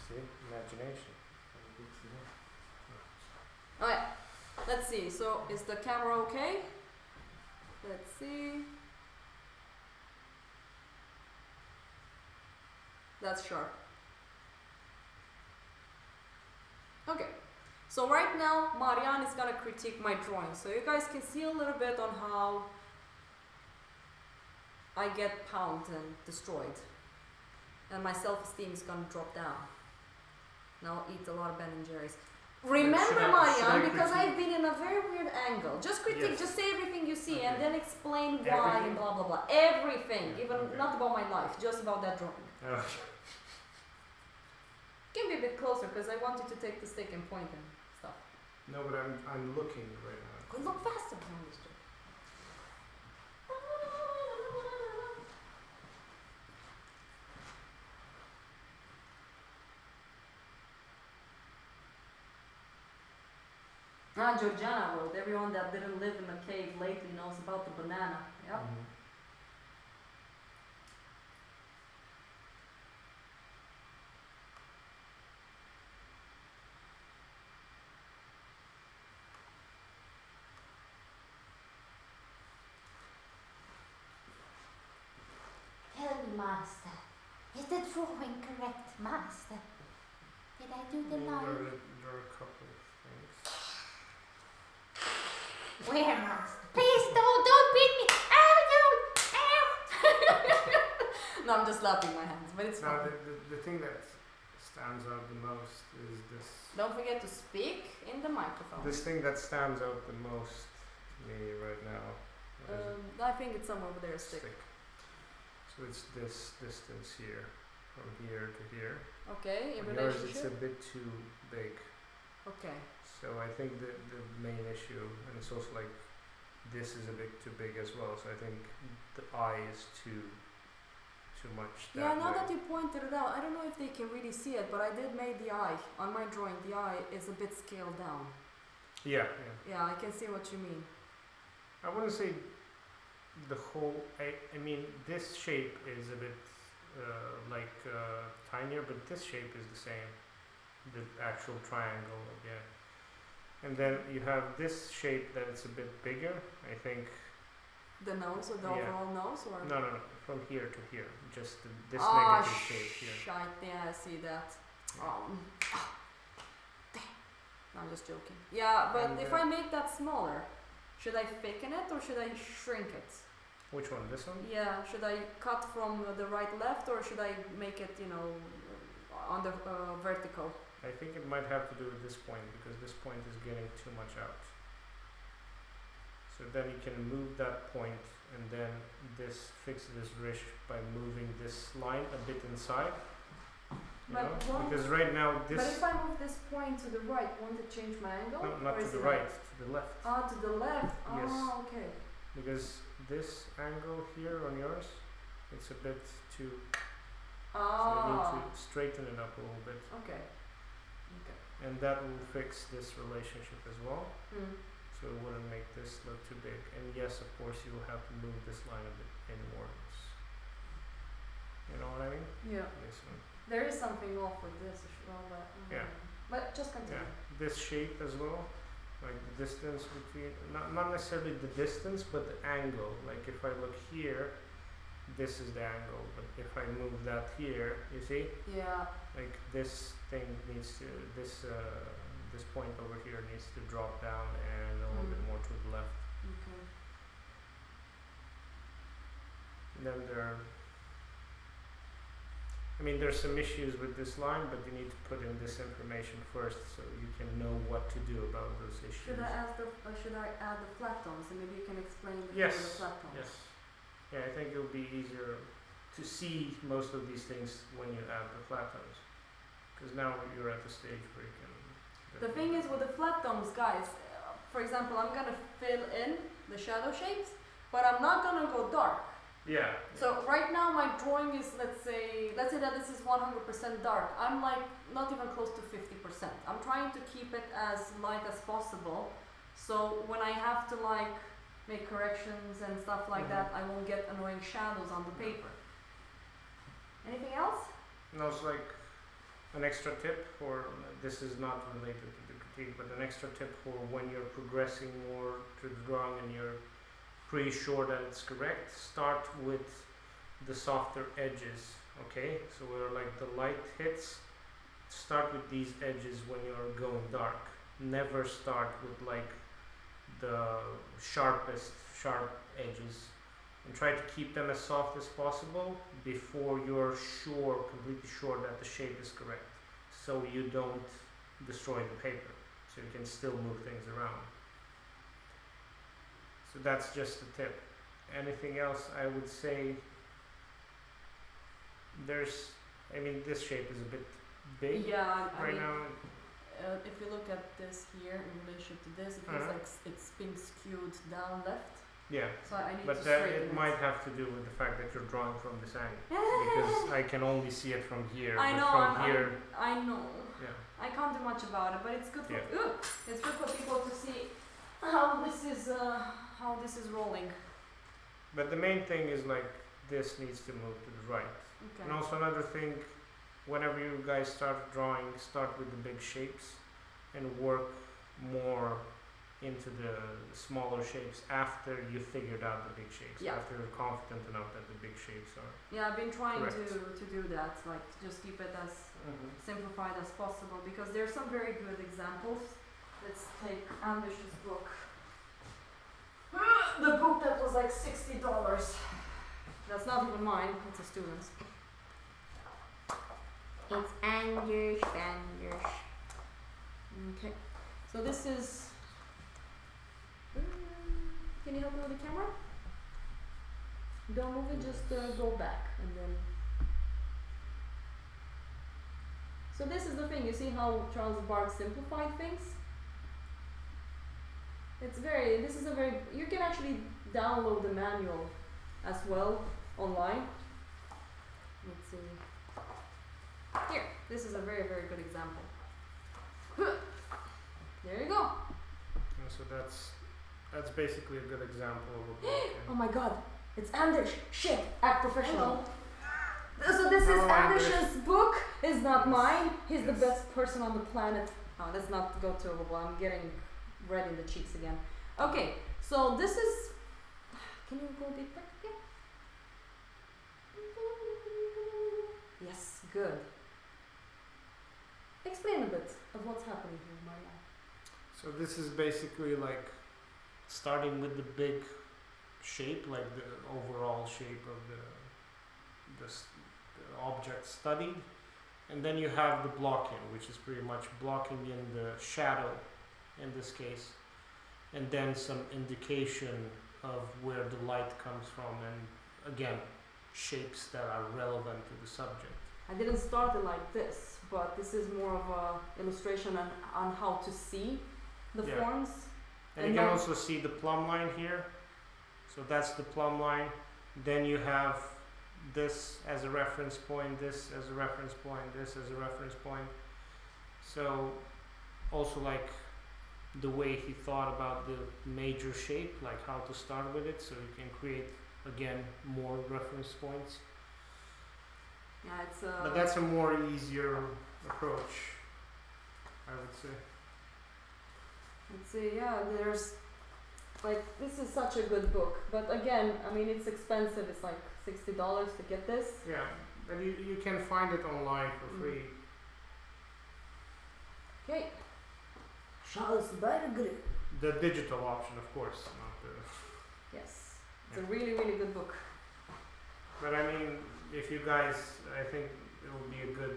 [SPEAKER 1] See? Imagination.
[SPEAKER 3] Alright, let's see. So, is the camera okay? Let's see. that's sharp. Okay, so right now Marianne is gonna critique my drawing, so you guys can see a little bit on how I get pounded and destroyed, and my self-esteem is gonna drop down. And I'll eat a lot of Ben and Jerry's. Remember,
[SPEAKER 1] should I
[SPEAKER 3] Marianne, because
[SPEAKER 1] critique?
[SPEAKER 3] I've been in a very weird angle. Just critique,
[SPEAKER 1] Yes.
[SPEAKER 3] just say everything you see, and
[SPEAKER 1] Okay.
[SPEAKER 3] then explain why
[SPEAKER 1] Everything?
[SPEAKER 3] and blah blah blah. Everything,
[SPEAKER 1] Yeah,
[SPEAKER 3] even
[SPEAKER 1] okay.
[SPEAKER 3] not about my life, just about that drawing. Can be a bit closer because I want you to take the stick and point and stuff.
[SPEAKER 1] No, but I'm looking right now.
[SPEAKER 3] Go look faster. No, I'm just joking. Ah, Georgiana wrote, everyone that didn't live in a cave lately knows about the banana. Yep.
[SPEAKER 1] Mhm.
[SPEAKER 4] Tell me, master, is the drawing correct, master? Did I do the
[SPEAKER 1] There
[SPEAKER 4] line?
[SPEAKER 1] are a couple of things.
[SPEAKER 4] Where, master? Please don't beat me! Ow, no! Ow!
[SPEAKER 3] No, I'm just slapping my hands, but it's
[SPEAKER 1] Now,
[SPEAKER 3] fine.
[SPEAKER 1] the thing that stands out the most is this.
[SPEAKER 3] Don't forget to speak in the microphone.
[SPEAKER 1] This thing that stands out the most to me right now. is
[SPEAKER 3] I think it's somewhere over there, a stick.
[SPEAKER 1] So it's this distance here, from here to here.
[SPEAKER 3] Okay, in
[SPEAKER 1] On yours, it's a
[SPEAKER 3] relationship.
[SPEAKER 1] bit too big.
[SPEAKER 3] Okay.
[SPEAKER 1] So I think the main issue, and it's also like this is a bit too big as well. So I think the eye is too much.
[SPEAKER 3] Yeah, now
[SPEAKER 1] way.
[SPEAKER 3] that you pointed it out, I don't know if they can really see it, but I did make the eye on my drawing. The eye is a bit scaled down.
[SPEAKER 1] Yeah.
[SPEAKER 3] Yeah, I can see what you mean.
[SPEAKER 1] I wouldn't say the whole. I mean, this shape is a bit tinier, but this shape is the same. The actual triangle, yeah. And then you have this shape that it's a bit bigger. I think.
[SPEAKER 3] The nose or the
[SPEAKER 1] Yeah.
[SPEAKER 3] overall nose, or
[SPEAKER 1] No, from here to here, just this
[SPEAKER 3] ah,
[SPEAKER 1] negative shape here.
[SPEAKER 3] shite! Yeah, I see that. Damn. No, I'm just joking. Yeah, but
[SPEAKER 1] And,
[SPEAKER 3] if I make that smaller, should I thicken it or should I shrink it?
[SPEAKER 1] Which one? This one?
[SPEAKER 3] Yeah, should I cut from the right left or should I make it, on the vertical?
[SPEAKER 1] I think it might have to do with this point because this point is getting too much out. So then you can move that point and then this fixes this wrist by moving this line a bit inside. You
[SPEAKER 3] But
[SPEAKER 1] know?
[SPEAKER 3] won't-
[SPEAKER 1] Because right now
[SPEAKER 3] But
[SPEAKER 1] this
[SPEAKER 3] if I move this point to the right, won't it change my angle?
[SPEAKER 1] no, not
[SPEAKER 3] Or
[SPEAKER 1] to
[SPEAKER 3] is
[SPEAKER 1] the
[SPEAKER 3] it
[SPEAKER 1] right, to the left.
[SPEAKER 3] Ah, to the left.
[SPEAKER 1] Yes.
[SPEAKER 3] Ah, okay.
[SPEAKER 1] Because this angle here on yours, it's a bit too. So
[SPEAKER 3] Ah,
[SPEAKER 1] you need to straighten it up a little bit,
[SPEAKER 3] okay. Okay.
[SPEAKER 1] and that will fix this relationship as well.
[SPEAKER 3] Mm.
[SPEAKER 1] So it wouldn't make this look too big. And yes, of course, you will have to move this line a bit inwards. You know what I mean?
[SPEAKER 3] Yeah.
[SPEAKER 1] This one.
[SPEAKER 3] There is something off with this as well, but
[SPEAKER 1] Yeah.
[SPEAKER 3] But just continue.
[SPEAKER 1] Yeah. This shape as well, like the distance between, not necessarily the distance, but the angle. Like if I look here, this is the angle. But if I move that here, you see,
[SPEAKER 3] Yeah.
[SPEAKER 1] like this thing needs to, this point over here needs to drop down and a little bit more to the left.
[SPEAKER 3] Okay.
[SPEAKER 1] And then there's some issues with this line, but you need to put in this information first so you can know what to do about those issues.
[SPEAKER 3] Should I add the flat tones and maybe you can explain the
[SPEAKER 1] Yes.
[SPEAKER 3] the flat tones?
[SPEAKER 1] Yes. Yeah, I think it'll be easier to see most of these things when you add the flat tones. Because now you're at the stage where you can.
[SPEAKER 3] The thing is with the flat tones, guys, for example, I'm gonna fill in the shadow shapes, but I'm not gonna go dark.
[SPEAKER 1] Yeah.
[SPEAKER 3] So right now my drawing is, let's say that this is 100% dark. I'm like not even close to 50%. I'm trying to keep it as light as possible. So when I have to like make corrections and stuff like that, I won't get annoying shadows on the paper. Anything else?
[SPEAKER 1] No, it's like an extra tip for, this is not related to the critique, but an extra tip for when you're progressing more to the drawing and you're pretty sure that it's correct, start with the softer edges Okay, so where like the light hits, start with these edges when you're going dark. Never start with like the sharp edges, and try to keep them as soft as possible before you're completely sure that the shape is correct, so you don't destroy the paper, so you can still move things around. So that's just a tip. Anything else I would say, this shape is a bit big
[SPEAKER 3] Yeah, I
[SPEAKER 1] right
[SPEAKER 3] mean,
[SPEAKER 1] now.
[SPEAKER 3] if you look at this here in relation to this, it feels
[SPEAKER 1] Uh-huh.
[SPEAKER 3] like it's been skewed down left.
[SPEAKER 1] Yeah,
[SPEAKER 3] So I need
[SPEAKER 1] but
[SPEAKER 3] to
[SPEAKER 1] that
[SPEAKER 3] straighten
[SPEAKER 1] it might have to do with the fact that you're drawing from this angle, because I can only see it from here.
[SPEAKER 3] I
[SPEAKER 1] but
[SPEAKER 3] know,
[SPEAKER 1] from here,
[SPEAKER 3] I know.
[SPEAKER 1] yeah.
[SPEAKER 3] I can't do much about it, but it's good for
[SPEAKER 1] Yeah.
[SPEAKER 3] it's good for people to see how this is rolling.
[SPEAKER 1] But the main thing is like this needs to move to the right.
[SPEAKER 3] Okay.
[SPEAKER 1] And also another thing, whenever you guys start drawing, start with the big shapes and work more into the smaller shapes after you figured out the big shapes.
[SPEAKER 3] Yeah.
[SPEAKER 1] After you're confident enough that the big shapes are.
[SPEAKER 3] Yeah, I've been trying
[SPEAKER 1] Correct.
[SPEAKER 3] to do that, like just keep it as simplified as possible, because there are some very good examples. Let's take Anders's book. The book that was like $60. That's not even mine, it's a student's.
[SPEAKER 4] It's Anders.
[SPEAKER 3] Okay, so this is. Can you help me with the camera? Don't move it, just go back and then. So this is the thing, you see how Charles Barks simplified things? This is a very, you can actually download the manual as well online. Let's see. Here, this is a very, very good example. There you go.
[SPEAKER 1] And so that's basically a good example of a block.
[SPEAKER 3] Oh my god, it's Anders. Shit, act professional. So this is
[SPEAKER 1] Hello, Anders.
[SPEAKER 3] Anders's book. It's not
[SPEAKER 1] Yes.
[SPEAKER 3] mine. He's the
[SPEAKER 1] Yes.
[SPEAKER 3] best person on the planet. Oh, let's not go too overboard. I'm getting red in the cheeks again. Okay, so this is. Can you go a bit back again? Yes, good. Explain a bit of what's happening here, Maria.
[SPEAKER 1] So this is basically like starting with the big shape, like the overall shape of the object studied, and then you have the blocking, which is pretty much blocking in the shadow in this case, and then some indication of where the light comes from, and again shapes that are relevant to the subject.
[SPEAKER 3] I didn't start it like this, but this is more of a illustration on how to see the
[SPEAKER 1] Yeah.
[SPEAKER 3] forms.
[SPEAKER 1] And
[SPEAKER 3] And
[SPEAKER 1] you can
[SPEAKER 3] then-
[SPEAKER 1] also see the plumb line here. So that's the plumb line. Then you have this as a reference point, this as a reference point, this as a reference point. So also like the way he thought about the major shape, like how to start with it, so you can create again more reference points.
[SPEAKER 3] Yeah, it's
[SPEAKER 1] But that's a more easier approach, I would say.
[SPEAKER 3] let's see, yeah, there's like this is such a good book, but again, I mean it's expensive. It's like $60 to get this.
[SPEAKER 1] Yeah, and you can find it online for
[SPEAKER 3] Mm.
[SPEAKER 1] free.
[SPEAKER 3] Okay. Charles Berger.
[SPEAKER 1] The digital option, of course, not the.
[SPEAKER 3] Yes, it's a really, really good book.
[SPEAKER 1] But I mean, if you guys, I think it will be a good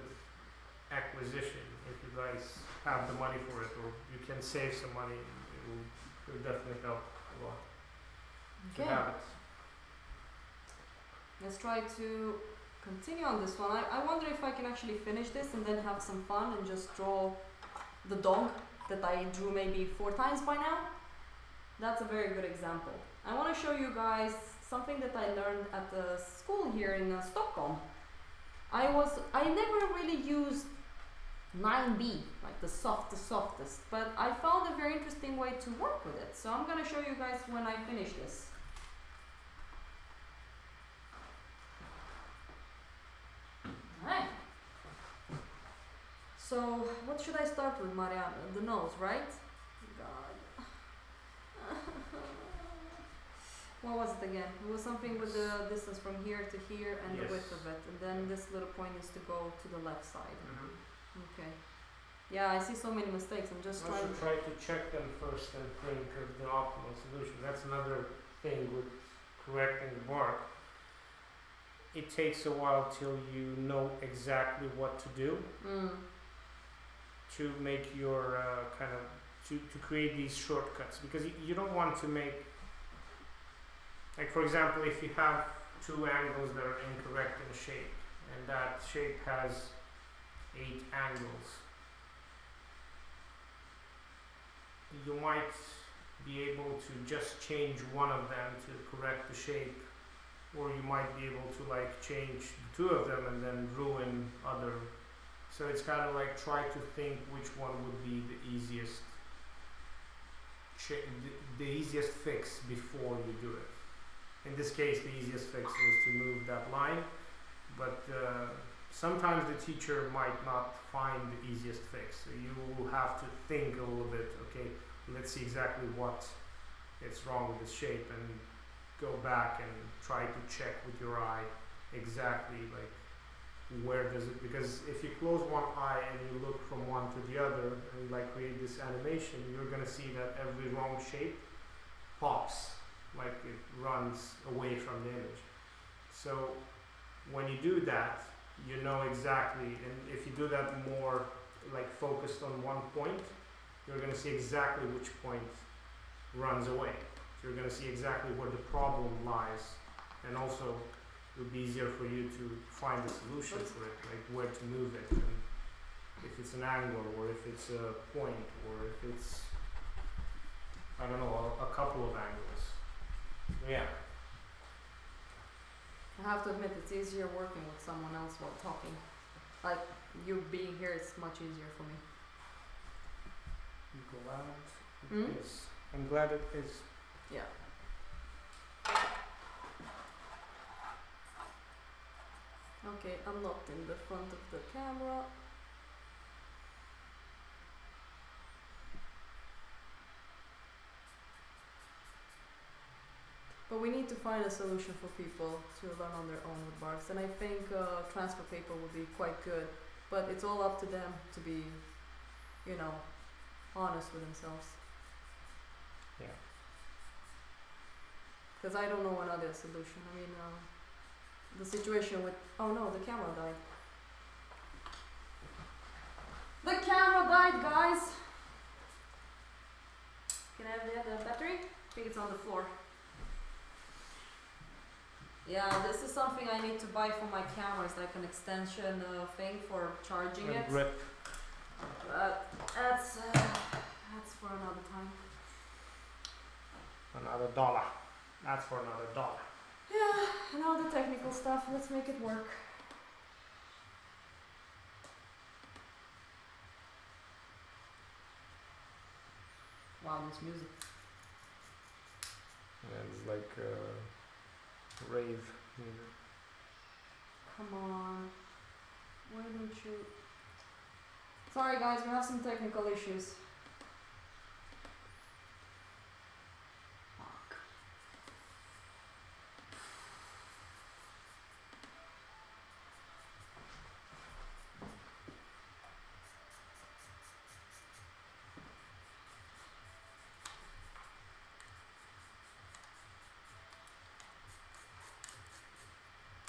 [SPEAKER 1] acquisition if you guys have the money for it, or you can save some money. It will definitely help a lot to
[SPEAKER 3] Okay,
[SPEAKER 1] have it.
[SPEAKER 3] let's try to continue on this one. I wonder if I can actually finish this and then have some fun and just draw the dog that I drew maybe 4 times by now. That's a very good example. I want to show you guys something that I learned at the school here in Stockholm. I never really used 9B, like the softest, but I found a very interesting way to work with it. So I'm gonna show you guys when I finish this. Alright. So what should I start with, Mariana? The nose, right? God. What was it again? It was something with the distance from here to here and the width
[SPEAKER 1] Yes.
[SPEAKER 3] of it. And then this little point is to go to the left side.
[SPEAKER 1] Mm-hmm.
[SPEAKER 3] Okay. Yeah, I see so many mistakes. I'm just
[SPEAKER 1] Also
[SPEAKER 3] trying.
[SPEAKER 1] try to check them first and think of the optimal solution. That's another thing with correcting the bark. It takes a while till you know exactly what to do to make your kind of to create these shortcuts, because you don't want to make, like for example, if you have two angles that are incorrect in shape and that shape has 8 angles, you might be able to just change one of them to correct the shape, or you might be able to like change the two of them and then ruin other. So it's kind of like try to think which one would be the easiest the easiest fix before you do it. In this case, the easiest fix was to move that line, but sometimes the teacher might not find the easiest fix. So you will have to think a little bit, okay, let's see exactly what is wrong with the shape, and go back and try to check with your eye exactly like where does it, because if you close one eye and you look from one to the other and like create this animation, you're gonna see that every wrong shape pops, like it runs away from the image. So when you do that, you know exactly, and if you do that more like focused on one point, you're gonna see exactly which point runs away. So you're gonna see exactly where the problem lies, and also it would be easier for you to find a solution for it, like where to move it, and if it's an angle, or if it's a point, or if it's, I don't know, a couple of angles. Yeah.
[SPEAKER 3] I have to admit, it's easier working with someone else while talking. Like, you being here is much easier for me.
[SPEAKER 1] I'm glad
[SPEAKER 3] Mm?
[SPEAKER 1] it is. I'm glad it is.
[SPEAKER 3] Yeah. Okay, I'm not in the front of the camera. But we need to find a solution for people to learn on their own with barks, and I think transfer paper would be quite good. But it's all up to them to be, you know, honest with themselves.
[SPEAKER 1] Yeah.
[SPEAKER 3] Because I don't know another solution. I mean, the situation with, oh no, the camera died. The camera died, guys. Can I have the battery? I think it's on the floor. Yeah, this is something I need to buy for my camera. It's like an extension thing for charging
[SPEAKER 1] A
[SPEAKER 3] it.
[SPEAKER 1] grip.
[SPEAKER 3] But that's for another time.
[SPEAKER 1] Another dollar. That's for another dollar.
[SPEAKER 3] Yeah, and all the technical stuff. Let's make it work. Wow, this music.
[SPEAKER 1] Yeah, it's like rave music.
[SPEAKER 3] Come on. Why don't you... Sorry guys, we have some technical issues. Fuck.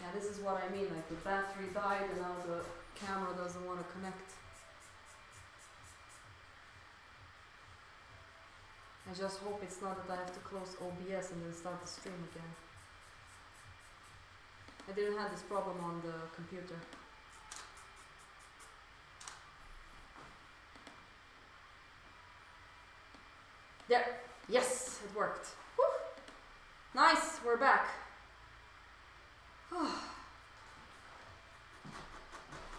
[SPEAKER 3] Yeah, this is what I mean, like the battery died and now the camera doesn't want to connect. I just hope it's not that I have to close OBS and then start the stream again. I didn't have this problem on the computer. There! Yes! It worked. Woo. Nice! We're back.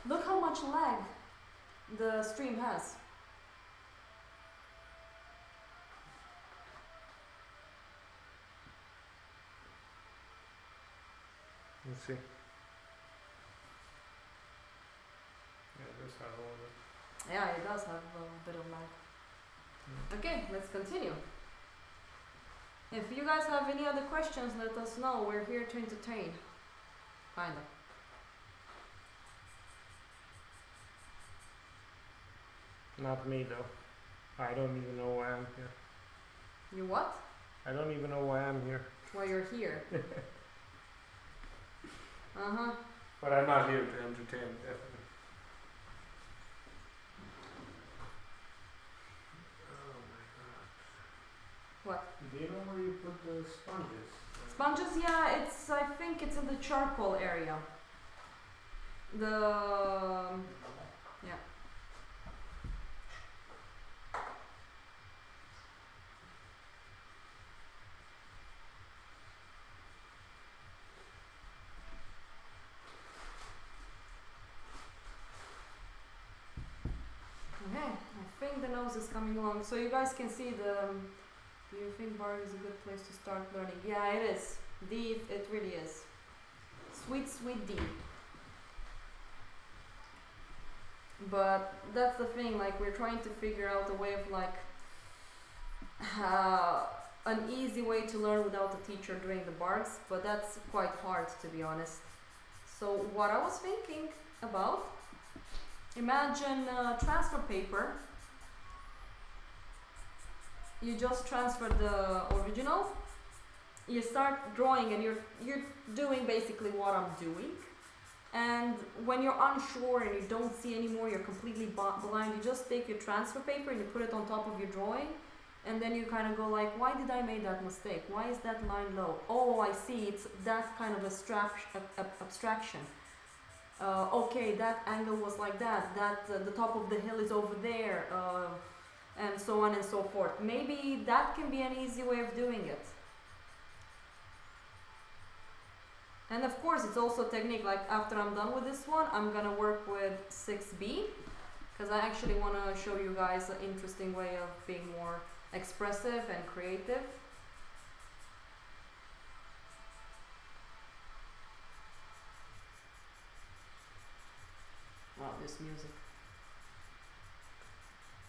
[SPEAKER 3] Look how much lag the stream has.
[SPEAKER 1] Let's see. Yeah, this has all of it.
[SPEAKER 3] Yeah, it does have a bit of lag. Okay, let's continue. If you guys have any other questions, let us know. We're here to entertain. Kinda.
[SPEAKER 1] Not me though. I don't even know why I'm here.
[SPEAKER 3] You what?
[SPEAKER 1] I don't even know why I'm here.
[SPEAKER 3] Why you're here? Uh-huh.
[SPEAKER 1] But I'm not here to entertain, definitely. Oh my god.
[SPEAKER 3] What?
[SPEAKER 1] Do you know where you put the sponges?
[SPEAKER 3] Sponges, yeah, it's, I think it's in the charcoal area. The, yeah. Okay, I think the nose is coming along. So you guys can see the, do you think bar is a good place to start learning? Yeah, it is. D, it really is. Sweet, sweet D. But that's the thing, like we're trying to figure out a way of like an easy way to learn without a teacher doing the bars, but that's quite hard to be honest. So what I was thinking about, imagine transfer paper. You just transfer the original. You start drawing and you're doing basically what I'm doing. And when you're unsure and you don't see anymore, you're completely blind, you just take your transfer paper and you put it on top of your drawing. And then you kind of go like, why did I make that mistake? Why is that line low? Oh, I see, it's that kind of abstraction. Okay, that angle was like that, the top of the hill is over there, and so on and so forth. Maybe that can be an easy way of doing it. And of course, it's also technique, like after I'm done with this one, I'm gonna work with 6B, because I actually want to show you guys an interesting way of being more expressive and creative. Wow, this music.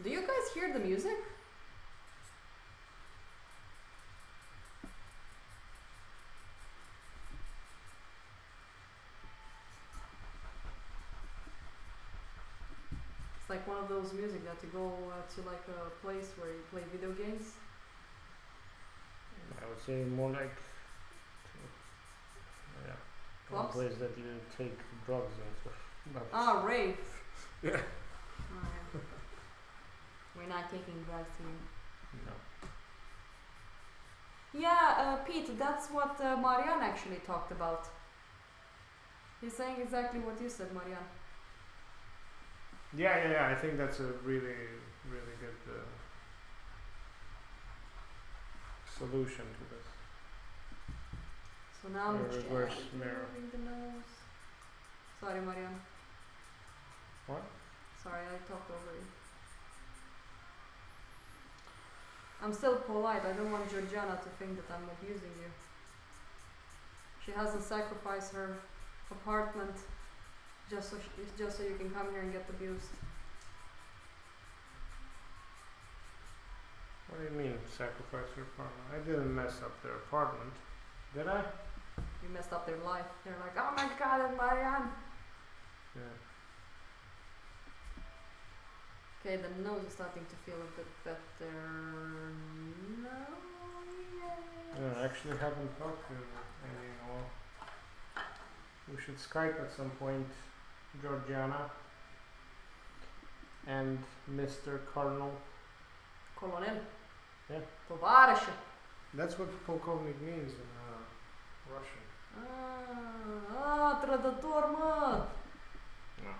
[SPEAKER 3] Do you guys hear the music? It's like one of those music that you go to like a place where you play video games.
[SPEAKER 1] I would say more like, yeah, one
[SPEAKER 3] Clubs?
[SPEAKER 1] place that you take drugs and stuff. But
[SPEAKER 3] Ah, rave.
[SPEAKER 1] Yeah.
[SPEAKER 3] Oh, yeah. We're not taking drugs here.
[SPEAKER 1] no.
[SPEAKER 3] Yeah, Pete, that's what Marianne actually talked about. He's saying exactly what you said, Marianne.
[SPEAKER 1] Yeah. I think that's a really, really good solution to this.
[SPEAKER 3] So now I'm
[SPEAKER 1] A reverse
[SPEAKER 3] gently
[SPEAKER 1] mirror.
[SPEAKER 3] moving the nose. Sorry, Marianne.
[SPEAKER 1] What?
[SPEAKER 3] Sorry, I talked over you. I'm still polite. I don't want Georgiana to think that I'm abusing you. She hasn't sacrificed her apartment just so you can come here and get abused.
[SPEAKER 1] What do you mean, sacrifice your apartment? I didn't mess up their apartment, did I?
[SPEAKER 3] You messed up their life. They're like, oh my god, it's Marianne.
[SPEAKER 1] Yeah.
[SPEAKER 3] Okay, the nose is starting to feel a bit better. No, yes.
[SPEAKER 1] No, I actually haven't talked to any in a while. We should Skype at some point, Georgiana and Mr. Colonel.
[SPEAKER 3] Colonel.
[SPEAKER 1] Yeah.
[SPEAKER 3] Tovarищ.
[SPEAKER 1] That's what polkovnik means in Russian.
[SPEAKER 3] Trădător, mă!
[SPEAKER 1] No.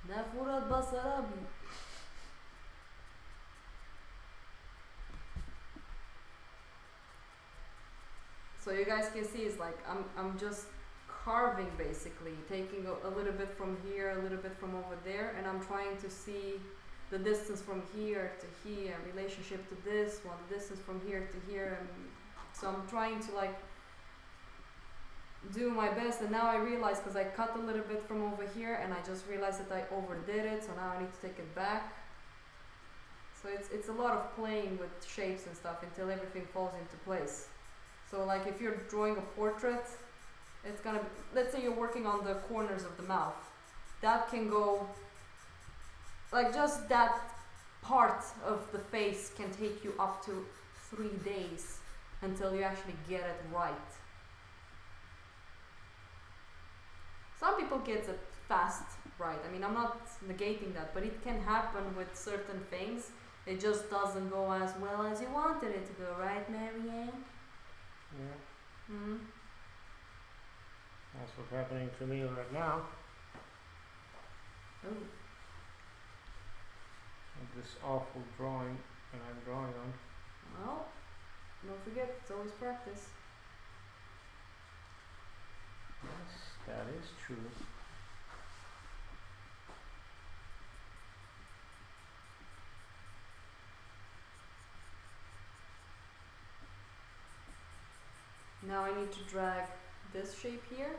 [SPEAKER 3] Ne-a furat Basarabii. So you guys can see, it's like I'm just carving basically, taking a little bit from here, a little bit from over there, and I'm trying to see the distance from here to here, relationship to this one, the distance from here to here, and so I'm trying to like do my best. And now I realize, because I cut a little bit from over here and I just realized that I overdid it, so now I need to take it back. So it's a lot of playing with shapes and stuff until everything falls into place. So like if you're drawing a portrait, it's gonna be, let's say you're working on the corners of the mouth. That can go, like just that part of the face can take you up to 3 days until you actually get it right. Some people get it fast right. I mean, I'm not negating that, but it can happen with certain things. It just doesn't go as well as you wanted it to go, right, Marianne?
[SPEAKER 1] Yeah,
[SPEAKER 3] Mm-hmm.
[SPEAKER 1] that's what's happening to me right now.
[SPEAKER 3] Oh,
[SPEAKER 1] With this awful drawing that I'm drawing on.
[SPEAKER 3] well, don't forget, it's always practice.
[SPEAKER 1] Yes, that is true.
[SPEAKER 3] Now I need to drag this shape here.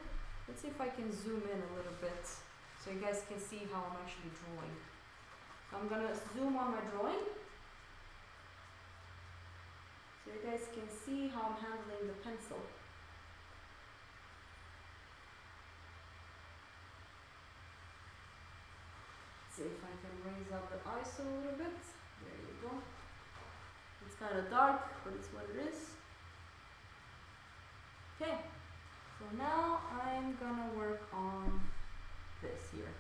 [SPEAKER 3] Let's see if I can zoom in a little bit so you guys can see how I'm actually drawing. So I'm gonna zoom on my drawing so you guys can see how I'm handling the pencil. Let's see if I can raise up the ISO a little bit. There you go. It's kind of dark, but it's what it is. Okay, so now I'm gonna work on this here.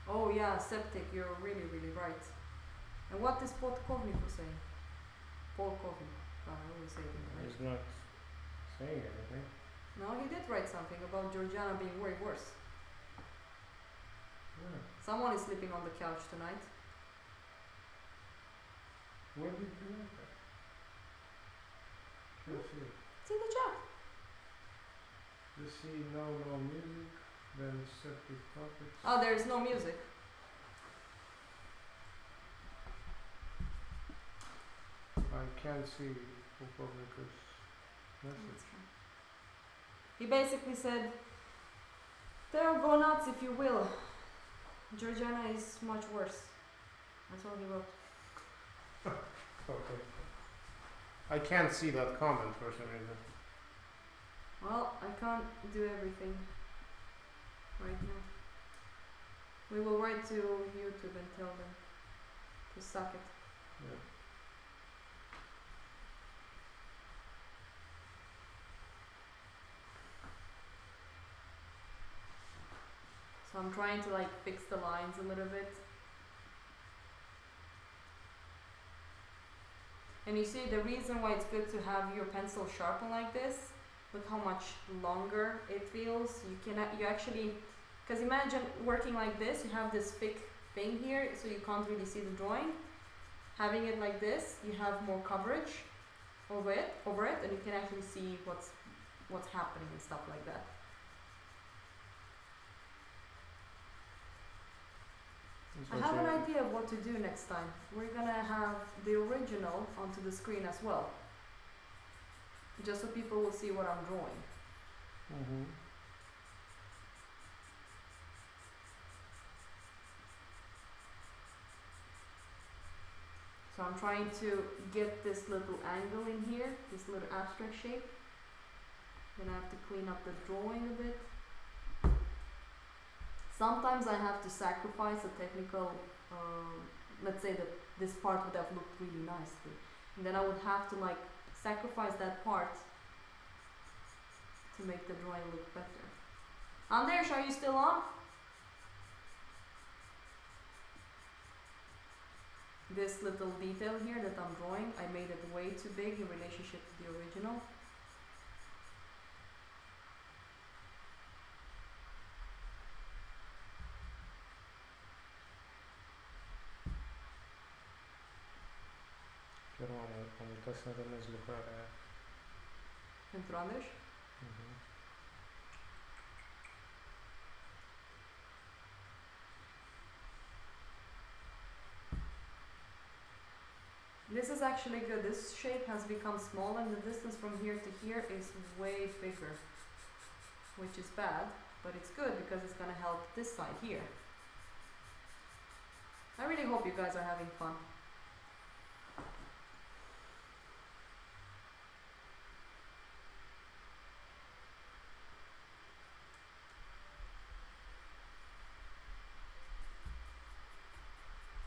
[SPEAKER 3] Oh yeah, septic, you're really, really right. And what is Polkovnikov saying? Polkovnik, I always say it in English.
[SPEAKER 1] He's not saying anything.
[SPEAKER 3] No, he did write something about Georgiana being way worse.
[SPEAKER 1] Yeah.
[SPEAKER 3] Someone is sleeping on the couch tonight.
[SPEAKER 1] Where did you write that? Can't see it.
[SPEAKER 3] It's in the chat.
[SPEAKER 1] Just see no music, then septic topics.
[SPEAKER 3] Oh, there's no music.
[SPEAKER 1] I can't see Polkovnikov's message.
[SPEAKER 3] He basically said, "There, go nuts if you will. Georgiana is much worse." That's all he wrote.
[SPEAKER 1] Okay. I can't see that comment for some reason.
[SPEAKER 3] Well, I can't do everything right now. We will write to YouTube and tell them to suck it.
[SPEAKER 1] Yeah.
[SPEAKER 3] So I'm trying to like fix the lines a little bit. And you see the reason why it's good to have your pencil sharpened like this, look how much longer it feels. You actually, because imagine working like this, you have this thick thing here, so you can't really see the drawing. Having it like this, you have more coverage over it, and you can actually see what's happening and stuff like that. I have an idea of what to do next time. We're gonna have the original onto the screen as well. Just so people will see what I'm drawing.
[SPEAKER 1] Mm-hmm.
[SPEAKER 3] So I'm trying to get this little angle in here, this little abstract shape. Then I have to clean up the drawing a bit. Sometimes I have to sacrifice a technical, let's say that this part would have looked really nicely. And then I would have to like sacrifice that part to make the drawing look better. Anders, are you still on? This little detail here that I'm drawing, I made it way too big in relationship to the original.
[SPEAKER 1] Pero am să rămâți lucrarea aia.
[SPEAKER 3] Pentru Anders?
[SPEAKER 1] Mhm.
[SPEAKER 3] This is actually good. This shape has become small and the distance from here to here is way bigger. which is bad, but it's good because it's gonna help this side here. I really hope you guys are having fun.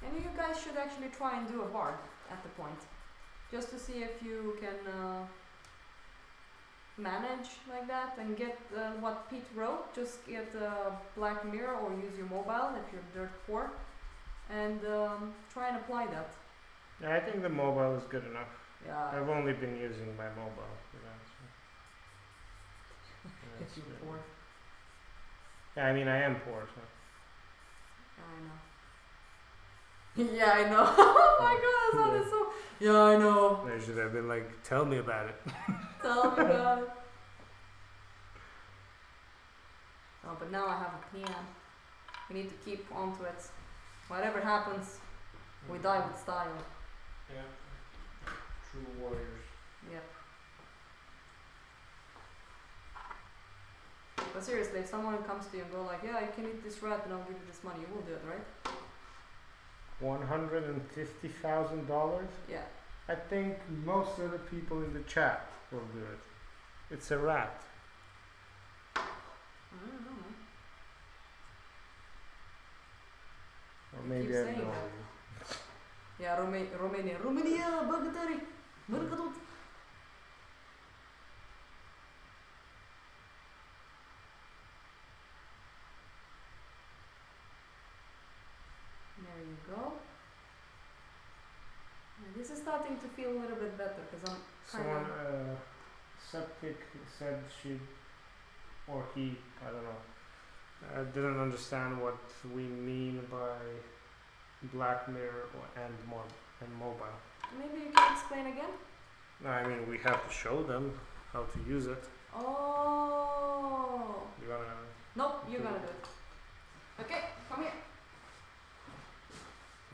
[SPEAKER 3] And you guys should actually try and do a bar at the point, just to see if you can manage like that and get what Pete wrote. Just get a black mirror or use your mobile if you're dirt poor, and try and apply that.
[SPEAKER 1] Yeah, I think the mobile is good enough.
[SPEAKER 3] Yeah.
[SPEAKER 1] I've only been using my mobile for that. So.
[SPEAKER 3] If you're poor.
[SPEAKER 1] Yeah, I mean I am poor, so.
[SPEAKER 3] I know. Yeah, I know. Oh my god, that sounded so. Yeah, I know.
[SPEAKER 1] I should have been like, tell me about it.
[SPEAKER 3] Tell me about it. Oh, but now I have a plan. We need to keep onto it. Whatever happens, we die with style.
[SPEAKER 1] Yeah. True warriors.
[SPEAKER 3] Yep. But seriously, if someone comes to you and go like, yeah, you can eat this rat and I'll give you this money, you will do it, right?
[SPEAKER 1] $150,000?
[SPEAKER 3] Yeah.
[SPEAKER 1] I think most of the people in the chat will do it. It's a rat.
[SPEAKER 3] I don't know, man.
[SPEAKER 1] Or maybe
[SPEAKER 3] Keep
[SPEAKER 1] I have
[SPEAKER 3] saying
[SPEAKER 1] no
[SPEAKER 3] that.
[SPEAKER 1] idea.
[SPEAKER 3] Yeah, Romania. Romania, Bagatari. Burkadut. There you go. Yeah, this is starting to feel a little bit better because I'm kind
[SPEAKER 1] Someone,
[SPEAKER 3] of.
[SPEAKER 1] Septic said she, or he, I don't know, didn't understand what we mean by Black Mirror and mobile.
[SPEAKER 3] Maybe you can explain again?
[SPEAKER 1] No, I mean we have to show them how to use it.
[SPEAKER 3] Oh.
[SPEAKER 1] You wanna?
[SPEAKER 3] Nope, you're gonna do it. Okay, come here.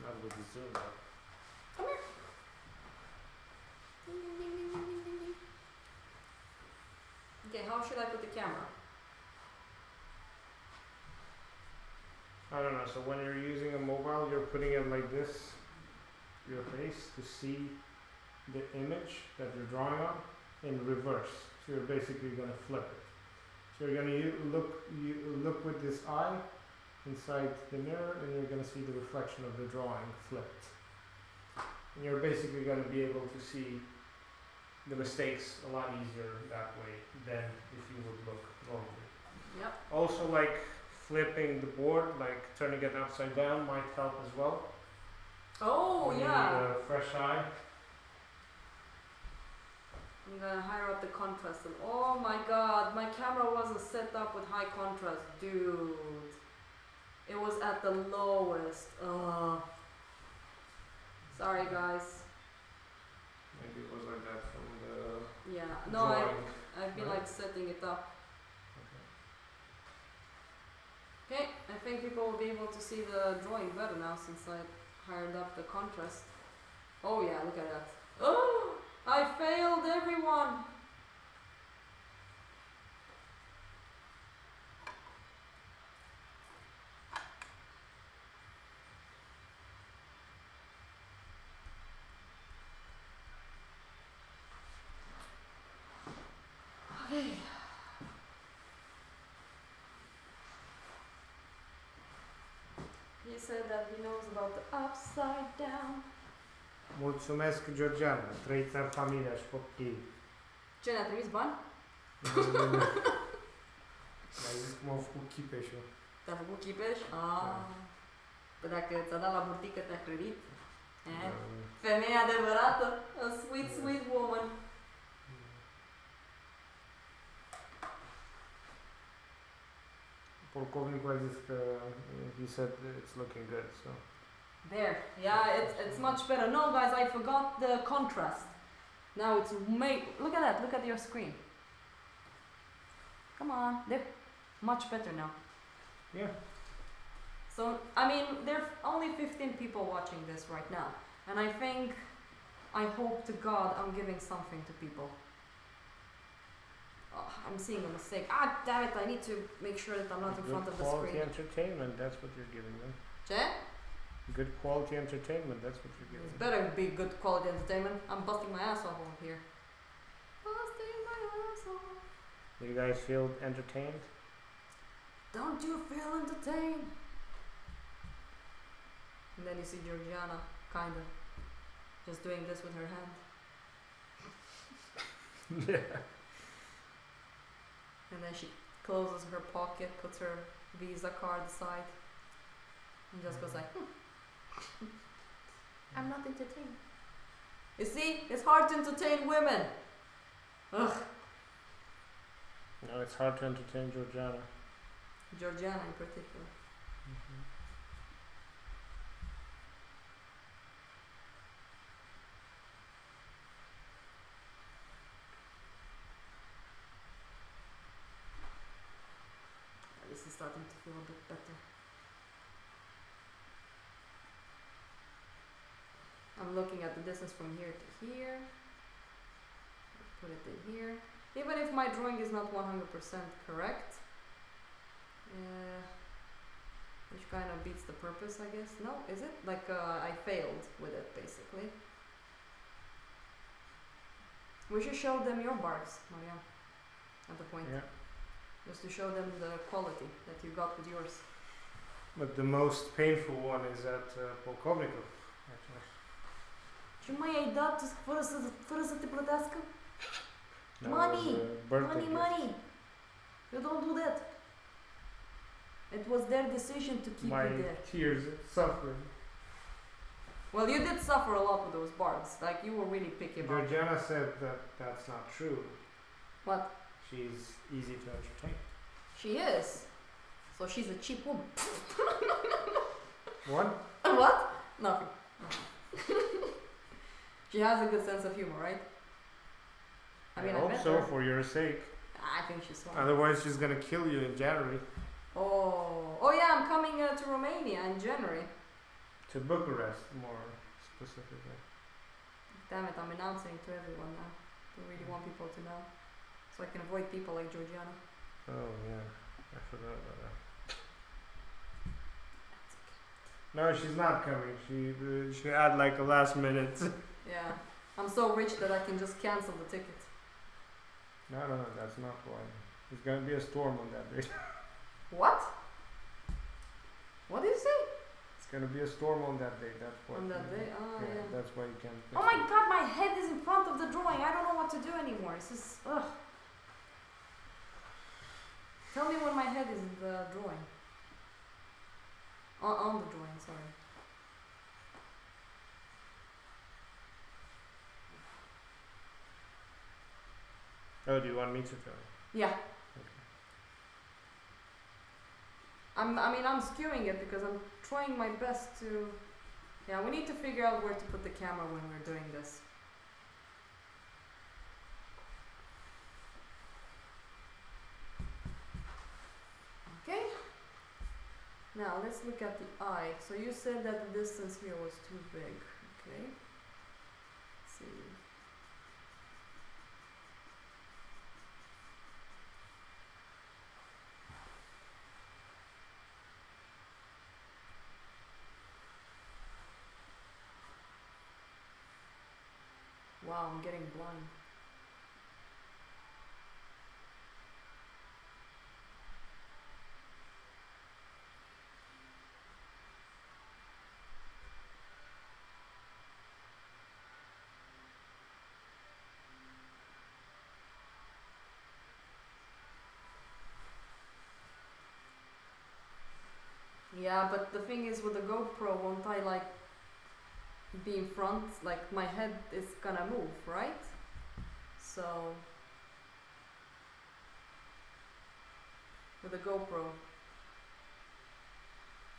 [SPEAKER 1] Not with the Zoom. Though.
[SPEAKER 3] Come here. Ding, ding, ding, ding, ding, ding, ding, ding. Okay, how should I put the camera?
[SPEAKER 1] I don't know. So when you're using a mobile, you're putting it like this, your face, to see the image that you're drawing on in reverse. So you're basically gonna flip it. So you're gonna look with this eye inside the mirror, and you're gonna see the reflection of the drawing flipped. And you're basically gonna be able to see the mistakes a lot easier that way than if you would look normally.
[SPEAKER 3] Yep.
[SPEAKER 1] Also, like flipping the board, like turning it upside down, might help as well.
[SPEAKER 3] Oh,
[SPEAKER 1] When you
[SPEAKER 3] yeah.
[SPEAKER 1] need a fresh eye.
[SPEAKER 3] I'm gonna higher up the contrast. And oh my god, my camera wasn't set up with high contrast, dude. It was at the lowest. Ugh. Sorry, guys.
[SPEAKER 1] Maybe it was like that from the
[SPEAKER 3] Yeah. No,
[SPEAKER 1] drawing.
[SPEAKER 3] I've been
[SPEAKER 1] right?
[SPEAKER 3] like setting it up. Okay, I think people will be able to see the drawing better now since I hired up the contrast. Oh yeah, look at that. Oh, I failed everyone. Okay. He said that he knows about the upside down.
[SPEAKER 1] Mulțumesc, Georgiana. Trăiți în familia și copii.
[SPEAKER 3] Ce, ne-a trimis bani?
[SPEAKER 1] Mai zis cum au făcut Chipeșul.
[SPEAKER 3] Te-a făcut Chipeș? Ah. Păi dacă ți-a dat la burtică, te-a hrănit? Eh? Femeia adevărată. A sweet, sweet woman.
[SPEAKER 1] Polkovniku a zis că he said it's looking good, so.
[SPEAKER 3] There. Yeah, it's much better. No, guys, I forgot the contrast. Now it's look at that. Look at your screen. Come on. They're much better now.
[SPEAKER 1] Yeah.
[SPEAKER 3] So, I mean, there are only 15 people watching this right now. And I hope to God I'm giving something to people. Oh, I'm seeing a mistake. Ah, damn it! I need to make sure that I'm not in front of the
[SPEAKER 1] quality
[SPEAKER 3] screen.
[SPEAKER 1] entertainment, that's what you're giving them.
[SPEAKER 3] Che?
[SPEAKER 1] Good quality entertainment, that's what you're giving
[SPEAKER 3] It's
[SPEAKER 1] them.
[SPEAKER 3] better be good quality entertainment. I'm busting my ass off over here. Busting my ass off.
[SPEAKER 1] Do you guys feel entertained?
[SPEAKER 3] Don't you feel entertained? And then you see Georgiana, kinda, just doing this with her hand.
[SPEAKER 1] Yeah.
[SPEAKER 3] And then she closes her pocket, puts her Visa card aside, and just goes like, I'm not entertained. You see, it's hard to entertain women. Ugh.
[SPEAKER 1] No, it's hard to entertain Georgiana.
[SPEAKER 3] Georgiana in particular. This is starting to feel a bit better. I'm looking at the distance from here to here. Put it in here. Even if my drawing is not 100% correct, which kind of beats the purpose, I guess. No, is it? Like I failed with it, basically. We should show them your bars, Mariam, at the point.
[SPEAKER 1] Yeah.
[SPEAKER 3] Just to show them the quality that you got with yours.
[SPEAKER 1] But the most painful one is at Polkovnikov, actually.
[SPEAKER 3] Și mai ai dat fără să te plătească?
[SPEAKER 1] That
[SPEAKER 3] Money!
[SPEAKER 1] was a birthday gift.
[SPEAKER 3] Money! You don't do that. It was their decision to keep
[SPEAKER 1] My
[SPEAKER 3] you there.
[SPEAKER 1] tears, suffering.
[SPEAKER 3] Well, you did suffer a lot with those barbs. Like, you were really picky about it.
[SPEAKER 1] Georgiana said that that's not true.
[SPEAKER 3] What?
[SPEAKER 1] She's easy to entertain.
[SPEAKER 3] She is. So she's a cheap woman.
[SPEAKER 1] What?
[SPEAKER 3] What? Nothing. She has a good sense of humor, right? I mean, I
[SPEAKER 1] hope
[SPEAKER 3] met
[SPEAKER 1] so,
[SPEAKER 3] her.
[SPEAKER 1] for your sake.
[SPEAKER 3] I think she's smart.
[SPEAKER 1] Otherwise, she's gonna kill you in January.
[SPEAKER 3] Oh yeah, I'm coming to Romania in January.
[SPEAKER 1] To Bucharest, more specifically.
[SPEAKER 3] Damn it, I'm announcing to everyone now. I really want people to know. So I can avoid people like Georgiana.
[SPEAKER 1] Oh yeah, I forgot about that.
[SPEAKER 3] That's okay.
[SPEAKER 1] No, she's not coming. She had like a last minute.
[SPEAKER 3] Yeah. I'm so rich that I can just cancel the ticket.
[SPEAKER 1] No, that's not why. There's gonna be a storm on that day.
[SPEAKER 3] What? What did you say?
[SPEAKER 1] It's gonna be a storm on that day. That's why.
[SPEAKER 3] On that day? Oh yeah.
[SPEAKER 1] That's why you can't.
[SPEAKER 3] Oh my god, my head is in front of the drawing. I don't know what to do anymore. This is ugh. Tell me when my head is in the drawing. On the drawing, sorry.
[SPEAKER 1] Oh, do you want me to tell you?
[SPEAKER 3] Yeah. I'm skewing it because I'm trying my best to. Yeah, we need to figure out where to put the camera when we're doing this. Okay. Now let's look at the eye. So you said that the distance here was too big. Okay. Let's see. Wow, I'm getting blind. Yeah, but the thing is with the GoPro, won't I like be in front? Like my head is gonna move, right? So with the GoPro,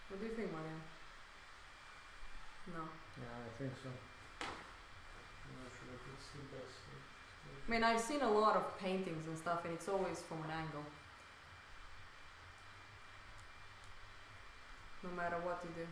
[SPEAKER 3] what do you think, Mariam? No.
[SPEAKER 1] Yeah, I think so. I'm not sure if it's the best.
[SPEAKER 3] I mean, I've seen a lot of paintings and stuff, and it's always from an angle. No matter what you do.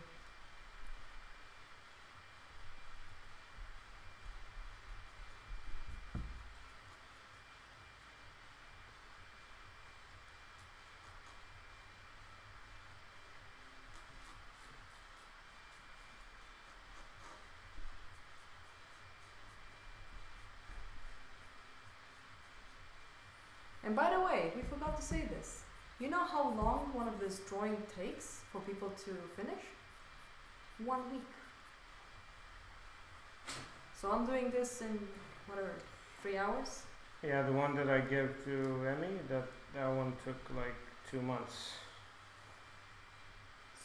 [SPEAKER 3] say this. You know how long one of this drawing takes for people to finish? 1 week. So I'm doing this in whatever, 3 hours?
[SPEAKER 1] Yeah, the one that I gave to Emmy, that one took like 2 months.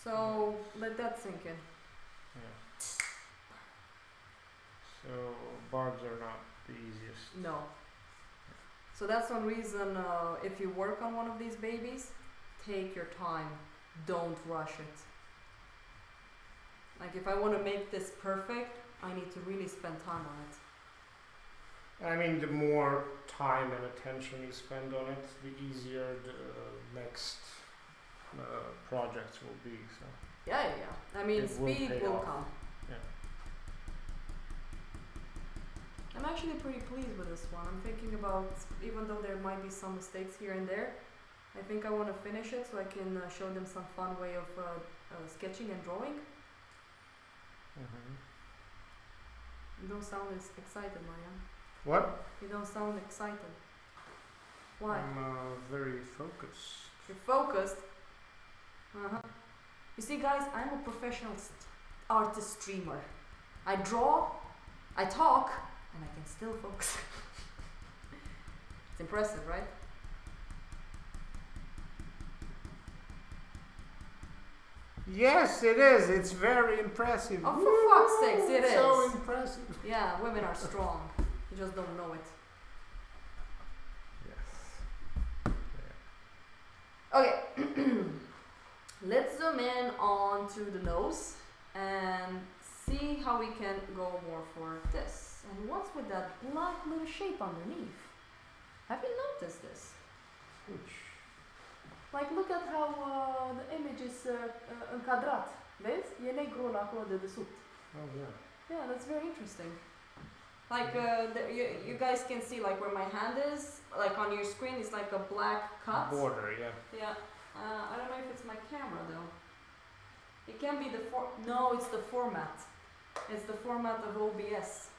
[SPEAKER 3] So let that sink in.
[SPEAKER 1] Yeah. So barbs are not the easiest.
[SPEAKER 3] No. So that's one reason if you work on one of these babies, take your time. Don't rush it. Like if I want to make this perfect, I need to really spend time on it.
[SPEAKER 1] I mean, the more time and attention you spend on it, the easier the next projects will be. So
[SPEAKER 3] Yeah. I mean,
[SPEAKER 1] it will
[SPEAKER 3] speed
[SPEAKER 1] pay
[SPEAKER 3] will
[SPEAKER 1] off.
[SPEAKER 3] come.
[SPEAKER 1] Yeah.
[SPEAKER 3] I'm actually pretty pleased with this one. I'm thinking about, even though there might be some mistakes here and there, I think I want to finish it so I can show them some fun way of sketching and drawing.
[SPEAKER 1] Mm-hmm.
[SPEAKER 3] You don't sound as excited, Marianne.
[SPEAKER 1] What?
[SPEAKER 3] You don't sound excited. Why?
[SPEAKER 1] I'm very focused.
[SPEAKER 3] You're focused. You see, guys, I'm a professional artist streamer. I draw, I talk, and I can still focus. It's impressive, right?
[SPEAKER 1] Yes, it is. It's very impressive.
[SPEAKER 3] Oh, for fuck's sakes, it
[SPEAKER 1] So
[SPEAKER 3] is.
[SPEAKER 1] impressive.
[SPEAKER 3] Yeah, women are strong. You just don't know it.
[SPEAKER 1] Yes.
[SPEAKER 3] Okay. Let's zoom in onto the nose and see how we can go more for this. And what's with that black little shape underneath? Have you noticed this?
[SPEAKER 1] Which?
[SPEAKER 3] Like, look at how the image is încadrat. Vezi? E negru acolo de desubt.
[SPEAKER 1] Oh yeah.
[SPEAKER 3] Yeah, that's very interesting. Like, you guys can see like where my hand is. Like on your screen, it's like a black cut.
[SPEAKER 1] Border, yeah.
[SPEAKER 3] Yeah. I don't know if it's my camera though. It can be the no, it's the format. It's the format of OBS.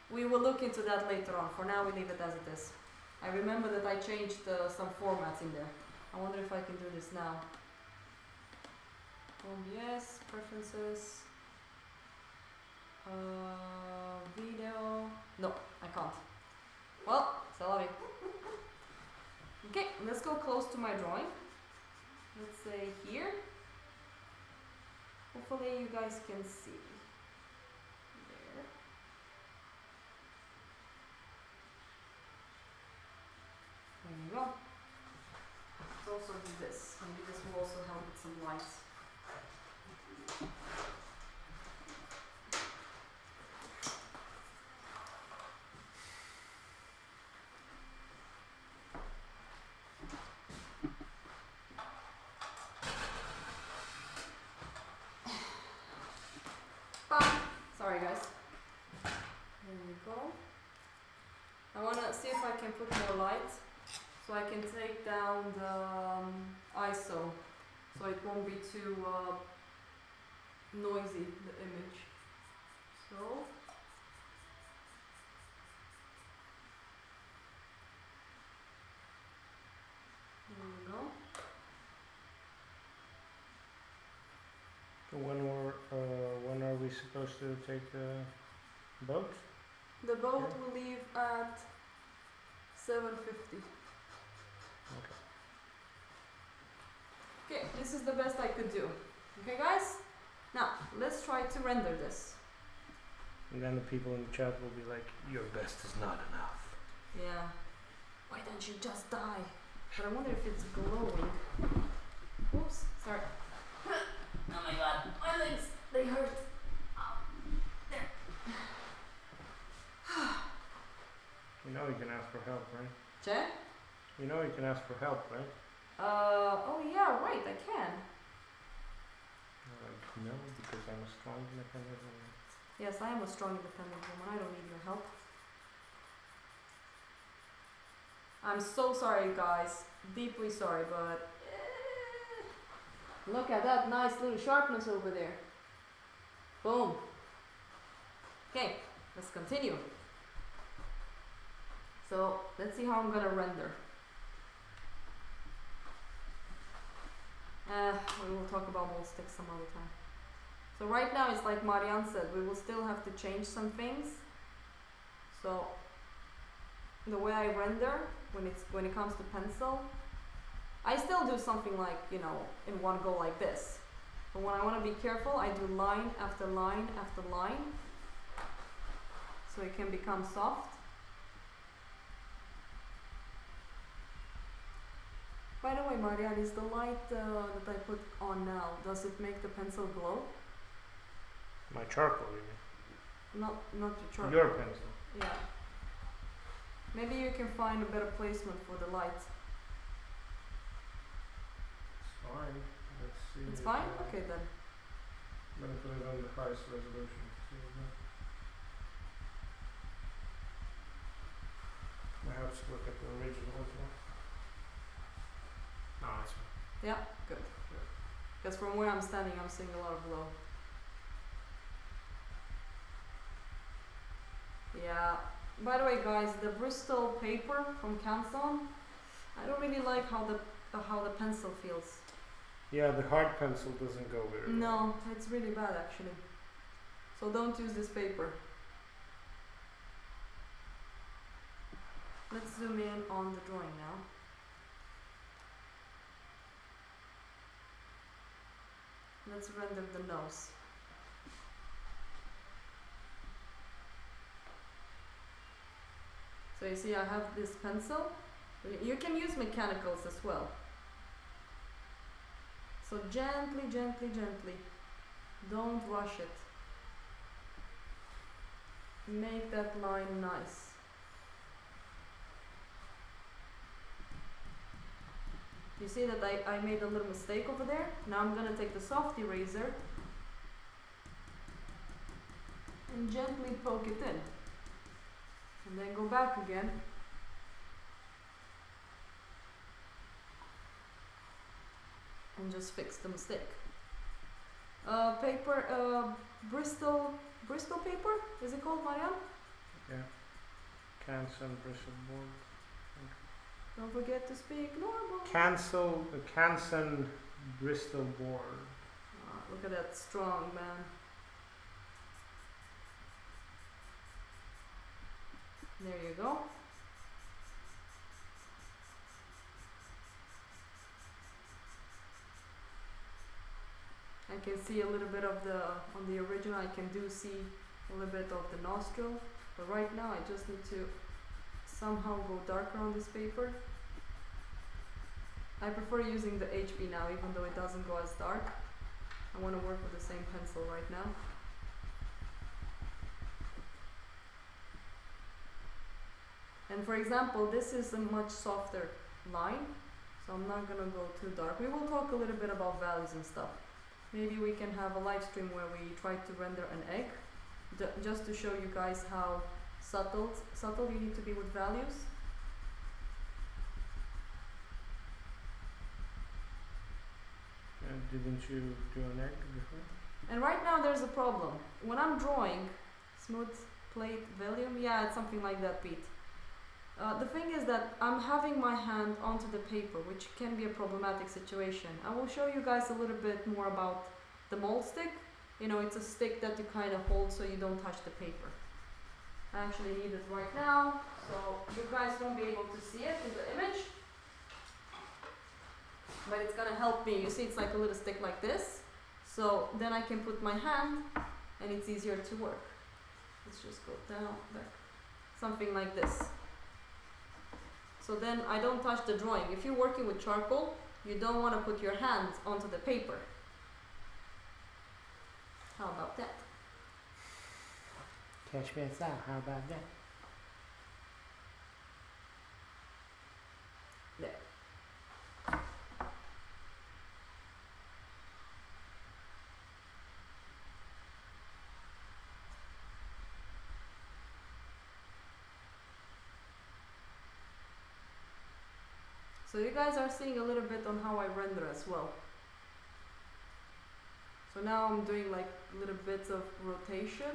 [SPEAKER 3] We will look into that later on. For now, we leave it as it is. I remember that I changed some formats in there. I wonder if I can do this now. OBS, preferences, video. No, I can't. Well, c'est la vie. Okay, let's go close to my drawing. Let's say here. Hopefully you guys can see. There. There you go. Let's also do this. Maybe this will also help with some light. Sorry guys. There we go. I want to see if I can put more light so I can take down the ISO so it won't be too noisy, the image. So there we go.
[SPEAKER 1] So when are we supposed to take the boat?
[SPEAKER 3] The boat
[SPEAKER 1] Yeah.
[SPEAKER 3] will leave at 7:50.
[SPEAKER 1] Okay.
[SPEAKER 3] Okay, this is the best I could do. Okay guys? Now, let's try to render this.
[SPEAKER 1] And then the people in the chat will be like, your best is not enough.
[SPEAKER 3] Yeah. Why don't you just die? But I wonder if it's glowing. Oops, sorry. Oh my god, my legs, they hurt. There.
[SPEAKER 1] You know you can ask for help, right?
[SPEAKER 3] Che?
[SPEAKER 1] You know you can ask for help, right?
[SPEAKER 3] Oh yeah, right, I can.
[SPEAKER 1] Like, no, because I'm a strong, independent woman.
[SPEAKER 3] Yes, I am a strong, independent woman. I don't need your help. I'm so sorry, guys. Deeply sorry, but look at that nice little sharpness over there. Boom. Okay, let's continue. So let's see how I'm gonna render. we will talk about mold sticks some other time. So right now it's like Marianne said, we will still have to change some things. So the way I render when it comes to pencil, I still do something like, you know, in one go like this. But when I want to be careful, I do line after line after line, so it can become soft. By the way, Marianne, is the light that I put on now, does it make the pencil glow?
[SPEAKER 1] My charcoal, you mean?
[SPEAKER 3] Not your charcoal.
[SPEAKER 1] Your pencil.
[SPEAKER 3] Yeah. Maybe you can find a better placement for the light.
[SPEAKER 1] It's fine. Let's see.
[SPEAKER 3] It's
[SPEAKER 1] if,
[SPEAKER 3] fine? Okay then.
[SPEAKER 1] I'm gonna put it on the highest resolution. See if that- I have to look at the original as well. No, it's fine.
[SPEAKER 3] Yeah, good. Because from where I'm standing, I'm seeing a lot of glow. Yeah. By the way, guys, the Bristol paper from Canson, I don't really like how the pencil feels.
[SPEAKER 1] Yeah, the hard pencil doesn't go very well.
[SPEAKER 3] No, it's really bad actually. So don't use this paper. Let's zoom in on the drawing now. Let's render the nose. So you see I have this pencil. You can use mechanicals as well. So gently, gently, gently. Don't rush it. Make that line nice. You see that I made a little mistake over there? Now I'm gonna take the soft eraser and gently poke it in. And then go back again. And just fix the mistake. Bristol paper? Is it called, Marianne?
[SPEAKER 1] Yeah. Canson bristle board.
[SPEAKER 3] Don't forget to speak normal.
[SPEAKER 1] Canson Bristol board.
[SPEAKER 3] Look at that strong man. There you go. I can see a little bit of on the original, I can see a little bit of the nostril, but right now I just need to somehow go darker on this paper. I prefer using the HB now, even though it doesn't go as dark. I want to work with the same pencil right now. And for example, this is a much softer line, so I'm not gonna go too dark. We will talk a little bit about values and stuff. Maybe we can have a live stream where we try to render an egg, just to show you guys how subtle you need to be with values.
[SPEAKER 1] Didn't you do an egg before?
[SPEAKER 3] And right now there's a problem. When I'm drawing, smooth plate volume, yeah, it's something like that, Pete. The thing is that I'm having my hand onto the paper, which can be a problematic situation. I will show you guys a little bit more about the mold stick. You know, it's a stick that you kind of hold so you don't touch the paper. I actually need it right now, so you guys won't be able to see it in the image. But it's gonna help me. You see, it's like a little stick like this. So then I can put my hand and it's easier to work. Let's just go down, back. Something like this. So then I don't touch the drawing. If you're working with charcoal, you don't want to put your hands onto the paper. How about that?
[SPEAKER 1] Catch me outside, how about that?
[SPEAKER 3] There. So you guys are seeing a little bit on how I render as well. So now I'm doing like little bits of rotation,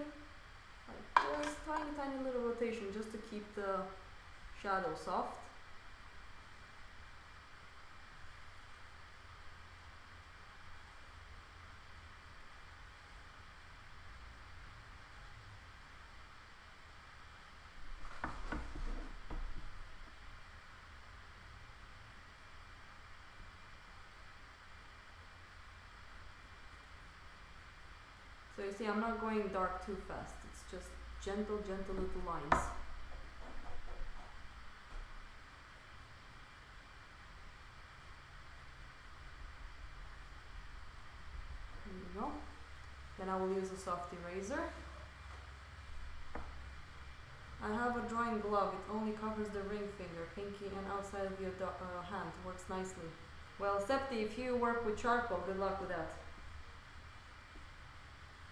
[SPEAKER 3] like just tiny little rotation just to keep the shadow soft. see, I'm not going dark too fast. It's just gentle, gentle little lines. There you go. Then I will use a soft eraser. I have a drawing glove. It only covers the ring finger, pinky, and outside of your hand. Works nicely. Well, Septi, if you work with charcoal, good luck with that.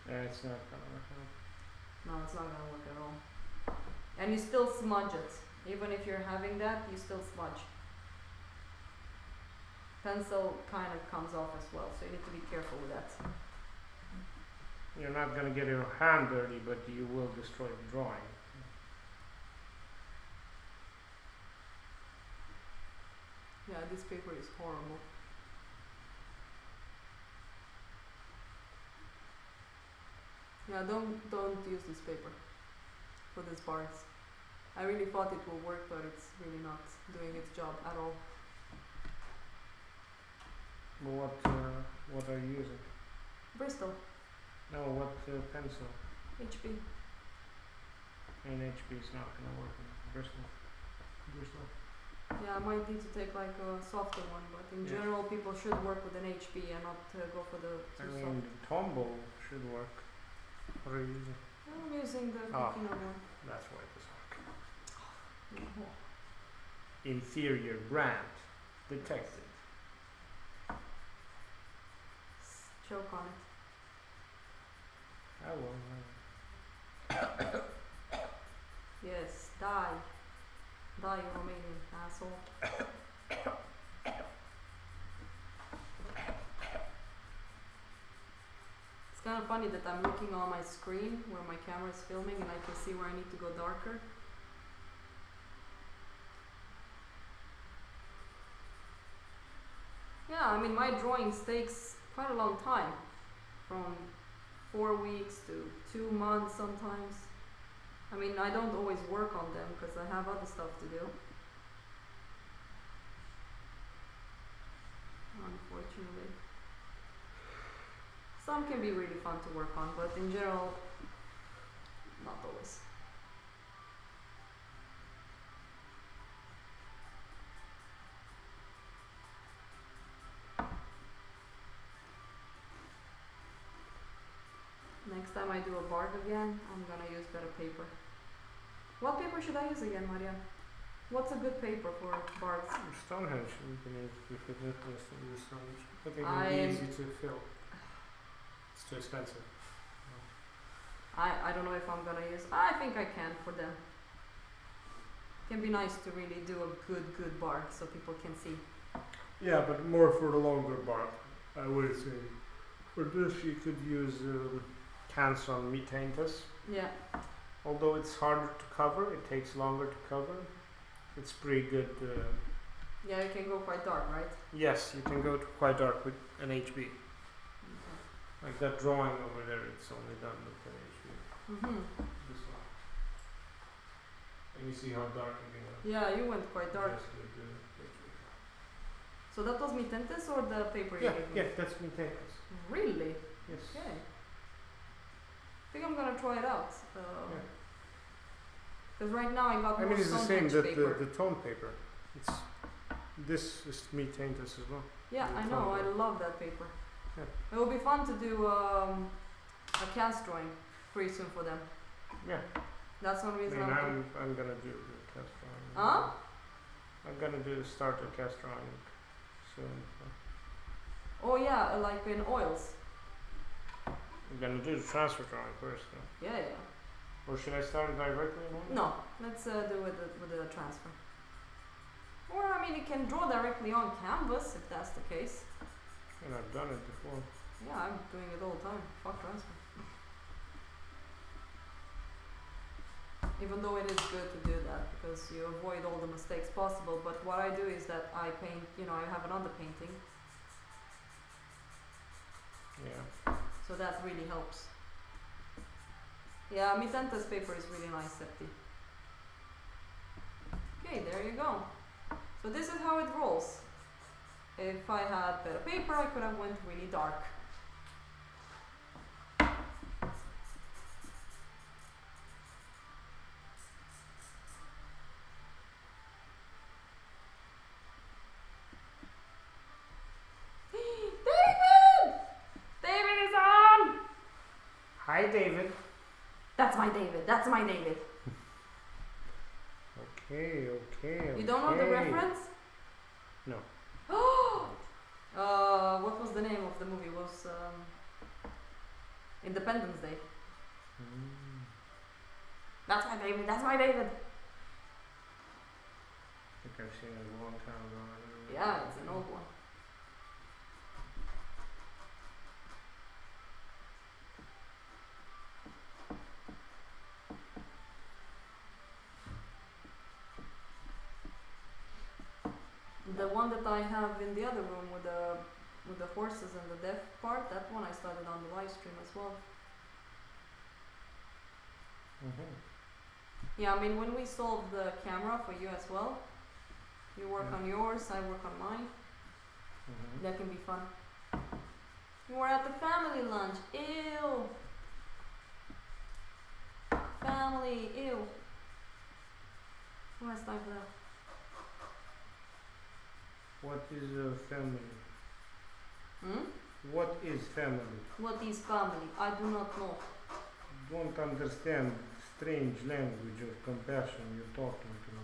[SPEAKER 1] It's not gonna work out.
[SPEAKER 3] No, it's not gonna work at all. And you still smudge it. Even if you're having that, you still smudge. Pencil kind of comes off as well, so you need to be careful with that.
[SPEAKER 1] You're not gonna get your hand dirty, but you will destroy the drawing.
[SPEAKER 3] Yeah, this paper is horrible. Yeah, don't use this paper for these bars. I really thought it will work, but it's really not doing its job at all.
[SPEAKER 1] But what are you using?
[SPEAKER 3] Bristol,
[SPEAKER 1] No, what pencil?
[SPEAKER 3] HB.
[SPEAKER 1] And HB is not gonna work in Bristol.
[SPEAKER 3] Yeah, I might need to take like a softer one, but in
[SPEAKER 1] Yeah.
[SPEAKER 3] general, people should work with an HB and not go for the
[SPEAKER 1] I
[SPEAKER 3] too
[SPEAKER 1] mean,
[SPEAKER 3] soft.
[SPEAKER 1] the Tombow should work. What are you using?
[SPEAKER 3] I'm using the
[SPEAKER 1] Ah.
[SPEAKER 3] Kikino one.
[SPEAKER 1] That's why it doesn't work.
[SPEAKER 3] Oh.
[SPEAKER 1] Inferior brand detected.
[SPEAKER 3] Choke on it.
[SPEAKER 1] I will.
[SPEAKER 3] Yes, die. Die, you Romanian asshole. It's kind of funny that I'm looking on my screen where my camera is filming and I can see where I need to go darker. Yeah, I mean my drawings takes quite a long time. From 4 weeks to 2 months sometimes. I mean, I don't always work on them because I have other stuff to do. Unfortunately. Some can be really fun to work on, but in general, not always. Next time I do a bark again, I'm gonna use better paper. What paper should I use again, Maria? What's a good paper for barks?
[SPEAKER 1] Stonehenge, you can use if it's interesting to use Stonehenge. I think it
[SPEAKER 3] I
[SPEAKER 1] would be
[SPEAKER 3] am-
[SPEAKER 1] easy to fill. It's too expensive.
[SPEAKER 3] I don't know if I'm gonna use. I think I can for them. Can be nice to really do a good bark so people can see.
[SPEAKER 1] Yeah, but more for the longer bark, I would say. For this, you could use Canson Metaintus.
[SPEAKER 3] Yeah.
[SPEAKER 1] Although it's harder to cover, it takes longer to cover. It's pretty good.
[SPEAKER 3] Yeah, you can go quite dark, right?
[SPEAKER 1] Yes, you can go to quite dark with an HB.
[SPEAKER 3] Okay.
[SPEAKER 1] Like that drawing over there, it's only done with an HB.
[SPEAKER 3] Mhm.
[SPEAKER 1] This one. And you see how dark it can go.
[SPEAKER 3] Yeah, you went quite dark.
[SPEAKER 1] Just with the HB.
[SPEAKER 3] So that was Mitaintes or the paper you
[SPEAKER 1] Yeah,
[SPEAKER 3] gave me?
[SPEAKER 1] yeah, that's Metaintus.
[SPEAKER 3] Really?
[SPEAKER 1] Yes.
[SPEAKER 3] Okay. I think I'm gonna try it out.
[SPEAKER 1] Yeah.
[SPEAKER 3] Because right now I got
[SPEAKER 1] I
[SPEAKER 3] more
[SPEAKER 1] mean, it's the same
[SPEAKER 3] Stonehenge
[SPEAKER 1] that
[SPEAKER 3] paper.
[SPEAKER 1] the tone paper. It's this is Metaintus as well.
[SPEAKER 3] Yeah,
[SPEAKER 1] the
[SPEAKER 3] I know. I
[SPEAKER 1] tone.
[SPEAKER 3] love that paper.
[SPEAKER 1] Yeah.
[SPEAKER 3] It will be fun to do a cast drawing pretty soon for them.
[SPEAKER 1] Yeah.
[SPEAKER 3] That's one
[SPEAKER 1] I
[SPEAKER 3] reason
[SPEAKER 1] mean,
[SPEAKER 3] I'm.
[SPEAKER 1] I'm gonna do the cast drawing.
[SPEAKER 3] Huh?
[SPEAKER 1] I'm gonna do start the cast drawing soon. So.
[SPEAKER 3] Oh yeah, like in oils.
[SPEAKER 1] I'm gonna do the transfer drawing first, though.
[SPEAKER 3] Yeah, yeah.
[SPEAKER 1] Or should I start it directly in oil?
[SPEAKER 3] No, let's do with the transfer. Or I mean, you can draw directly on canvas if that's the case.
[SPEAKER 1] And I've done it before.
[SPEAKER 3] Yeah, I'm doing it all the time. Fuck transfer. Even though it is good to do that because you avoid all the mistakes possible, but what I do is that I paint, you know, I have an underpainting,
[SPEAKER 1] Yeah.
[SPEAKER 3] so that really helps. Yeah, Mitaintes paper is really nice, Septi. Okay, there you go. So this is how it rolls. If I had better paper, I could have went really dark.
[SPEAKER 1] David.
[SPEAKER 3] That's my David. That's my David.
[SPEAKER 1] Okay, okay.
[SPEAKER 3] You don't know the reference?
[SPEAKER 1] No.
[SPEAKER 3] What was the name of the movie? It was Independence Day.
[SPEAKER 1] Mm.
[SPEAKER 3] That's my David. That's my David.
[SPEAKER 1] I think I've seen it a long time ago. I don't remember.
[SPEAKER 3] Yeah, it's an old one. The one that I have in the other room with the horses and the deaf part, that one I started on the live stream as well.
[SPEAKER 1] Mhm.
[SPEAKER 3] Yeah, I mean when we solve the camera for you as well, you work
[SPEAKER 1] Yeah.
[SPEAKER 3] on yours, I work on mine.
[SPEAKER 1] Mhm.
[SPEAKER 3] That can be fun. You were at the family lunch. Ew. Family. Ew. Who has time for that?
[SPEAKER 1] What is a family?
[SPEAKER 3] Hmm?
[SPEAKER 1] What is family?
[SPEAKER 3] What is family? I do not know.
[SPEAKER 1] Don't understand strange language of compassion you're talking to me.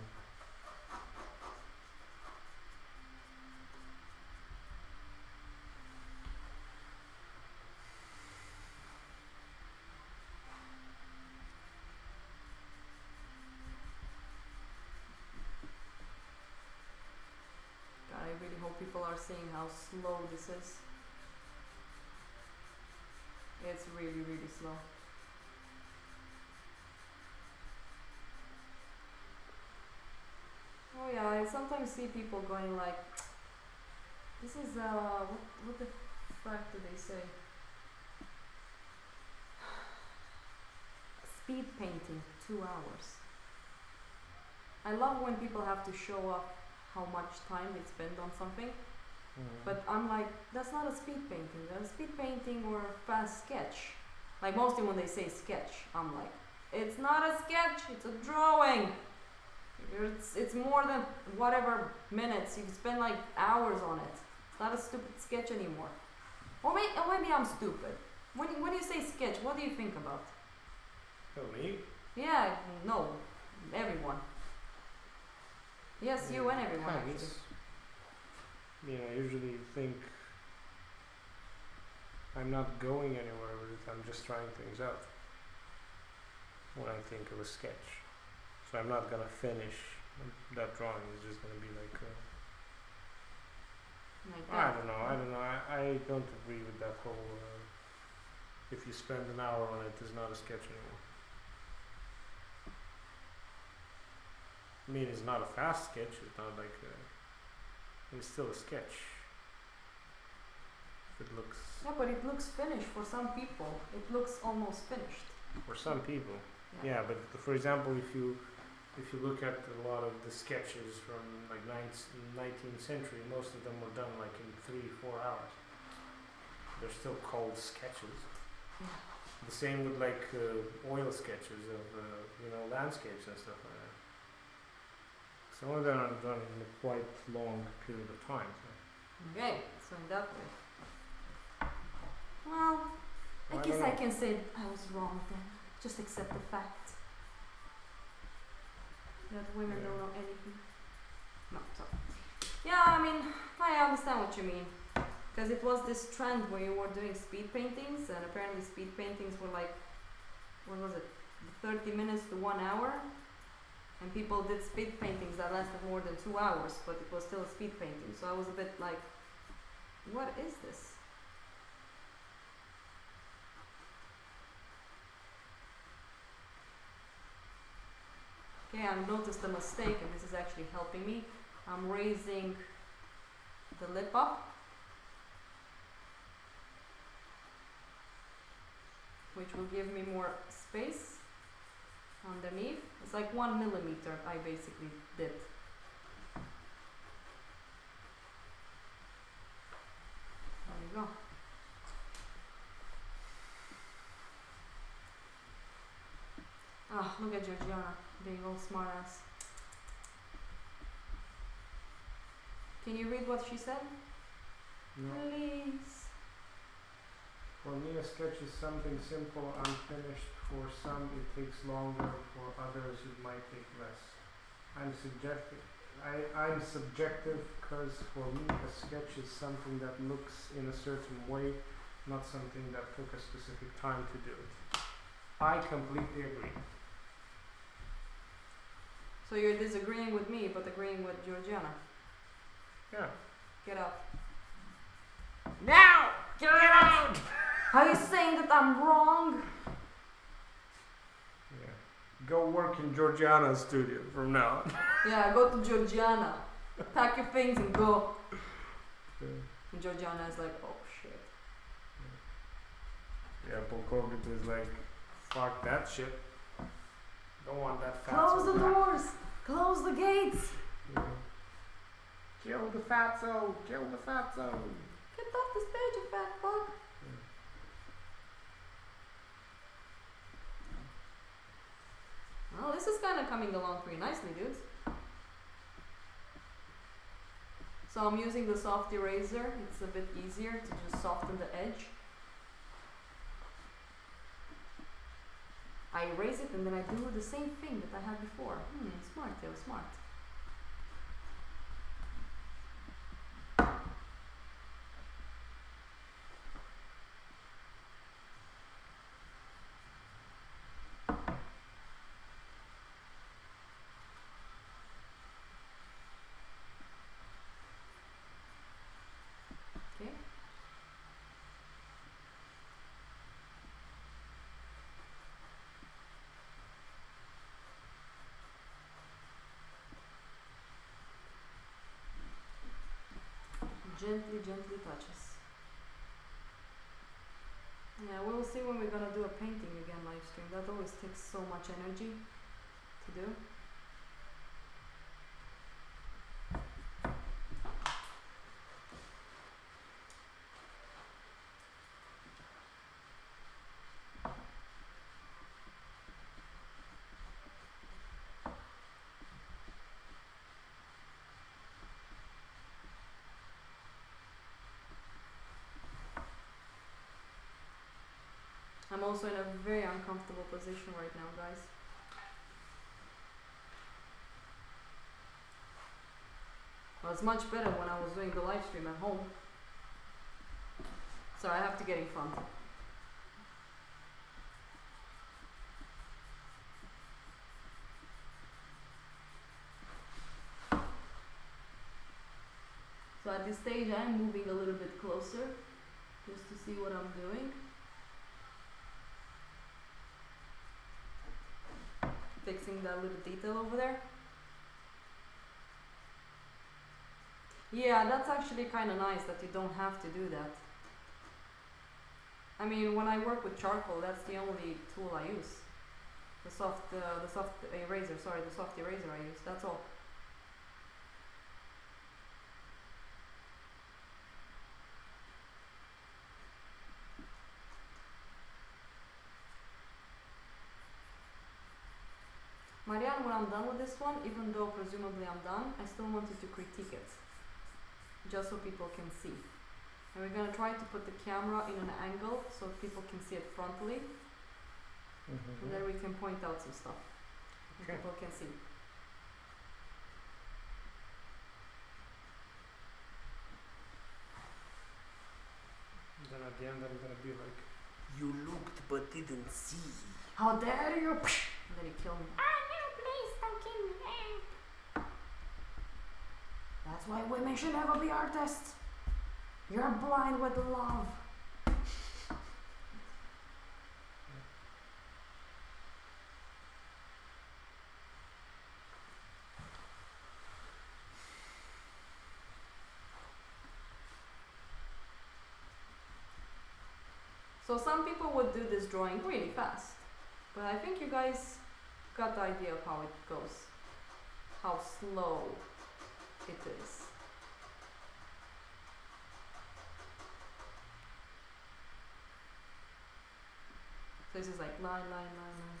[SPEAKER 3] God, I really hope people are seeing how slow this is. It's really, really slow. Oh yeah, I sometimes see people going like, this is what the fuck do they say? Speed painting, 2 hours. I love when people have to show off how much time they spend on something, but I'm like, that's not a speed painting. A speed painting or a fast sketch. Like mostly when they say sketch, I'm like, it's not a sketch, it's a drawing. It's more than whatever minutes. You spend like hours on it. It's not a stupid sketch anymore. Or maybe I'm stupid. When you say sketch, what do you think about?
[SPEAKER 1] Oh, me?
[SPEAKER 3] Yeah, no, everyone. Yes, you and everyone
[SPEAKER 1] Depends.
[SPEAKER 3] actually.
[SPEAKER 1] I usually think I'm not going anywhere with it. I'm just trying things out when I think of a sketch. So I'm not gonna finish that drawing. It's just gonna be like
[SPEAKER 3] Like
[SPEAKER 1] I
[SPEAKER 3] that.
[SPEAKER 1] don't know. I don't agree with that whole. If you spend an hour on it, it's not a sketch anymore. I mean, it's not a fast sketch. It's not like. It's still a sketch. If it looks
[SPEAKER 3] Yeah, but it looks finished for some people. It looks almost finished.
[SPEAKER 1] for some people. Yeah, but for example, if you look at a lot of the sketches from like 19th century, most of them were done like in 3-4 hours. They're still called sketches.
[SPEAKER 3] Yeah.
[SPEAKER 1] The same with like oil sketches of landscapes and stuff like that. Some of them are done in a quite long period of time.
[SPEAKER 3] Okay, so in that way. Well, I
[SPEAKER 1] Well,
[SPEAKER 3] guess
[SPEAKER 1] don't
[SPEAKER 3] I
[SPEAKER 1] know.
[SPEAKER 3] can say I was wrong then. Just accept the fact that women
[SPEAKER 1] Yeah.
[SPEAKER 3] don't know anything. No, so. Yeah, I mean, I understand what you mean. Because it was this trend where you were doing speed paintings, and apparently speed paintings were like, what was it, 30 minutes to 1 hour? And people did speed paintings that lasted more than 2 hours, but it was still a speed painting. So I was a bit like, what is this? Okay, I've noticed a mistake, and this is actually helping me. I'm raising the lip up, which will give me more space underneath. It's like 1 millimeter I basically did. There you go. Ah, look at Georgiana being all smart ass. Can you read what she said?
[SPEAKER 1] No.
[SPEAKER 3] Please.
[SPEAKER 1] For me, a a sketch is something simple, unfinished. For some, it takes longer. For others, it might take less. I'm subjective because for me, a sketch is something that looks in a certain way, not something that took a specific time to do it. I completely agree.
[SPEAKER 3] So you're disagreeing with me, but agreeing with Georgiana.
[SPEAKER 1] Yeah.
[SPEAKER 3] Get out.
[SPEAKER 1] Now! Get out!
[SPEAKER 3] Are you saying that I'm wrong?
[SPEAKER 1] Yeah. Go work in Georgiana's studio from now on.
[SPEAKER 3] Yeah, go to Georgiana. Pack your things and go.
[SPEAKER 1] Yeah.
[SPEAKER 3] And Georgiana is like, oh shit.
[SPEAKER 1] Yeah, Polkovit is like, fuck that shit. Don't want that fat.
[SPEAKER 3] Close the doors. Close the gates.
[SPEAKER 1] Yeah. Kill the fatso. Kill the fatso.
[SPEAKER 3] Get off the stage, you fat fuck. Well, this is kind of coming along pretty nicely, dudes. So I'm using the soft eraser. It's a bit easier to just soften the edge. I erase it and then I do the same thing that I had before. Smart, Theo, smart. Okay. Gently, gently touches. Yeah, we'll see when we're gonna do a painting again live stream. That always takes so much energy to do. I'm also in a very uncomfortable position right now, guys. Well, it's much better when I was doing the live stream at home. So I have to get in front. So at this stage I am moving a little bit closer just to see what I'm doing. Fixing that little detail over there. Yeah, that's actually kind of nice that you don't have to do that. I mean, when I work with charcoal, that's the only tool I use. The soft eraser, the soft eraser I use, that's all. Marianne, when I'm done with this one, even though presumably I'm done, I still wanted to critique it. Just so people can see. And we're gonna try to put the camera in an angle so people can see it frontally. And then we can point out some stuff.
[SPEAKER 1] Okay.
[SPEAKER 3] People can see.
[SPEAKER 1] Then at the end I'm gonna be like, you looked but didn't see.
[SPEAKER 3] How dare you! And then he killed me.
[SPEAKER 4] Please don't kill me.
[SPEAKER 3] That's why women should never be artists. You're blind with love. So some people would do this drawing really fast, but I think you guys got the idea of how it goes, how slow it is. So this is like line, line, line, line.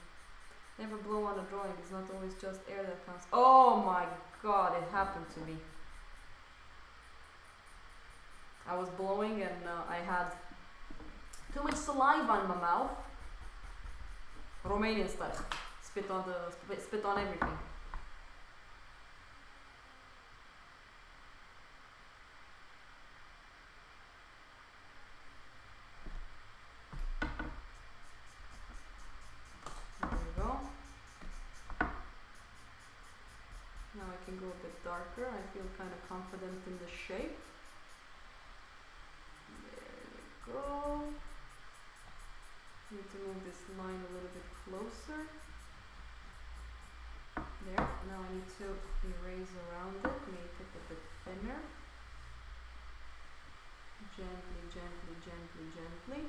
[SPEAKER 3] Never blow on a drawing, it's not always just air that comes. Oh my god, it happened to me. I was blowing and I had Too much saliva in my mouth. Romanian style. Spit on everything. There we go. Now I can go a bit darker. I feel kind of confident in the shape. There we go. Need to move this line a little bit closer. There. Now I need to erase around it, make it a bit thinner. Gently, gently, gently, gently.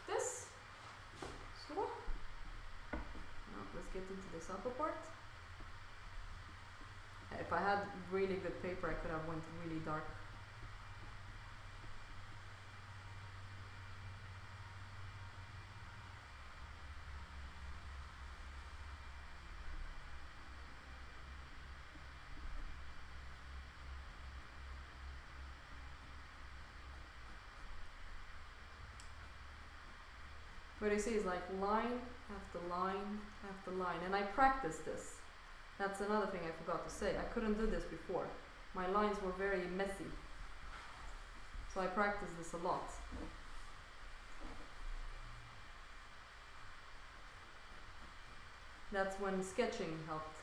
[SPEAKER 3] This. So. Now let's get into this upper part. If I had really good paper, I could have went really dark. What you see is like line after line after line, and I practice this. That's another thing I forgot to say. I couldn't do this before. My lines were very messy. So I practiced this a lot. That's when sketching helped.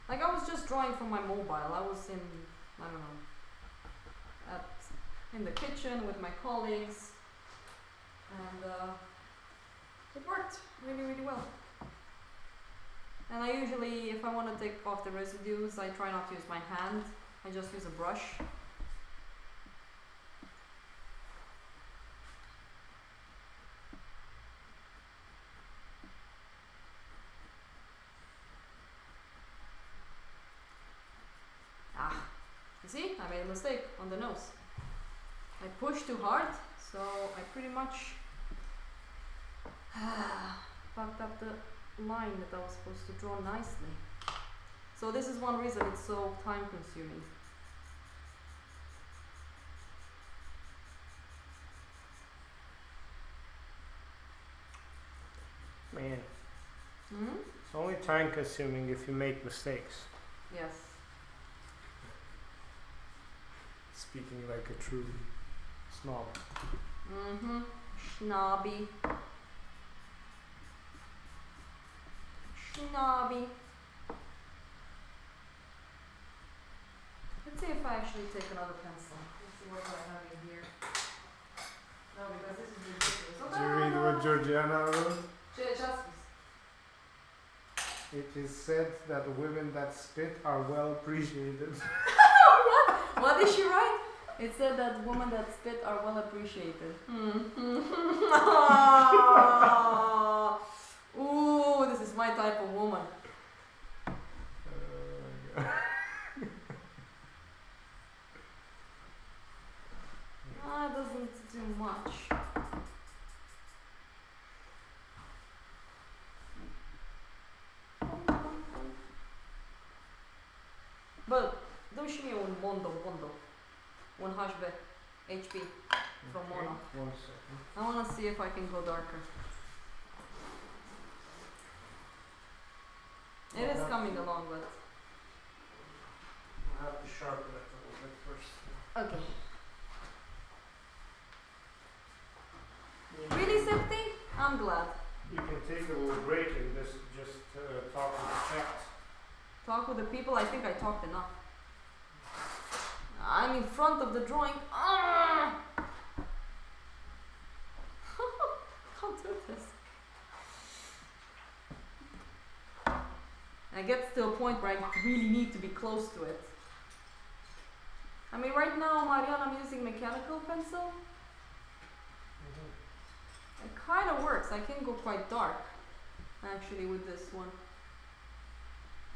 [SPEAKER 3] Like I was just drawing from my mobile. I was in, I don't know, in the kitchen with my colleagues. And it worked really, really well. And I usually, if I want to take off the residues, I try not to use my hand. I just use a brush. You see, I made a mistake on the nose. I pushed too hard, so I pretty much fucked up the line that I was supposed to draw nicely. So this is one reason it's so time consuming.
[SPEAKER 1] Man,
[SPEAKER 3] Hmm?
[SPEAKER 1] it's only time consuming if you make mistakes.
[SPEAKER 3] Yes.
[SPEAKER 1] Speaking like a true snob.
[SPEAKER 3] Mm-hmm. Snobby. Snobby. Let's see if I actually take another pencil. Let's see what I have in here. No, because this is ridiculous.
[SPEAKER 1] Did you read what Georgiana wrote?
[SPEAKER 3] Just
[SPEAKER 1] It is said that women that spit are well appreciated.
[SPEAKER 3] what did she write? It said that women that spit are well appreciated. Ooh, this is my type of woman. It doesn't do much. But duši mi un bondo. Un HB, HP from Mono.
[SPEAKER 1] 1 second.
[SPEAKER 3] I wanna see if I can go darker. It is coming along, but
[SPEAKER 1] I have to sharpen it a little bit first.
[SPEAKER 3] okay. Really, Septi? I'm glad.
[SPEAKER 1] You can take a little break and just talk with the chat.
[SPEAKER 3] Talk with the people. I think I talked enough. I'm in front of the drawing. Ah! Can't do this. I get to a point where I really need to be close to it. I mean, right now, Marianne, I'm using mechanical pencil. It kind of works. I can go quite dark, actually, with this one.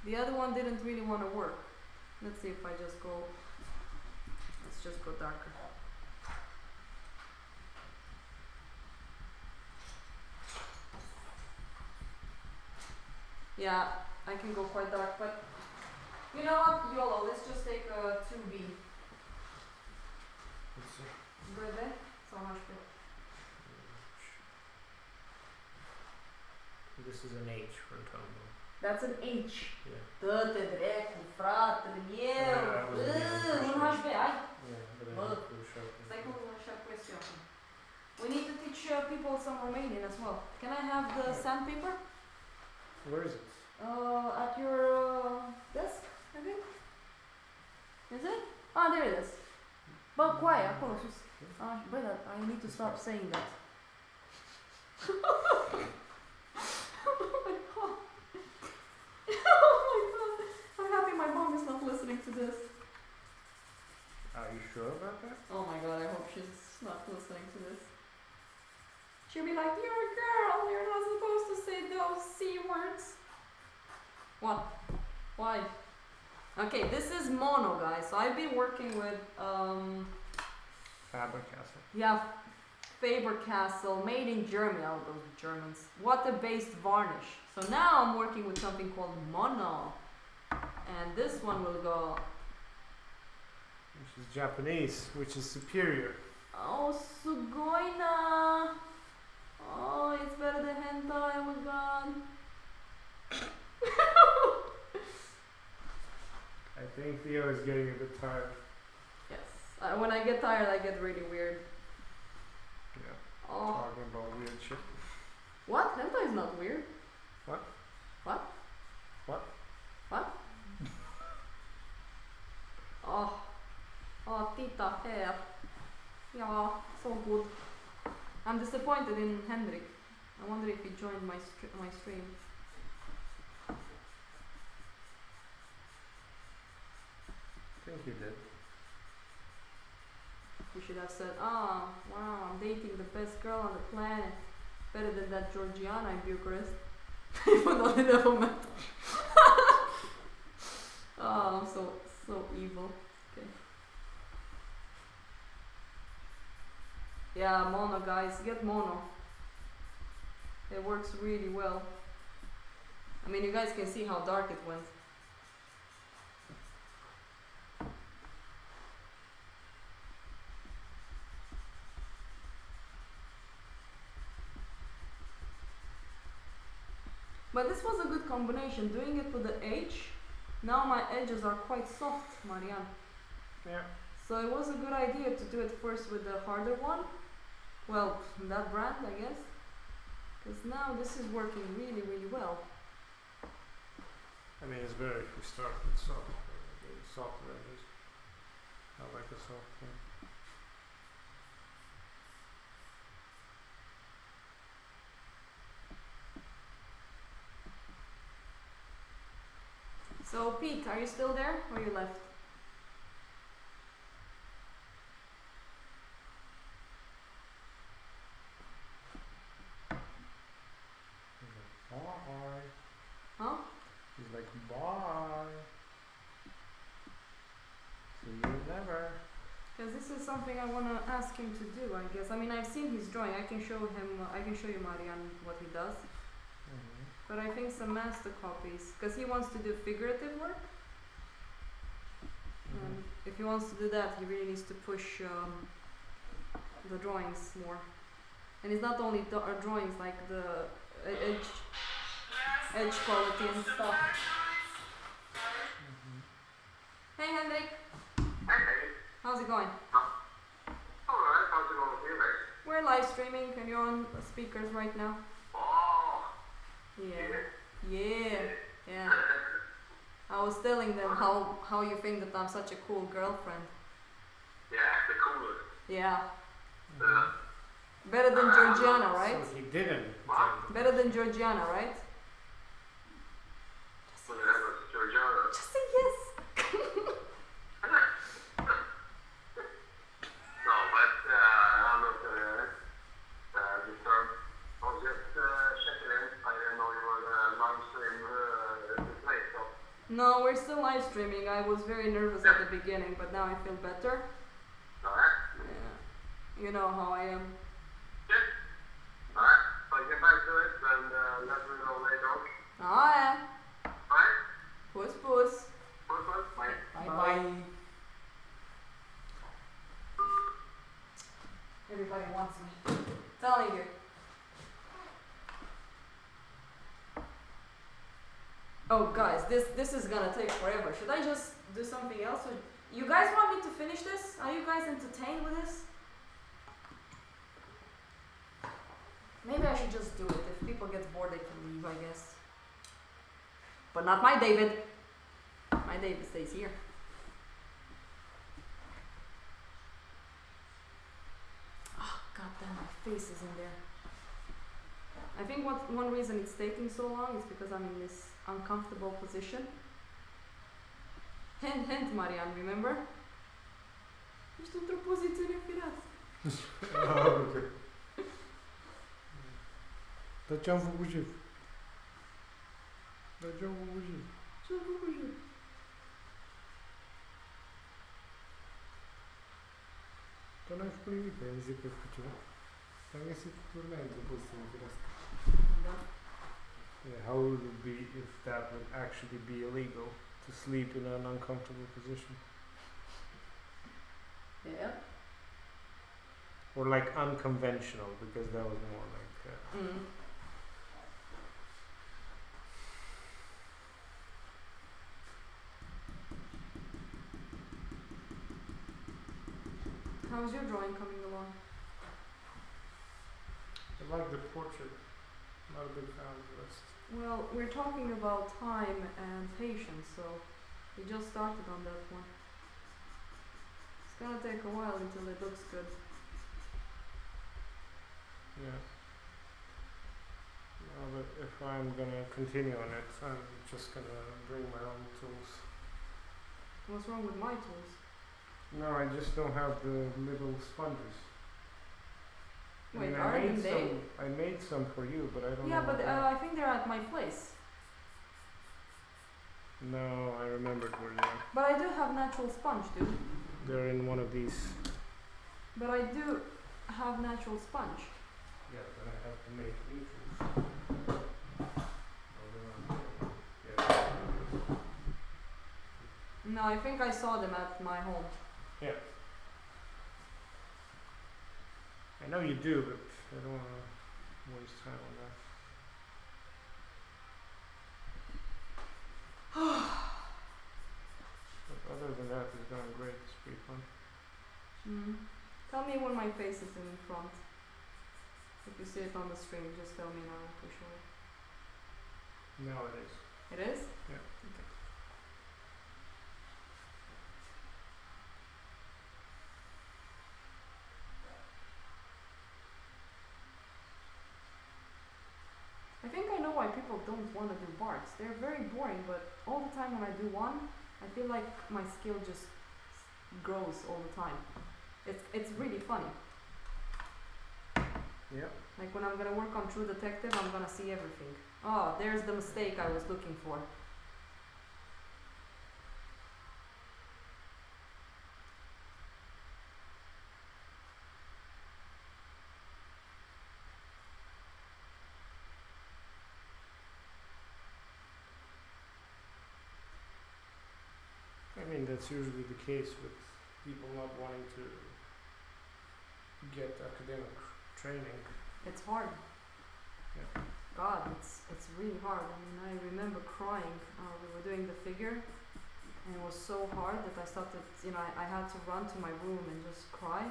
[SPEAKER 3] The other one didn't really want to work. Let's see if I just go. Let's just go darker. Yeah, I can go quite dark, but you know what? YOLO, let's just take a 2B.
[SPEAKER 1] Let's see.
[SPEAKER 3] Breve? So much better.
[SPEAKER 1] This is an H for Tombo.
[SPEAKER 3] That's an H.
[SPEAKER 1] Yeah.
[SPEAKER 3] Tăte drecu, fratele meu!
[SPEAKER 1] Da, o să vedem.
[SPEAKER 3] Un HB, ai?
[SPEAKER 1] Yeah, but I
[SPEAKER 3] Bă.
[SPEAKER 1] need to show
[SPEAKER 3] Stai că așa presiune. We need to teach people some Romanian as well. Can I have the sandpaper?
[SPEAKER 1] Where is it?
[SPEAKER 3] At your desk, I think. Is it? Ah, there it is. Bă, coaie, acolo sus. Ah, băi, dar I need to stop saying that. Oh my god. Oh my god. I'm happy my mom is not listening to this.
[SPEAKER 1] Are you sure about that?
[SPEAKER 3] Oh my god, I hope she's not listening to this. She'll be like, you're a girl, you're not supposed to say those C words. What? Why? Okay, this is Mono, guys. So I've been working with,
[SPEAKER 1] Faber-Castell.
[SPEAKER 3] yeah, Faber-Castell, made in Germany, all those Germans. Water-based varnish. So now I'm working with something called Mono. And this one will go,
[SPEAKER 1] Which is Japanese, which is superior.
[SPEAKER 3] oh, Sugoina! Oh, it's better than hentai, oh my god.
[SPEAKER 1] I think Theo is getting a bit tired.
[SPEAKER 3] Yes. When I get tired, I get really weird.
[SPEAKER 1] Yeah.
[SPEAKER 3] Oh.
[SPEAKER 1] Talking about weird shit.
[SPEAKER 3] What? Hentai is not weird.
[SPEAKER 1] What?
[SPEAKER 3] What?
[SPEAKER 1] What?
[SPEAKER 3] What? Oh. Oh, Tita hair. Yeah, so good. I'm disappointed in Henrik. I wonder if he joined my stream.
[SPEAKER 1] I think you did.
[SPEAKER 3] We should have said, oh, wow, I'm dating the best girl on the planet. Better than that Georgiana in Bucharest. Even though they never met. Oh, I'm so evil. Okay. Yeah, Mono, guys. Get Mono. It works really well. I mean, you guys can see how dark it went. But this was a good combination, doing it with the H. Now my edges are quite soft, Marianne.
[SPEAKER 1] Yeah.
[SPEAKER 3] So it was a good idea to do it first with the harder one. Well, that brand, I guess. Because now this is working really, really well.
[SPEAKER 1] I mean, it's better if we start with softer edges. I like a soft one.
[SPEAKER 3] So Pete, are you still there or you left?
[SPEAKER 1] Bye.
[SPEAKER 3] Huh?
[SPEAKER 1] He's like, bye. See you never.
[SPEAKER 3] Because this is something I want to ask him to do, I guess. I mean, I've seen his drawing. I can show him. I can show you, Marianne, what he does. But I think some master copies, because he wants to do figurative work. And if he wants to do that, he really needs to push the drawings more. And it's not only drawings, like the edge quality and stuff. Hey Hendrik,
[SPEAKER 5] Hey,
[SPEAKER 3] how's it going?
[SPEAKER 5] alright, how's it going with you, mate?
[SPEAKER 3] We're live streaming and you're on speakers right now.
[SPEAKER 5] Oh,
[SPEAKER 3] Yeah. I was telling them how you think that I'm such a cool girlfriend.
[SPEAKER 5] yeah, the coolest.
[SPEAKER 3] Yeah.
[SPEAKER 5] Uh,
[SPEAKER 3] Better than Georgiana, right?
[SPEAKER 1] So he didn't.
[SPEAKER 3] Better than Georgiana, right?
[SPEAKER 5] so that was Georgiana.
[SPEAKER 3] Just say yes.
[SPEAKER 5] No, but I'm not gonna disturb. I was just checking in. I didn't know you were live stream this late, so.
[SPEAKER 3] No, we're still live streaming. I was very nervous at the beginning, but now I feel better.
[SPEAKER 5] Alright,
[SPEAKER 3] Yeah. You know how I am.
[SPEAKER 5] alright. I'll get back to it and let me know later on.
[SPEAKER 3] Ah, yeah. Oh, guys, this is gonna take forever. Should I just do something else? Or you guys want me to finish this? Are you guys entertained with this? Maybe I should just do it. If people get bored, they can leave, I guess. But not my David. My David stays here. Oh, goddamn, my face is in there. I think one reason it's taking so long is because I'm in this uncomfortable position. Hint, hint, Marian, remember? Ești într-o poziție firească.
[SPEAKER 1] Dar ce-am făcut șef?
[SPEAKER 3] Ce-am făcut șef?
[SPEAKER 1] Dar n-ai făcut nimic, ai zis că ai făcut ceva. Am găsit urmea într-o poziție firească.
[SPEAKER 3] Da.
[SPEAKER 1] Yeah, how would it be if that would actually be illegal to sleep in an uncomfortable position?
[SPEAKER 3] Yeah.
[SPEAKER 1] Or like unconventional, because that was more like
[SPEAKER 3] How's your drawing coming along?
[SPEAKER 1] I like the portrait. Not a big fan of the rest.
[SPEAKER 3] Well, we're talking about time and patience, so we just started on that one. It's gonna take a while until it looks good.
[SPEAKER 1] Yeah. But if I'm gonna continue on it, I'm just gonna bring my own tools.
[SPEAKER 3] What's wrong with my tools?
[SPEAKER 1] No, I just don't have the little sponges. I
[SPEAKER 3] Wait,
[SPEAKER 1] mean,
[SPEAKER 3] aren't they?
[SPEAKER 1] I made some for you, but I don't
[SPEAKER 3] Yeah,
[SPEAKER 1] know.
[SPEAKER 3] but
[SPEAKER 1] what
[SPEAKER 3] I think they're at my place.
[SPEAKER 1] No, I remembered where they are.
[SPEAKER 3] But I do have natural sponge, dude.
[SPEAKER 1] They're in one of these.
[SPEAKER 3] But I do have natural sponge.
[SPEAKER 1] Yeah, but I have to make new tools. Oh, they're on there. Yeah.
[SPEAKER 3] No, I think I saw them at my home.
[SPEAKER 1] Yeah. I know you do, but I don't want to waste time on that. But other than that, it's going great. It's pretty fun.
[SPEAKER 3] Tell me when my face is in front. If you see it on the screen, just tell me now to show it.
[SPEAKER 1] No, it is.
[SPEAKER 3] It is?
[SPEAKER 1] Yeah.
[SPEAKER 3] Okay. I think I know why people don't want to do barks. They're very boring, but all the time when I do one, I feel like my skill just grows all the time. It's really funny.
[SPEAKER 1] Yeah.
[SPEAKER 3] Like when I'm gonna work on True Detective, I'm gonna see everything. Oh, there's the mistake I was looking for.
[SPEAKER 1] I mean, that's usually the case with people not wanting to get academic training.
[SPEAKER 3] It's hard.
[SPEAKER 1] Yeah.
[SPEAKER 3] God, it's really hard. I mean, I remember crying. We were doing the figure, and it was so hard that I started. I had to run to my room and just cry.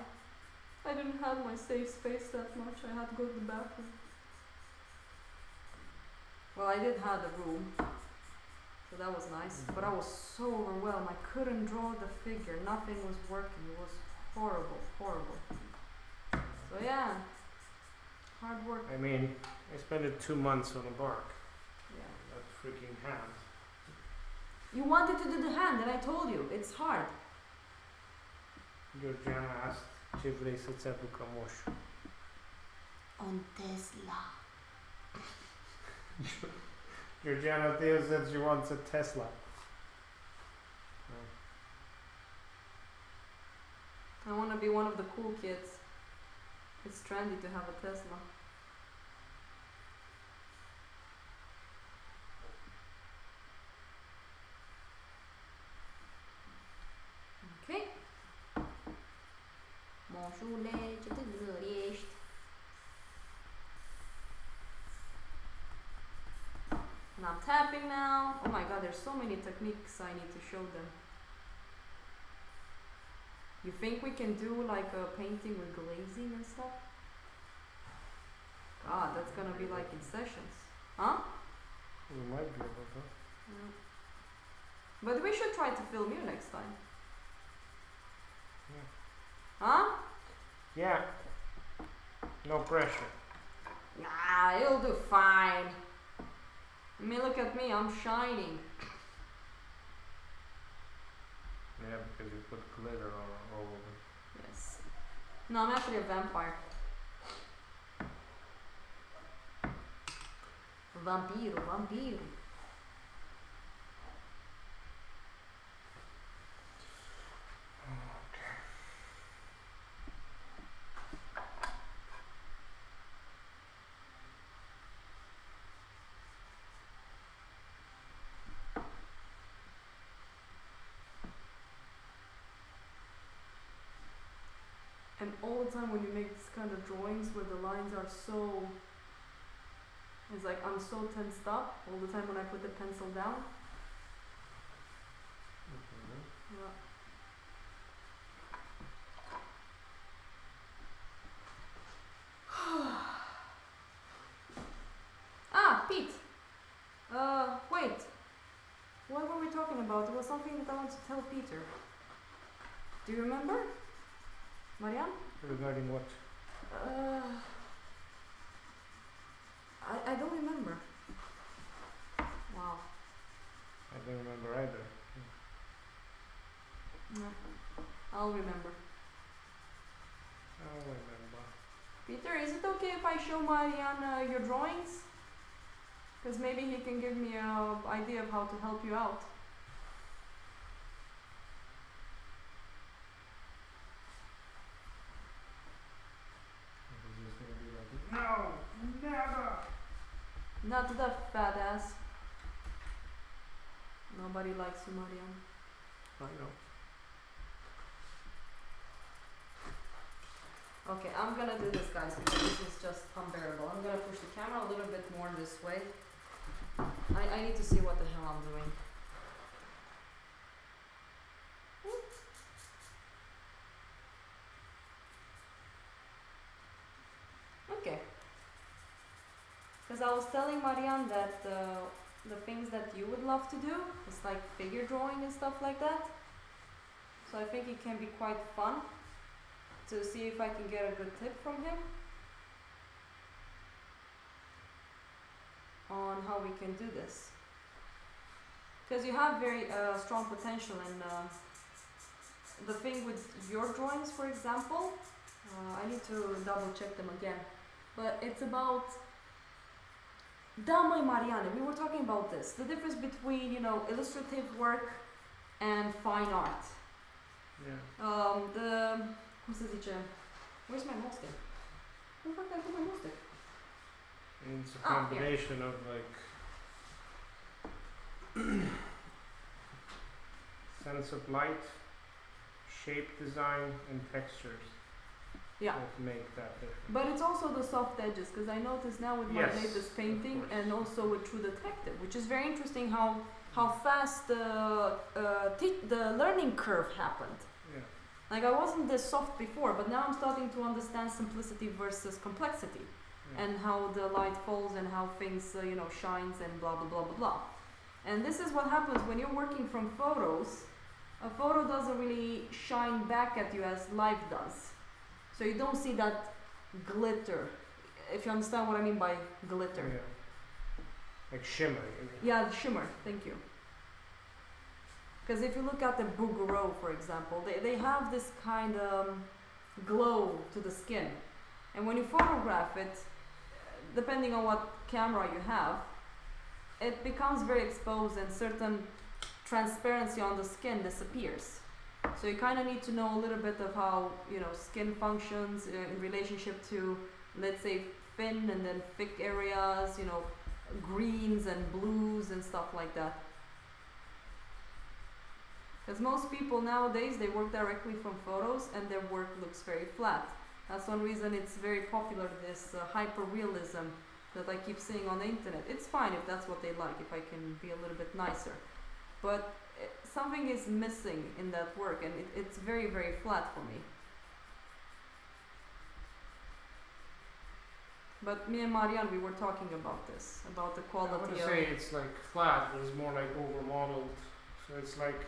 [SPEAKER 3] I didn't have my safe space that much. I had to go to the bathroom. Well, I did have a room, so that was nice. But I was so overwhelmed. I couldn't draw the figure. Nothing was working. It was horrible, horrible. So yeah, hard work.
[SPEAKER 1] I mean, I spent 2 months on a bark.
[SPEAKER 3] Yeah.
[SPEAKER 1] That freaking hand.
[SPEAKER 3] You wanted to do the hand, and I told you it's hard.
[SPEAKER 1] Georgiana asked ce vrei să-ți aducă moș.
[SPEAKER 4] On Tesla.
[SPEAKER 1] Georgiana Theo said she wants a Tesla.
[SPEAKER 3] I want to be one of the cool kids. It's trendy to have a Tesla. Okay.
[SPEAKER 4] Moșule, ce tânăr ești.
[SPEAKER 3] Na, tapping now. Oh my god, there's so many techniques I need to show them. You think we can do like a painting with glazing and stuff? God, that's gonna be like in sessions. Huh?
[SPEAKER 1] We might be able to.
[SPEAKER 3] Yeah. But we should try to film you next time.
[SPEAKER 1] Yeah.
[SPEAKER 3] Huh?
[SPEAKER 1] Yeah. No pressure.
[SPEAKER 3] Nah, you'll do fine. I mean, look at me, I'm shining.
[SPEAKER 1] Yeah, because you put glitter all over.
[SPEAKER 3] Yes. No, I'm actually a vampire. Vampiro, vampiro. And all the time when you make this kind of drawings where the lines are so, it's like I'm so tensed up all the time when I put the pencil down. Yeah. Ah, Pete. Wait. What were we talking about? There was something that I wanted to tell Peter. Do you remember? Marianne?
[SPEAKER 1] Regarding what?
[SPEAKER 3] I don't remember. Wow.
[SPEAKER 1] I don't remember either.
[SPEAKER 3] No. I'll remember.
[SPEAKER 1] I'll remember.
[SPEAKER 3] Peter, is it okay if I show Marianne your drawings? Because maybe he can give me an idea of how to help you out.
[SPEAKER 1] He's just gonna be like, no, never.
[SPEAKER 3] Not that fat ass. Nobody likes you, Marianne.
[SPEAKER 1] I know.
[SPEAKER 3] Okay, I'm gonna do this, guys, because this is just unbearable. I'm gonna push the camera a little bit more this way. I need to see what the hell I'm doing. Okay. Because I was telling Marianne that the things that you would love to do is like figure drawing and stuff like that. So I think it can be quite fun to see if I can get a good tip from him on how we can do this. Because you have very strong potential, and the thing with your drawings, for example, I need to double check them again, but it's about Dama y Marianne. We were talking about this, the difference between, you know, illustrative work and fine art.
[SPEAKER 1] Yeah.
[SPEAKER 3] Cum se zice? Where's my mostic? Where the fuck did I put my mostic?
[SPEAKER 1] And it's a
[SPEAKER 3] Ah, here.
[SPEAKER 1] combination of like sense of light, shape design, and textures
[SPEAKER 3] Yeah.
[SPEAKER 1] that make that difference.
[SPEAKER 3] But it's also the soft edges, because I notice now with my
[SPEAKER 1] Yes,
[SPEAKER 3] latest
[SPEAKER 1] of
[SPEAKER 3] painting,
[SPEAKER 1] course.
[SPEAKER 3] and also with True Detective, which is very interesting how fast the learning curve happened.
[SPEAKER 1] Yeah.
[SPEAKER 3] Like I wasn't this soft before, but now I'm starting to understand simplicity versus complexity,
[SPEAKER 1] Yeah.
[SPEAKER 3] and how the light falls and how things you know, shines and blah blah blah blah blah. And this is what happens when you're working from photos. A photo doesn't really shine back at you as life does. So you don't see that glitter, if you understand what I mean by glitter.
[SPEAKER 1] Yeah. Like shimmer. You mean.
[SPEAKER 3] Yeah, the shimmer, thank you. Because if you look at the Bouguereau, for example, they have this kind of glow to the skin. And when you photograph it, depending on what camera you have, it becomes very exposed and certain transparency on the skin disappears. So you kind of need to know a little bit of how, you know, skin functions in relationship to, let's say, thin and then thick areas, you know, greens and blues and stuff like that. Because most people nowadays, they work directly from photos and their work looks very flat. That's one reason it's very popular, this hyper-realism that I keep seeing on the internet. It's fine if that's what they like, if I can be a little bit nicer. But something is missing in that work, and it's very, very flat for me. But me and Marianne, we were talking about this, about the
[SPEAKER 1] I
[SPEAKER 3] quality
[SPEAKER 1] wouldn't
[SPEAKER 3] of...
[SPEAKER 1] say it's like flat, but it's more like over modeled. So it's like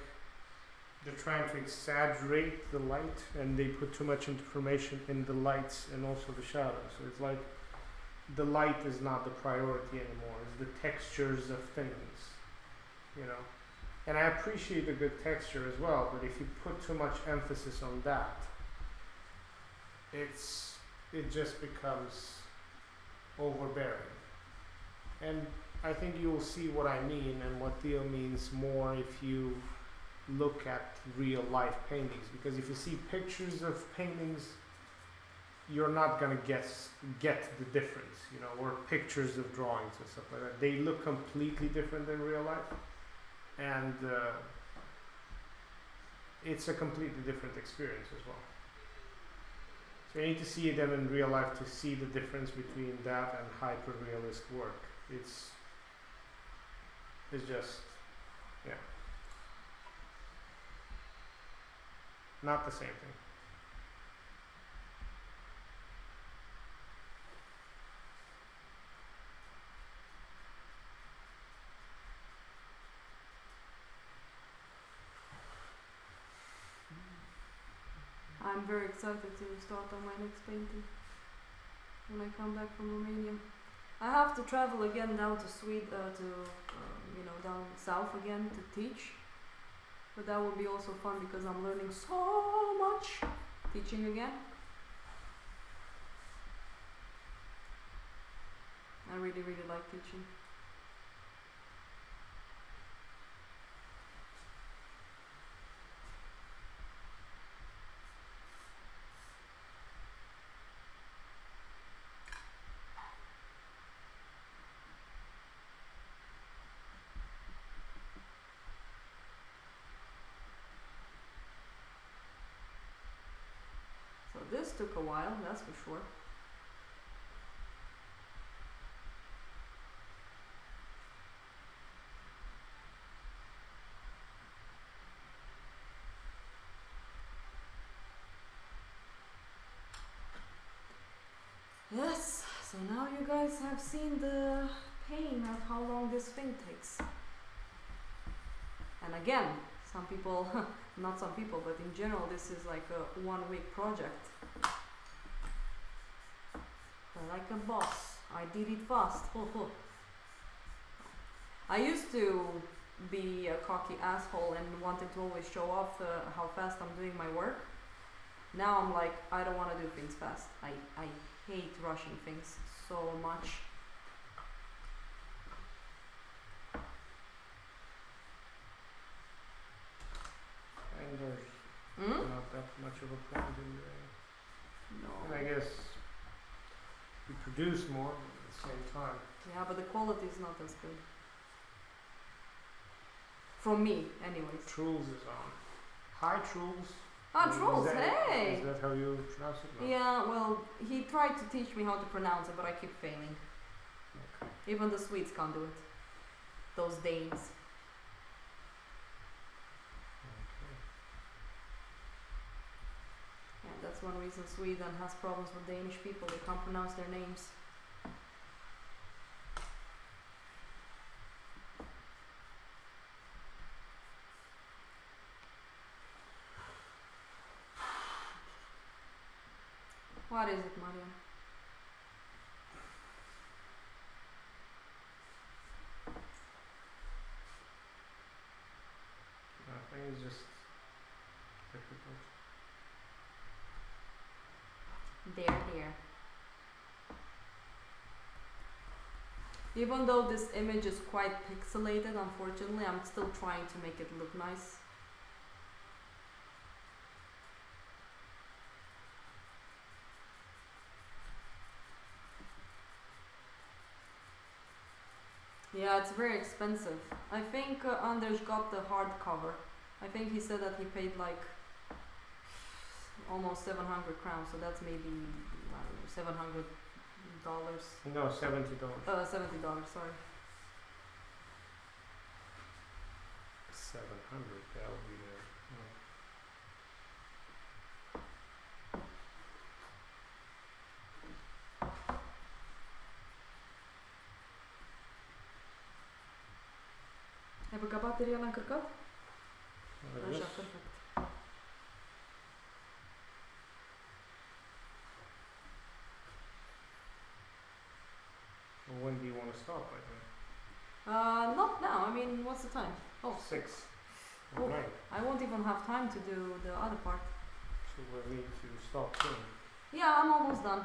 [SPEAKER 1] they're trying to exaggerate the light, and they put too much information in the lights and also the shadows. So it's like the light is not the priority anymore. It's the textures of things, you know. And I appreciate a good texture as well, but if you put too much emphasis on that, it just becomes overbearing. And I think you'll see what I mean and what Theo means more if you look at real life paintings, because if you see pictures of paintings, you're not gonna get the difference, you know, or pictures of drawings and stuff like that. They look completely different in real life, and it's a completely different experience as well. So you need to see them in real life to see the difference between that and hyper-realist work. It's just, yeah, not the same thing.
[SPEAKER 3] I'm very excited to start on my next painting when I come back from Romania. I have to travel again down to Sweden, down south again to teach. But that will be also fun because I'm learning so much teaching again. I really, really like teaching. So this took a while, that's for sure. Yes, so now you guys have seen the pain of how long this thing takes. And again, some people, not some people, but in general, this is like a 1 week project. But like a boss, I did it fast. I used to be a cocky asshole and wanted to always show off how fast I'm doing my work. Now I'm like, I don't want to do things fast. I hate rushing things so much.
[SPEAKER 1] And there's not that much of a point in there.
[SPEAKER 3] No.
[SPEAKER 1] And I guess you produce more but at the same time.
[SPEAKER 3] Yeah, but the quality is not as good. From me, anyways.
[SPEAKER 1] Truls is on. Hi Truls.
[SPEAKER 3] Ah,
[SPEAKER 1] Is
[SPEAKER 3] Truls,
[SPEAKER 1] that-
[SPEAKER 3] hey!
[SPEAKER 1] Is that how you pronounce it? No.
[SPEAKER 3] Yeah, well, he tried to teach me how to pronounce it, but I keep failing.
[SPEAKER 1] Okay.
[SPEAKER 3] Even the Swedes can't do it. Those Danes.
[SPEAKER 1] Okay.
[SPEAKER 3] Yeah, that's one reason Sweden has problems with Danish people. They can't pronounce their names. What is it, Maria?
[SPEAKER 1] I think it's just difficult.
[SPEAKER 3] There. Even though this image is quite pixelated, unfortunately, I'm still trying to make it look nice. Yeah, it's very expensive. I think Anders got the hardcover. I think he said that he paid like almost 700 crowns, so that's maybe, I don't know, $700
[SPEAKER 1] No, $70.
[SPEAKER 3] $70. Sorry.
[SPEAKER 1] 700. That'll be there.
[SPEAKER 3] Ai băgat bateria la încărcat? Așa,
[SPEAKER 1] Yes.
[SPEAKER 3] perfect.
[SPEAKER 1] Well, when do you want to stop? I think
[SPEAKER 3] Not now. I mean, what's the time? Oh,
[SPEAKER 1] 6
[SPEAKER 3] Oh.
[SPEAKER 1] or 9.
[SPEAKER 3] I won't even have time to do the other part.
[SPEAKER 1] So we need to stop soon.
[SPEAKER 3] Yeah, I'm almost done.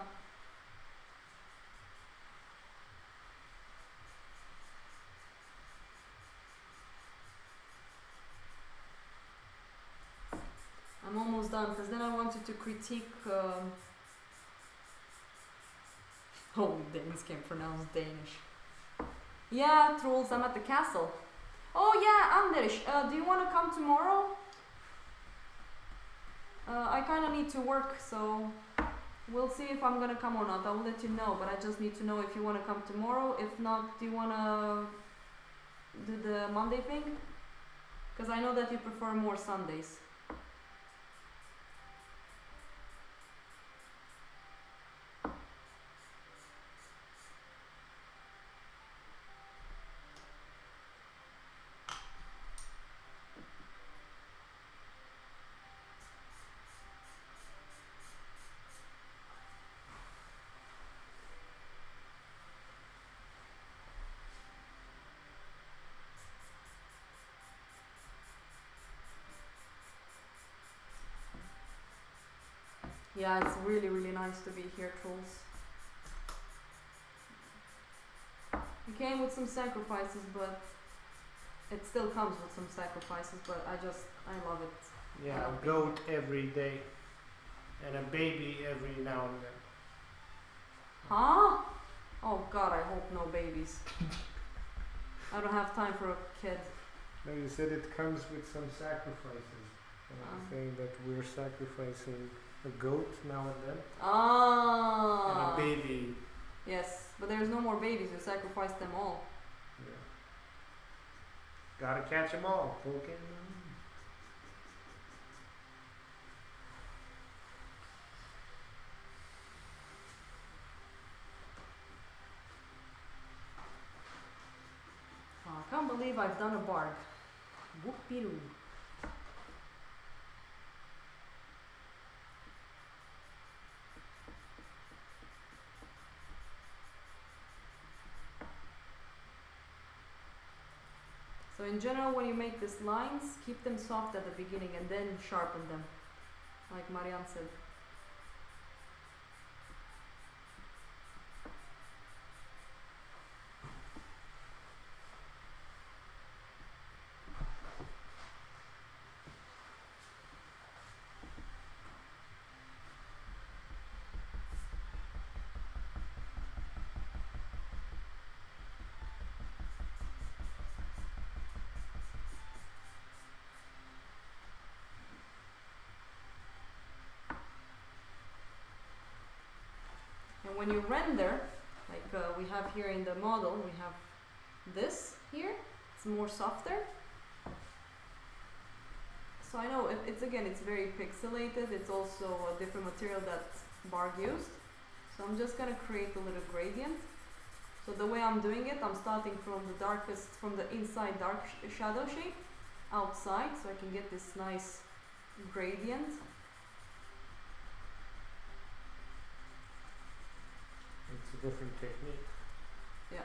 [SPEAKER 3] I'm almost done because then I wanted to critique. Oh, Danes can pronounce Danish. Yeah, trolls, I'm at the castle. Oh yeah, Anders, do you want to come tomorrow? I kind of need to work, so we'll see if I'm gonna come or not. I'll let you know, but I just need to know if you want to come tomorrow. If not, do you want to do the Monday thing? Because I know that you prefer more Sundays. Yeah, it's really, really nice to be here, trolls. It came with some sacrifices, but it still comes with some sacrifices, but I love it.
[SPEAKER 1] Yeah,
[SPEAKER 3] Yeah.
[SPEAKER 1] a goat every day, and a baby every now and then.
[SPEAKER 3] Huh? Oh god, I hope no babies. I don't have time for a kid.
[SPEAKER 1] No, you said it comes with some sacrifices. And I'm saying that we're sacrificing a goat now and then, and
[SPEAKER 3] Ah.
[SPEAKER 1] a baby.
[SPEAKER 3] Yes, but there's no more babies. You sacrifice them all.
[SPEAKER 1] Yeah. Gotta catch 'em all, Pokemon.
[SPEAKER 3] Oh, I can't believe I've done a barg. Whoop-de-doo. So in general, when you make these lines, keep them soft at the beginning and then sharpen them, like Marianne said. And when you render, like we have here in the model, we have this here. It's more softer. So I know it's again, it's very pixelated. It's also a different material that Barg used. So I'm just gonna create a little gradient. So the way I'm doing it, I'm starting from the darkest, from the inside dark shadow shape, outside, so I can get this nice gradient.
[SPEAKER 1] It's a different technique.
[SPEAKER 3] Yeah.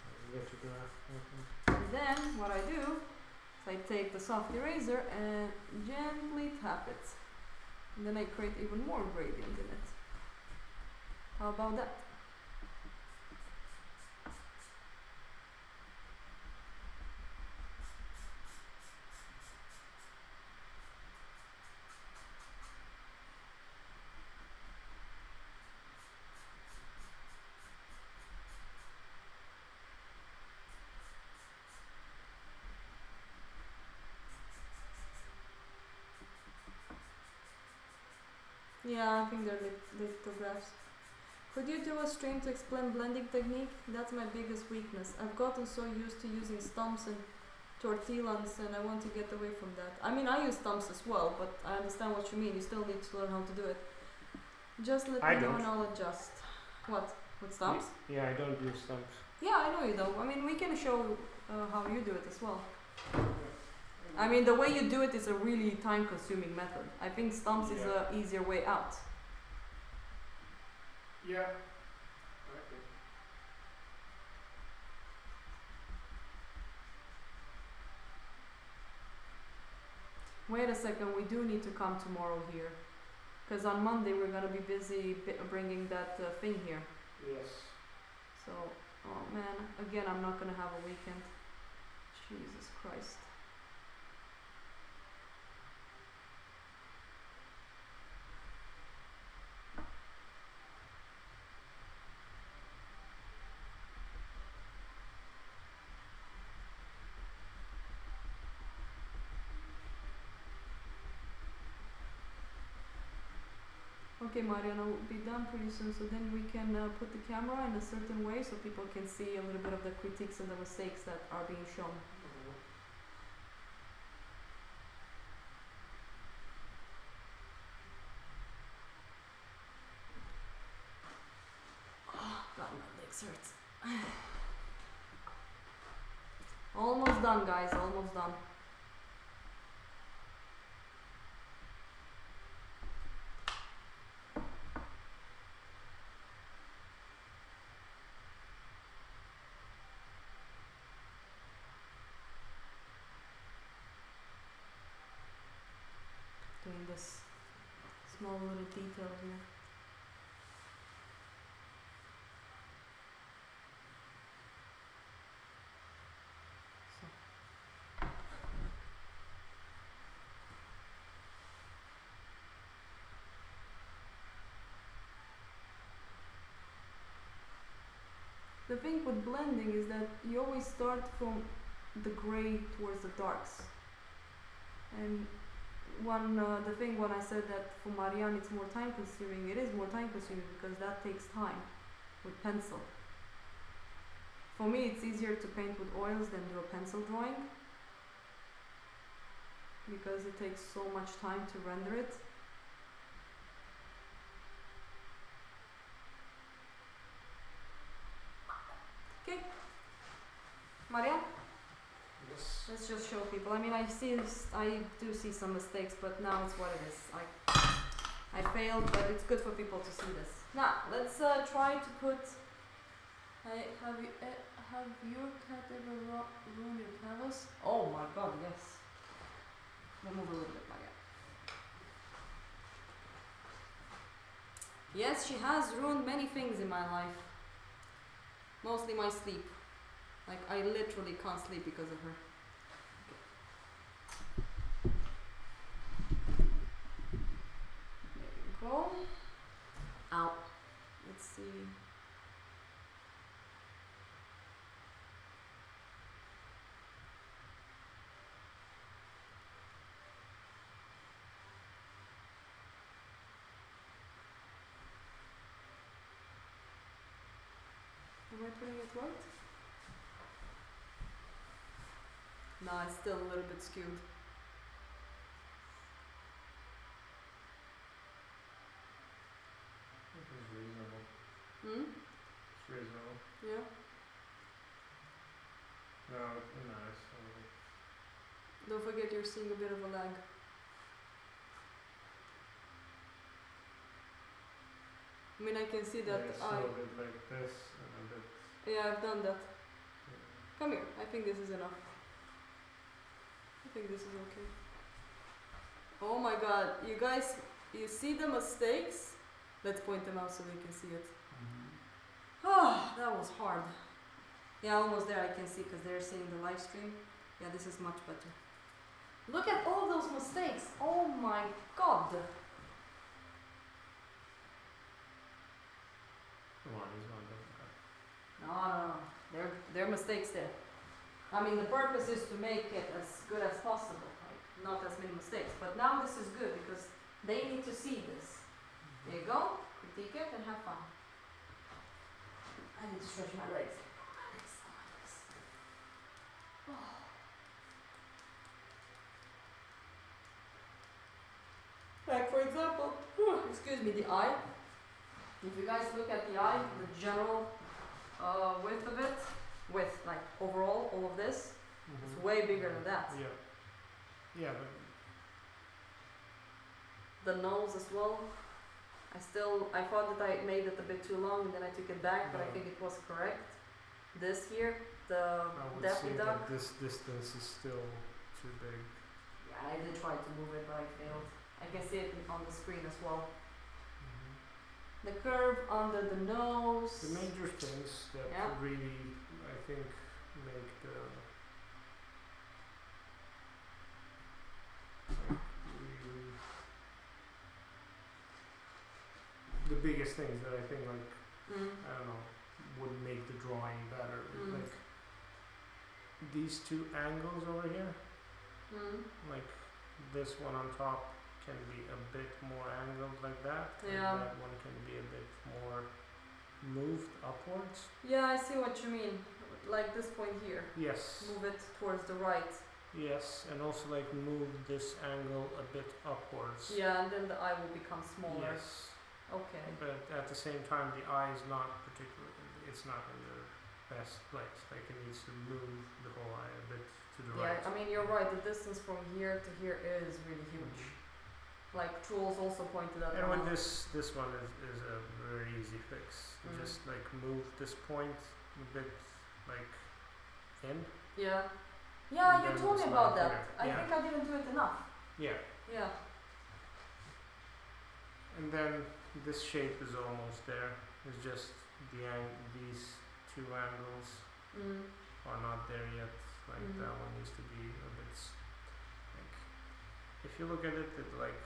[SPEAKER 1] I'll let you graph.
[SPEAKER 3] And then what I do is I take the soft eraser and gently tap it. And then I create even more gradient in it. How about that? Yeah, I think they're lithographs. Could you do a stream to explain blending technique? That's my biggest weakness. I've gotten so used to using stumps and tortillons and I want to get away from that. I mean, I use stumps as well, but I understand what you mean. You still need to learn how to do it. Just let
[SPEAKER 1] I
[SPEAKER 3] me know
[SPEAKER 1] don't.
[SPEAKER 3] and I'll adjust. What? With stumps?
[SPEAKER 1] Yeah, I don't use stumps.
[SPEAKER 3] Yeah, I know you don't. I mean, we can show how you do it as well. I mean, the way you do it is a really time-consuming method. I think stumps is
[SPEAKER 1] Yeah.
[SPEAKER 3] a easier way out.
[SPEAKER 1] Yeah. Okay.
[SPEAKER 3] Wait a second, we do need to come tomorrow here. Because on Monday we're going to be busy bringing that thing here.
[SPEAKER 1] Yes.
[SPEAKER 3] So, oh man, again, I'm not going to have a weekend. Jesus Christ. Okay, Mariana, we'll be done pretty soon, so then we can put the camera in a certain way so people can see a little bit of the critiques and the mistakes that are being shown. Oh, God, my legs hurt. Almost done, guys, almost done. Doing this small little detail here. So. The thing with blending is that you always start from the gray towards the darks. And the thing when I said that for Marianne it's more time consuming, it is more time consuming because that takes time with pencil. For me it's easier to paint with oils than do a pencil drawing because it takes so much time to render it. Okay, Marianne?
[SPEAKER 1] Yes.
[SPEAKER 3] Let's just show people. I mean, I do see some mistakes, but now it's what it is. I failed, but it's good for people to see this. Now, let's try to put. Have your cat ever ruined your canvas? Oh my God, yes. We'll move a little bit, Maria. Yes, she has ruined many things in my life. Mostly my sleep. Like, I literally can't sleep because of her. There you go. Ow. Let's see. Am I putting it right? No, it's still a little bit skewed.
[SPEAKER 1] It's reasonable.
[SPEAKER 3] Hmm?
[SPEAKER 1] It's reasonable.
[SPEAKER 3] Yeah?
[SPEAKER 1] No, nice.
[SPEAKER 3] Don't forget you're seeing a bit of a lag. I mean, I can see that
[SPEAKER 1] yeah, it's a little bit like this and a bit.
[SPEAKER 3] Yeah, I've done that.
[SPEAKER 1] Yeah.
[SPEAKER 3] Come here. I think this is enough. I think this is okay. Oh my God. You guys, you see the mistakes? Let's point them out so they can see it. Oh, that was hard. Yeah, almost there I can see because they're seeing the live stream. Yeah, this is much better. Look at all those mistakes. Oh my God.
[SPEAKER 1] Come on, he's not doing that.
[SPEAKER 3] No. They're mistakes there. I mean, the purpose is to make it as good as possible, like not as many mistakes. But now this is good because they need to see this. There you go. Critique it and have fun.
[SPEAKER 2] I need to stretch my legs. Like for example, excuse me, the eye. If you guys look at the eye, the general width of it, like overall, all of this, it's way bigger than that.
[SPEAKER 1] Yeah. Yeah, but
[SPEAKER 2] The nose as well. I thought that I made it a bit too long and then I took it back, but I
[SPEAKER 1] No.
[SPEAKER 2] think it was correct. This here, the
[SPEAKER 1] I would
[SPEAKER 2] Daffy
[SPEAKER 1] say
[SPEAKER 2] Duck.
[SPEAKER 1] that this distance is still too big.
[SPEAKER 2] Yeah, I did try to move it, but I failed. I can see it on the screen as well. The curve under the nose.
[SPEAKER 1] The major things that
[SPEAKER 2] Yeah.
[SPEAKER 1] really, I think, make the really the biggest things that I think I don't know would make the drawing better. Like these two angles over here, like this one on top can be a bit more angled like that,
[SPEAKER 2] Yeah.
[SPEAKER 1] and that one can be a bit more moved upwards.
[SPEAKER 2] Yeah, I see what you mean. Like this point here.
[SPEAKER 1] Yes.
[SPEAKER 2] Move it towards the right.
[SPEAKER 1] Yes, and also like move this angle a bit upwards.
[SPEAKER 2] Yeah, and then the eye will become smaller.
[SPEAKER 1] Yes,
[SPEAKER 2] Okay.
[SPEAKER 1] but at the same time, the eye is not particularly. It's not in the best place. Like it needs to move the whole eye a bit to the
[SPEAKER 2] Yeah,
[SPEAKER 1] right.
[SPEAKER 2] I mean you're right. The distance from here to here is really huge. Like Truls also pointed out.
[SPEAKER 1] And with
[SPEAKER 2] how-
[SPEAKER 1] this one is a very easy fix. You just like move this point a bit like in.
[SPEAKER 2] Yeah.
[SPEAKER 1] And
[SPEAKER 2] Yeah, you
[SPEAKER 1] then
[SPEAKER 2] told me
[SPEAKER 1] just
[SPEAKER 2] about
[SPEAKER 1] like
[SPEAKER 2] that.
[SPEAKER 1] here.
[SPEAKER 2] I
[SPEAKER 1] Yeah.
[SPEAKER 2] think I didn't do it enough.
[SPEAKER 1] Yeah,
[SPEAKER 2] Yeah.
[SPEAKER 1] and then this shape is almost there. It's just these two angles are not there yet. Like that one needs to be a bit like if you look at it, it's like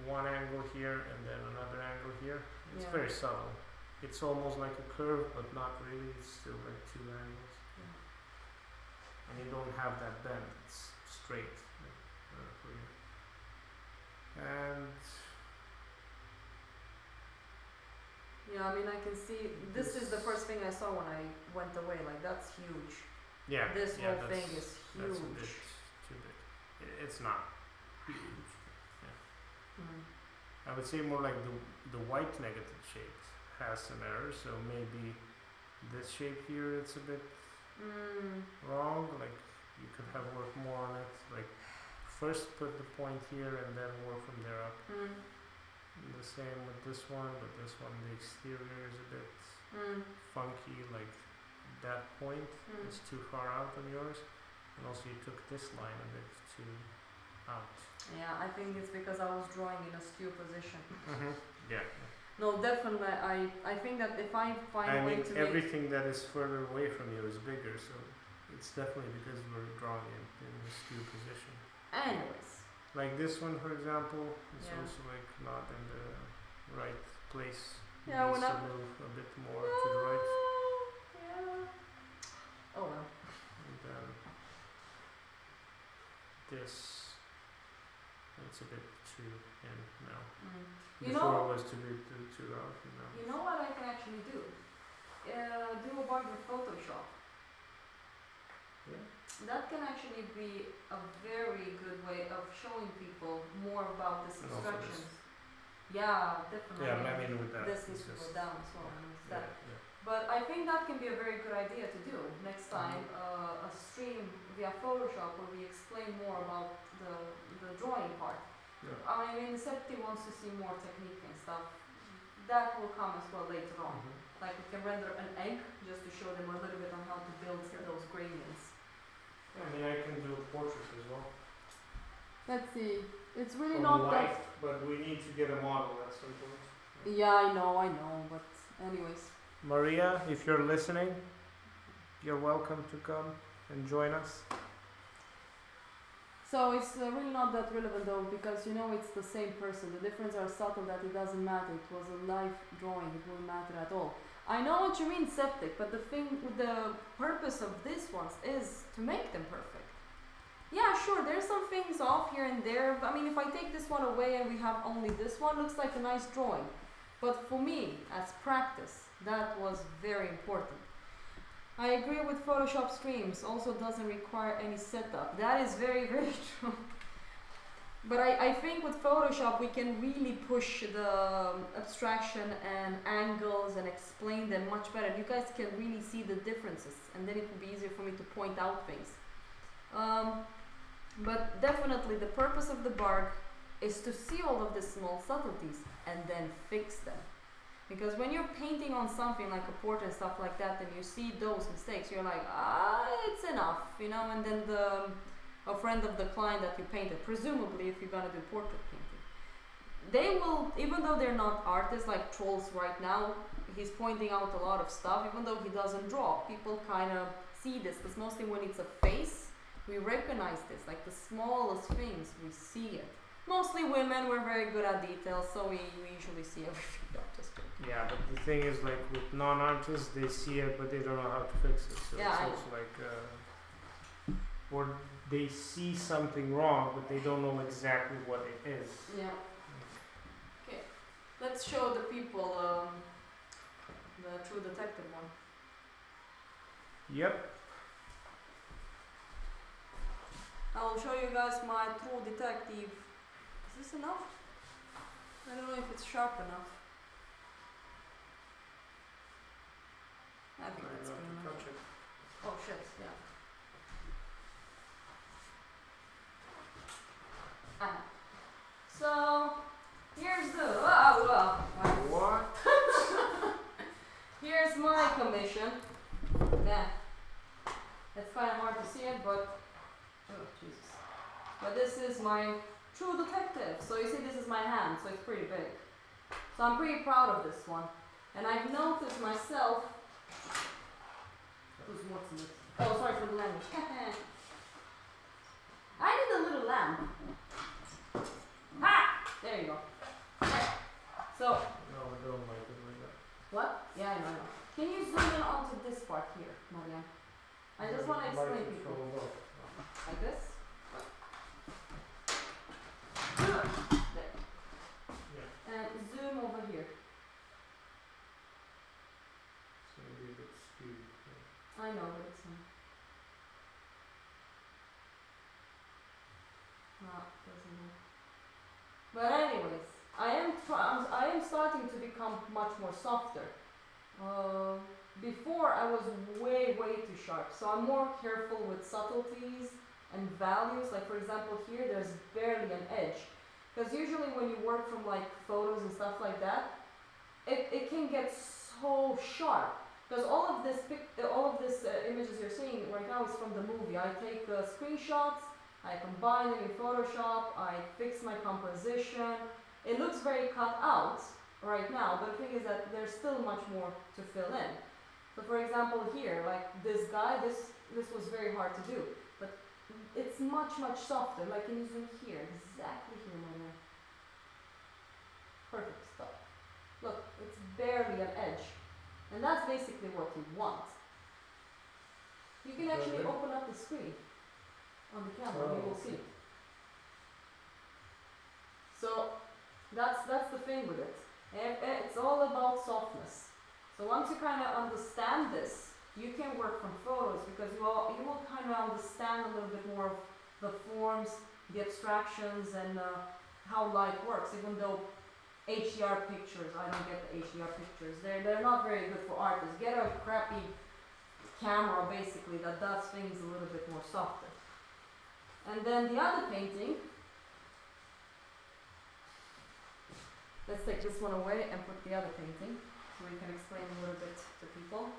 [SPEAKER 1] one angle here and then another angle here. It's
[SPEAKER 2] Yeah.
[SPEAKER 1] very subtle. It's almost like a curve, but not really. It's still like two angles, and you don't have that bend. It's straight for you. And
[SPEAKER 2] Yeah, I mean I can see this is the first thing I saw when I went away. Like that's huge.
[SPEAKER 1] yeah,
[SPEAKER 2] This
[SPEAKER 1] yeah,
[SPEAKER 2] whole
[SPEAKER 1] that's,
[SPEAKER 2] thing is
[SPEAKER 1] that's a
[SPEAKER 2] huge.
[SPEAKER 1] bit too big. It's not huge. I would say more like the white negative shape has some errors, so maybe this shape here it's a bit wrong. Like you could have worked more on it. Like first put the point here and then work from there up. The same with this one, but this one the exterior is a bit funky. Like that point is too far out on yours, and also you took this line a bit too out.
[SPEAKER 2] Yeah, I think it's because I was drawing in a skew position.
[SPEAKER 1] Yeah.
[SPEAKER 2] No, definitely. I think that if I find
[SPEAKER 1] I
[SPEAKER 2] a way
[SPEAKER 1] mean,
[SPEAKER 2] to make
[SPEAKER 1] everything that is further away from you is bigger, so it's definitely because you were drawing it in a skew position.
[SPEAKER 2] anyways.
[SPEAKER 1] Like this one, for example, is
[SPEAKER 2] Yeah.
[SPEAKER 1] also like not in the right place. It
[SPEAKER 2] Yeah,
[SPEAKER 1] needs
[SPEAKER 2] when
[SPEAKER 1] to
[SPEAKER 2] I-
[SPEAKER 1] move a bit more to the right.
[SPEAKER 2] Yeah. Oh well.
[SPEAKER 1] And then this, it's a bit too in now.
[SPEAKER 2] You
[SPEAKER 1] Before
[SPEAKER 2] know,
[SPEAKER 1] it was too out, you know.
[SPEAKER 2] you know what I can actually do? Do a bug with Photoshop.
[SPEAKER 1] Yeah.
[SPEAKER 2] That can actually be a very good way of showing people more about this
[SPEAKER 1] And also
[SPEAKER 2] instructions. Yeah, definitely.
[SPEAKER 1] Yeah, but I mean with that.
[SPEAKER 2] This
[SPEAKER 1] it's
[SPEAKER 2] needs to go
[SPEAKER 1] just-
[SPEAKER 2] down as well. I noticed
[SPEAKER 1] Yeah,
[SPEAKER 2] that.
[SPEAKER 1] yeah.
[SPEAKER 2] But I think that can be a very good idea to do next time. A stream via Photoshop where we explain more about the drawing part.
[SPEAKER 1] Yeah.
[SPEAKER 2] I mean, Septi wants to see more technique and stuff. That will come as well later on. Like we can render an egg just to show them a little bit on how to build those gradients.
[SPEAKER 1] I mean, I can do a portrait as well.
[SPEAKER 2] Let's see. It's really
[SPEAKER 1] From
[SPEAKER 2] not
[SPEAKER 1] life, but we need to get a model at some point.
[SPEAKER 2] Yeah, I know. But anyways.
[SPEAKER 1] Maria, if you're listening, you're welcome to come and join us.
[SPEAKER 2] So it's really not that relevant though, because you know it's the same person. The difference are subtle that it doesn't matter. It was a live drawing. It wouldn't matter at all. I know what you mean, septic, but the purpose of these ones is to make them perfect. Yeah, sure, there's some things off here and there. But I mean, if I take this one away and we have only this one, looks like a nice drawing.
[SPEAKER 3] But for me, as practice, that was very important. I agree with Photoshop streams, also doesn't require any setup. That is very, very true. But I think with Photoshop we can really push the abstraction and angles and explain them much better. You guys can really see the differences, and then it will be easier for me to point out things. But definitely the purpose of the Barg is to see all of the small subtleties and then fix them. Because when you're painting on something like a portrait and stuff like that, and you see those mistakes, you're like, it's enough, you know, and then a friend of the client that you painted, presumably if you're gonna do portrait painting, they will, even though they're not artists like Trolls right now, he's pointing out a lot of stuff, even though he doesn't draw. People kind of see this, because mostly when it's a face, we recognize this, like the smallest things, we see it. Mostly women, we're very good at details, so we usually see everything. Just joking.
[SPEAKER 1] Yeah, but the thing is, like with non-artists, they see it, but they don't know how to fix it. So
[SPEAKER 3] Yeah,
[SPEAKER 1] it's
[SPEAKER 3] I
[SPEAKER 1] also like, or they see something wrong, but they don't know exactly what it is.
[SPEAKER 3] Yeah. Okay, let's show the people the True Detective one.
[SPEAKER 1] Yep.
[SPEAKER 3] I will show you guys my True Detective. Is this enough? I don't know if it's sharp enough. I think that's good enough.
[SPEAKER 1] Touch it.
[SPEAKER 3] Oh shit, yeah. So here's the
[SPEAKER 1] What?
[SPEAKER 3] here's my commission. Yeah, it's kind of hard to see it, but oh Jesus! But this is my True Detective. So you see, this is my hand, so it's pretty big. So I'm pretty proud of this one, and I've noticed myself. What's in it? Oh, sorry for the language. I need a little lamp. Ah! There you go. So,
[SPEAKER 1] No, I don't like it like that.
[SPEAKER 3] what? Yeah, I know. Can you zoom in onto this part here, Marianne? I just want to explain to people. Like this? There.
[SPEAKER 1] Yeah.
[SPEAKER 3] And zoom over here.
[SPEAKER 1] It's gonna be a bit skewed.
[SPEAKER 3] I know, but it's no, it doesn't work. But anyways, I am starting to become much more softer. Before I was way too sharp, so I'm more careful with subtleties and values. Like for example here, there's barely an edge. Because usually when you work from like photos and stuff like that, it can get so sharp. Because all of this images you're seeing right now is from the movie. I take screenshots, I combine them in Photoshop, I fix my composition. It looks very cut out right now, but the thing is that there's still much more to fill in. So for example here, like this guy, this was very hard to do, but it's much softer. Like can you zoom here, exactly here, my man. Perfect stuff. Look, it's barely an edge. And that's basically what you want. You can actually open up the screen on the camera, you will see. So that's the thing with it. It's all about softness. So once you kind of understand this, you can work from photos because you will kind of understand a little bit more of the forms, the abstractions, and how light works. Even though HDR pictures, I don't get the HDR pictures. They're not very good for artists. Get a crappy camera basically that does things a little bit more softer. And then the other painting, let's take this one away and put the other painting so we can explain a little bit to people.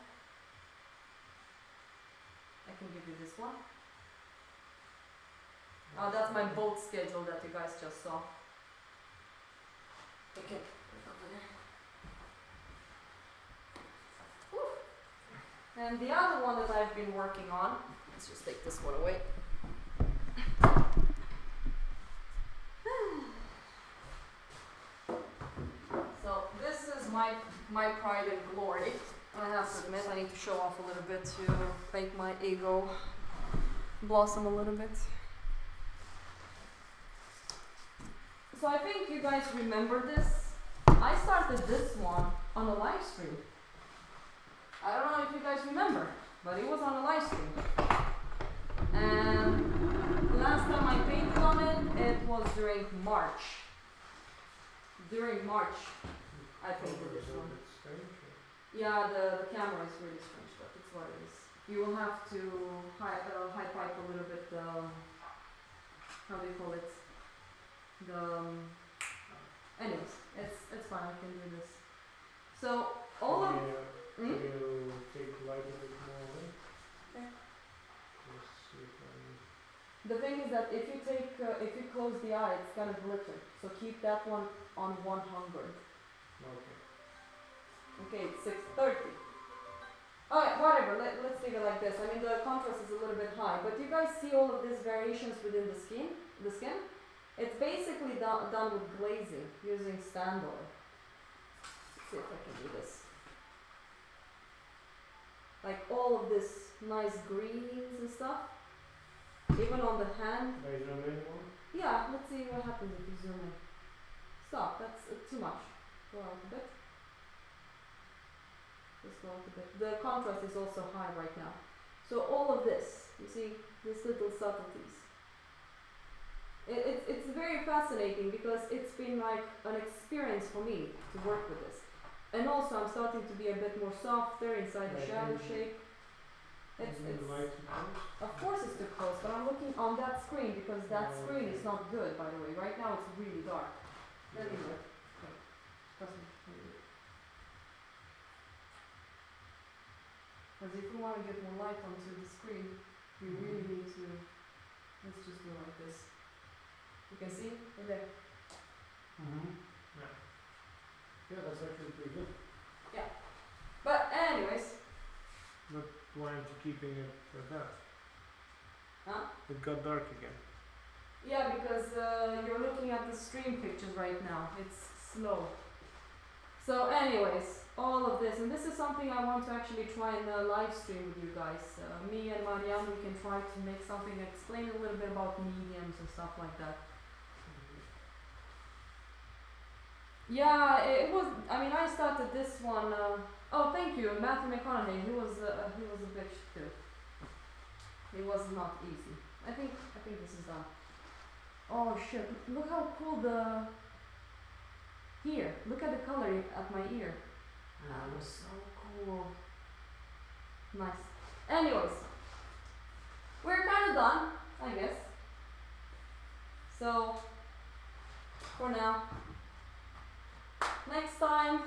[SPEAKER 3] I can give you this one. Oh, that's my boat schedule that you guys just saw. Okay, put it over there. Woo. And the other one that I've been working on, let's just take this one away. So this is my pride and glory. I have to admit, I need to show off a little bit to make my ego blossom a little bit. So I think you guys remember this. I started this one on a live stream. I don't know if you guys remember, but it was on a live stream. And last time I painted on it, it was during March. During March, I painted this one. Yeah, the camera is really strange, but it's what it is. You will have to high pipe a little bit the, how do you call it? Anyways, it's fine, I can do this. So, all of...
[SPEAKER 1] Can you take light a bit more away?
[SPEAKER 3] Okay.
[SPEAKER 1] Just see if I...
[SPEAKER 3] The thing is that if you close the eye, it's gonna glitter. So keep that one on 100.
[SPEAKER 1] Okay.
[SPEAKER 3] Okay, it's 630. Alright, whatever, let's leave it like this. I mean, the contrast is a little bit high, but you guys see all of these variations within the skin? It's basically done with glazing, using stand oil. Let's see if I can do this. Like all of this nice greens and stuff. Even on the hand.
[SPEAKER 1] Can I zoom in more?
[SPEAKER 3] Yeah, let's see what happens if you zoom in. Stop, that's too much. Go out a bit. Just go out a bit. The contrast is also high right now. So all of this, you see, these little subtleties. It's very fascinating because it's been like an experience for me to work with this. And also I'm starting to be a bit more softer inside the shadow shape. It's of course it's too close, but I'm looking on that screen because that screen is not good, by the way. Right now it's really dark. Let me look. Okay. Trust me. Because if we want to get more light onto the screen, we really need to, let's just do like this. You can see in there.
[SPEAKER 1] Yeah. Yeah, that's actually pretty good.
[SPEAKER 3] But anyways,
[SPEAKER 1] But why aren't you keeping it like that?
[SPEAKER 3] huh?
[SPEAKER 1] It got dark again.
[SPEAKER 3] Yeah, because you're looking at the stream pictures right now. It's slow. So anyways, all of this, and this is something I want to actually try and live stream with you guys. Me and Marianne, we can try to make something, explain a little bit about mediums and stuff like that. Yeah, it was, I mean, I started this one, oh thank you, Matthew McConaughey, he was a bitch too. It was not easy. I think this is done. Oh shit, look how cool here, look at the color at my ear. That was so cool. Nice. Anyways, we're kind of done, I guess. So, for now, next time,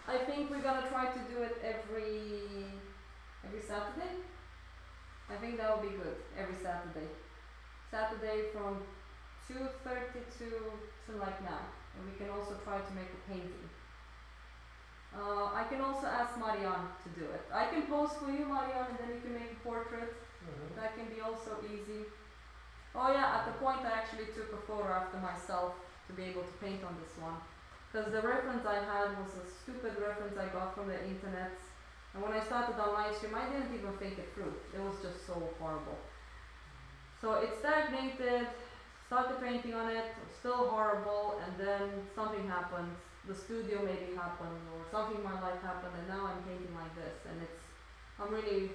[SPEAKER 3] I think we're gonna try to do it every Saturday. I think that will be good, every Saturday. Saturday from 2:30 to like now. And we can also try to make a painting. I can also ask Marianne to do it. I can pose for you, Marianne, and then you can make a portrait. That can be also easy. Oh yeah, at the point I actually took a photo after myself to be able to paint on this one. Because the reference I had was a stupid reference I got from the internet. And when I started on live stream, I didn't even think it through. It was just so horrible. So it stagnated, started painting on it, still horrible, and then something happened. The studio maybe happened, or something in my life happened, and now I'm painting like this. And I'm really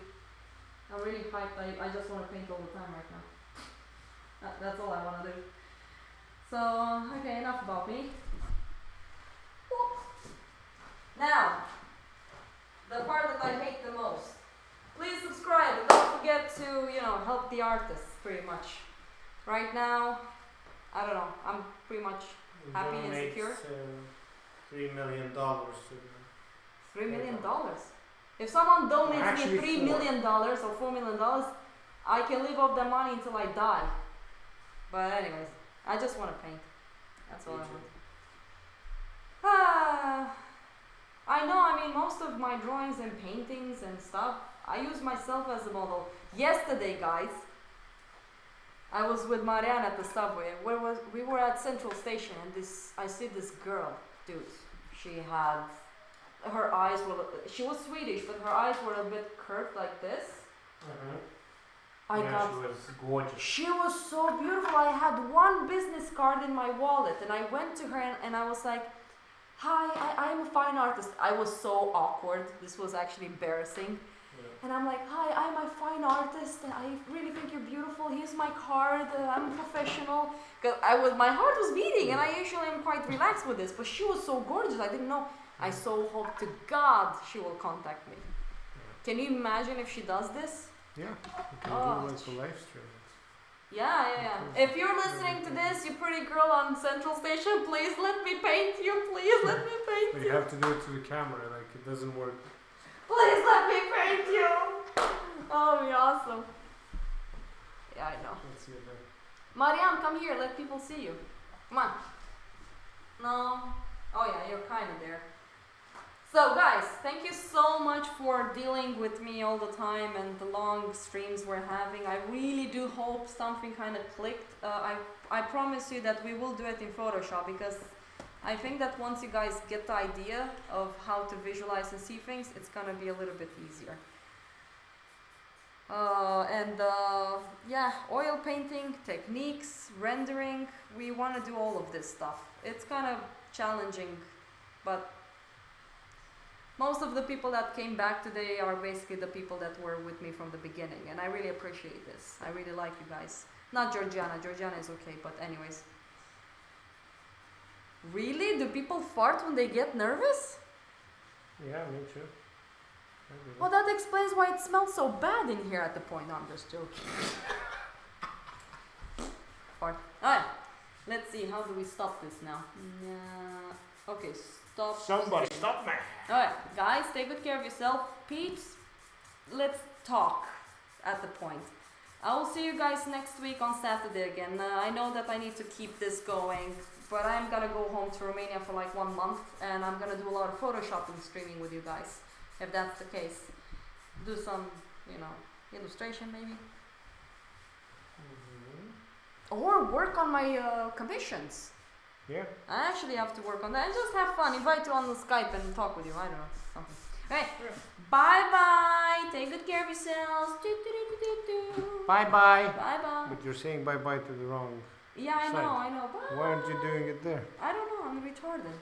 [SPEAKER 3] hyped. I just want to paint all the time right now. That's all I want to do. So, okay, enough about me. Now, the part that I hate the most. Please subscribe and don't forget to, help the artists pretty much. Right now, I don't know, I'm pretty much happy and secure.
[SPEAKER 1] $3 million to them.
[SPEAKER 3] $3 million? If someone donates me
[SPEAKER 1] Actually,
[SPEAKER 3] $3 million or $4 million, I can live off the money until I die. But anyways, I just want to paint. That's all I want. I know, most of my drawings and paintings and stuff, I use myself as a model. Yesterday, guys, I was with Marianne at the subway. We were at Central Station, and I see this girl, dude. She had her eyes were. She was Swedish, but her eyes were a bit curved like this.
[SPEAKER 1] She was gorgeous.
[SPEAKER 3] She was so beautiful. I had one business card in my wallet, and I went to her and I was like, hi, I'm a fine artist. I was so awkward. This was actually embarrassing.
[SPEAKER 1] Yeah.
[SPEAKER 3] And I'm like, hi, I'm a fine artist. And I really think you're beautiful. Here's my card. I'm a professional. Cause my heart was beating, and I usually am quite relaxed with this. But she was so gorgeous. I didn't know. I so hope to God she will contact me. Can you imagine if she does this?
[SPEAKER 1] Yeah, you can
[SPEAKER 3] Oh.
[SPEAKER 1] do like a live stream.
[SPEAKER 3] Yeah. If you're listening to this, you pretty girl on Central Station, please let me paint you. Please let me paint
[SPEAKER 1] But
[SPEAKER 3] you.
[SPEAKER 1] you have to do it to the camera, like it doesn't work.
[SPEAKER 3] Please let me paint you. Oh, it'd be awesome. Yeah, I know.
[SPEAKER 1] Let's see it then.
[SPEAKER 3] Mariam, come here. Let people see you. Come on. No. Oh yeah, you're kind of there. So guys, thank you so much for dealing with me all the time and the long streams we're having. I really do hope something kind of clicked. I promise you that we will do it in Photoshop, because I think that once you guys get the idea of how to visualize and see things, it's gonna be a little bit easier. Yeah, oil painting, techniques, rendering, we want to do all of this stuff. It's kind of challenging, but most of the people that came back today are basically the people that were with me from the beginning, and I really appreciate this. I really like you guys. Not Georgiana. Georgiana is okay, but anyways. Really? Do people fart when they get nervous?
[SPEAKER 1] Yeah, me too. I do
[SPEAKER 3] Well, that explains why it smells so bad in here at the point. No, I'm just joking. Fart. Alright, let's see. How do we stop this now? Okay, stop.
[SPEAKER 1] Somebody stop me!
[SPEAKER 3] Alright, guys, take good care of yourself. Peeps, let's talk at the point. I will see you guys next week on Saturday again. I know that I need to keep this going, but I'm gonna go home to Romania for like 1 month, and I'm gonna do a lot of Photoshopping streaming with you guys, if that's the case. Do some, illustration maybe. Or work on my commissions.
[SPEAKER 1] Yeah.
[SPEAKER 3] I actually have to work on that and just have fun. Invite you on the Skype and talk with you. I don't know. Something. Alright. Bye bye. Take good care of yourselves.
[SPEAKER 1] Bye bye!
[SPEAKER 3] Bye bye.
[SPEAKER 1] But you're saying bye bye to the wrong.
[SPEAKER 3] Yeah, I
[SPEAKER 1] Side.
[SPEAKER 3] know. Bye.
[SPEAKER 1] Why aren't you doing it there?
[SPEAKER 3] I don't know. I'm retarded.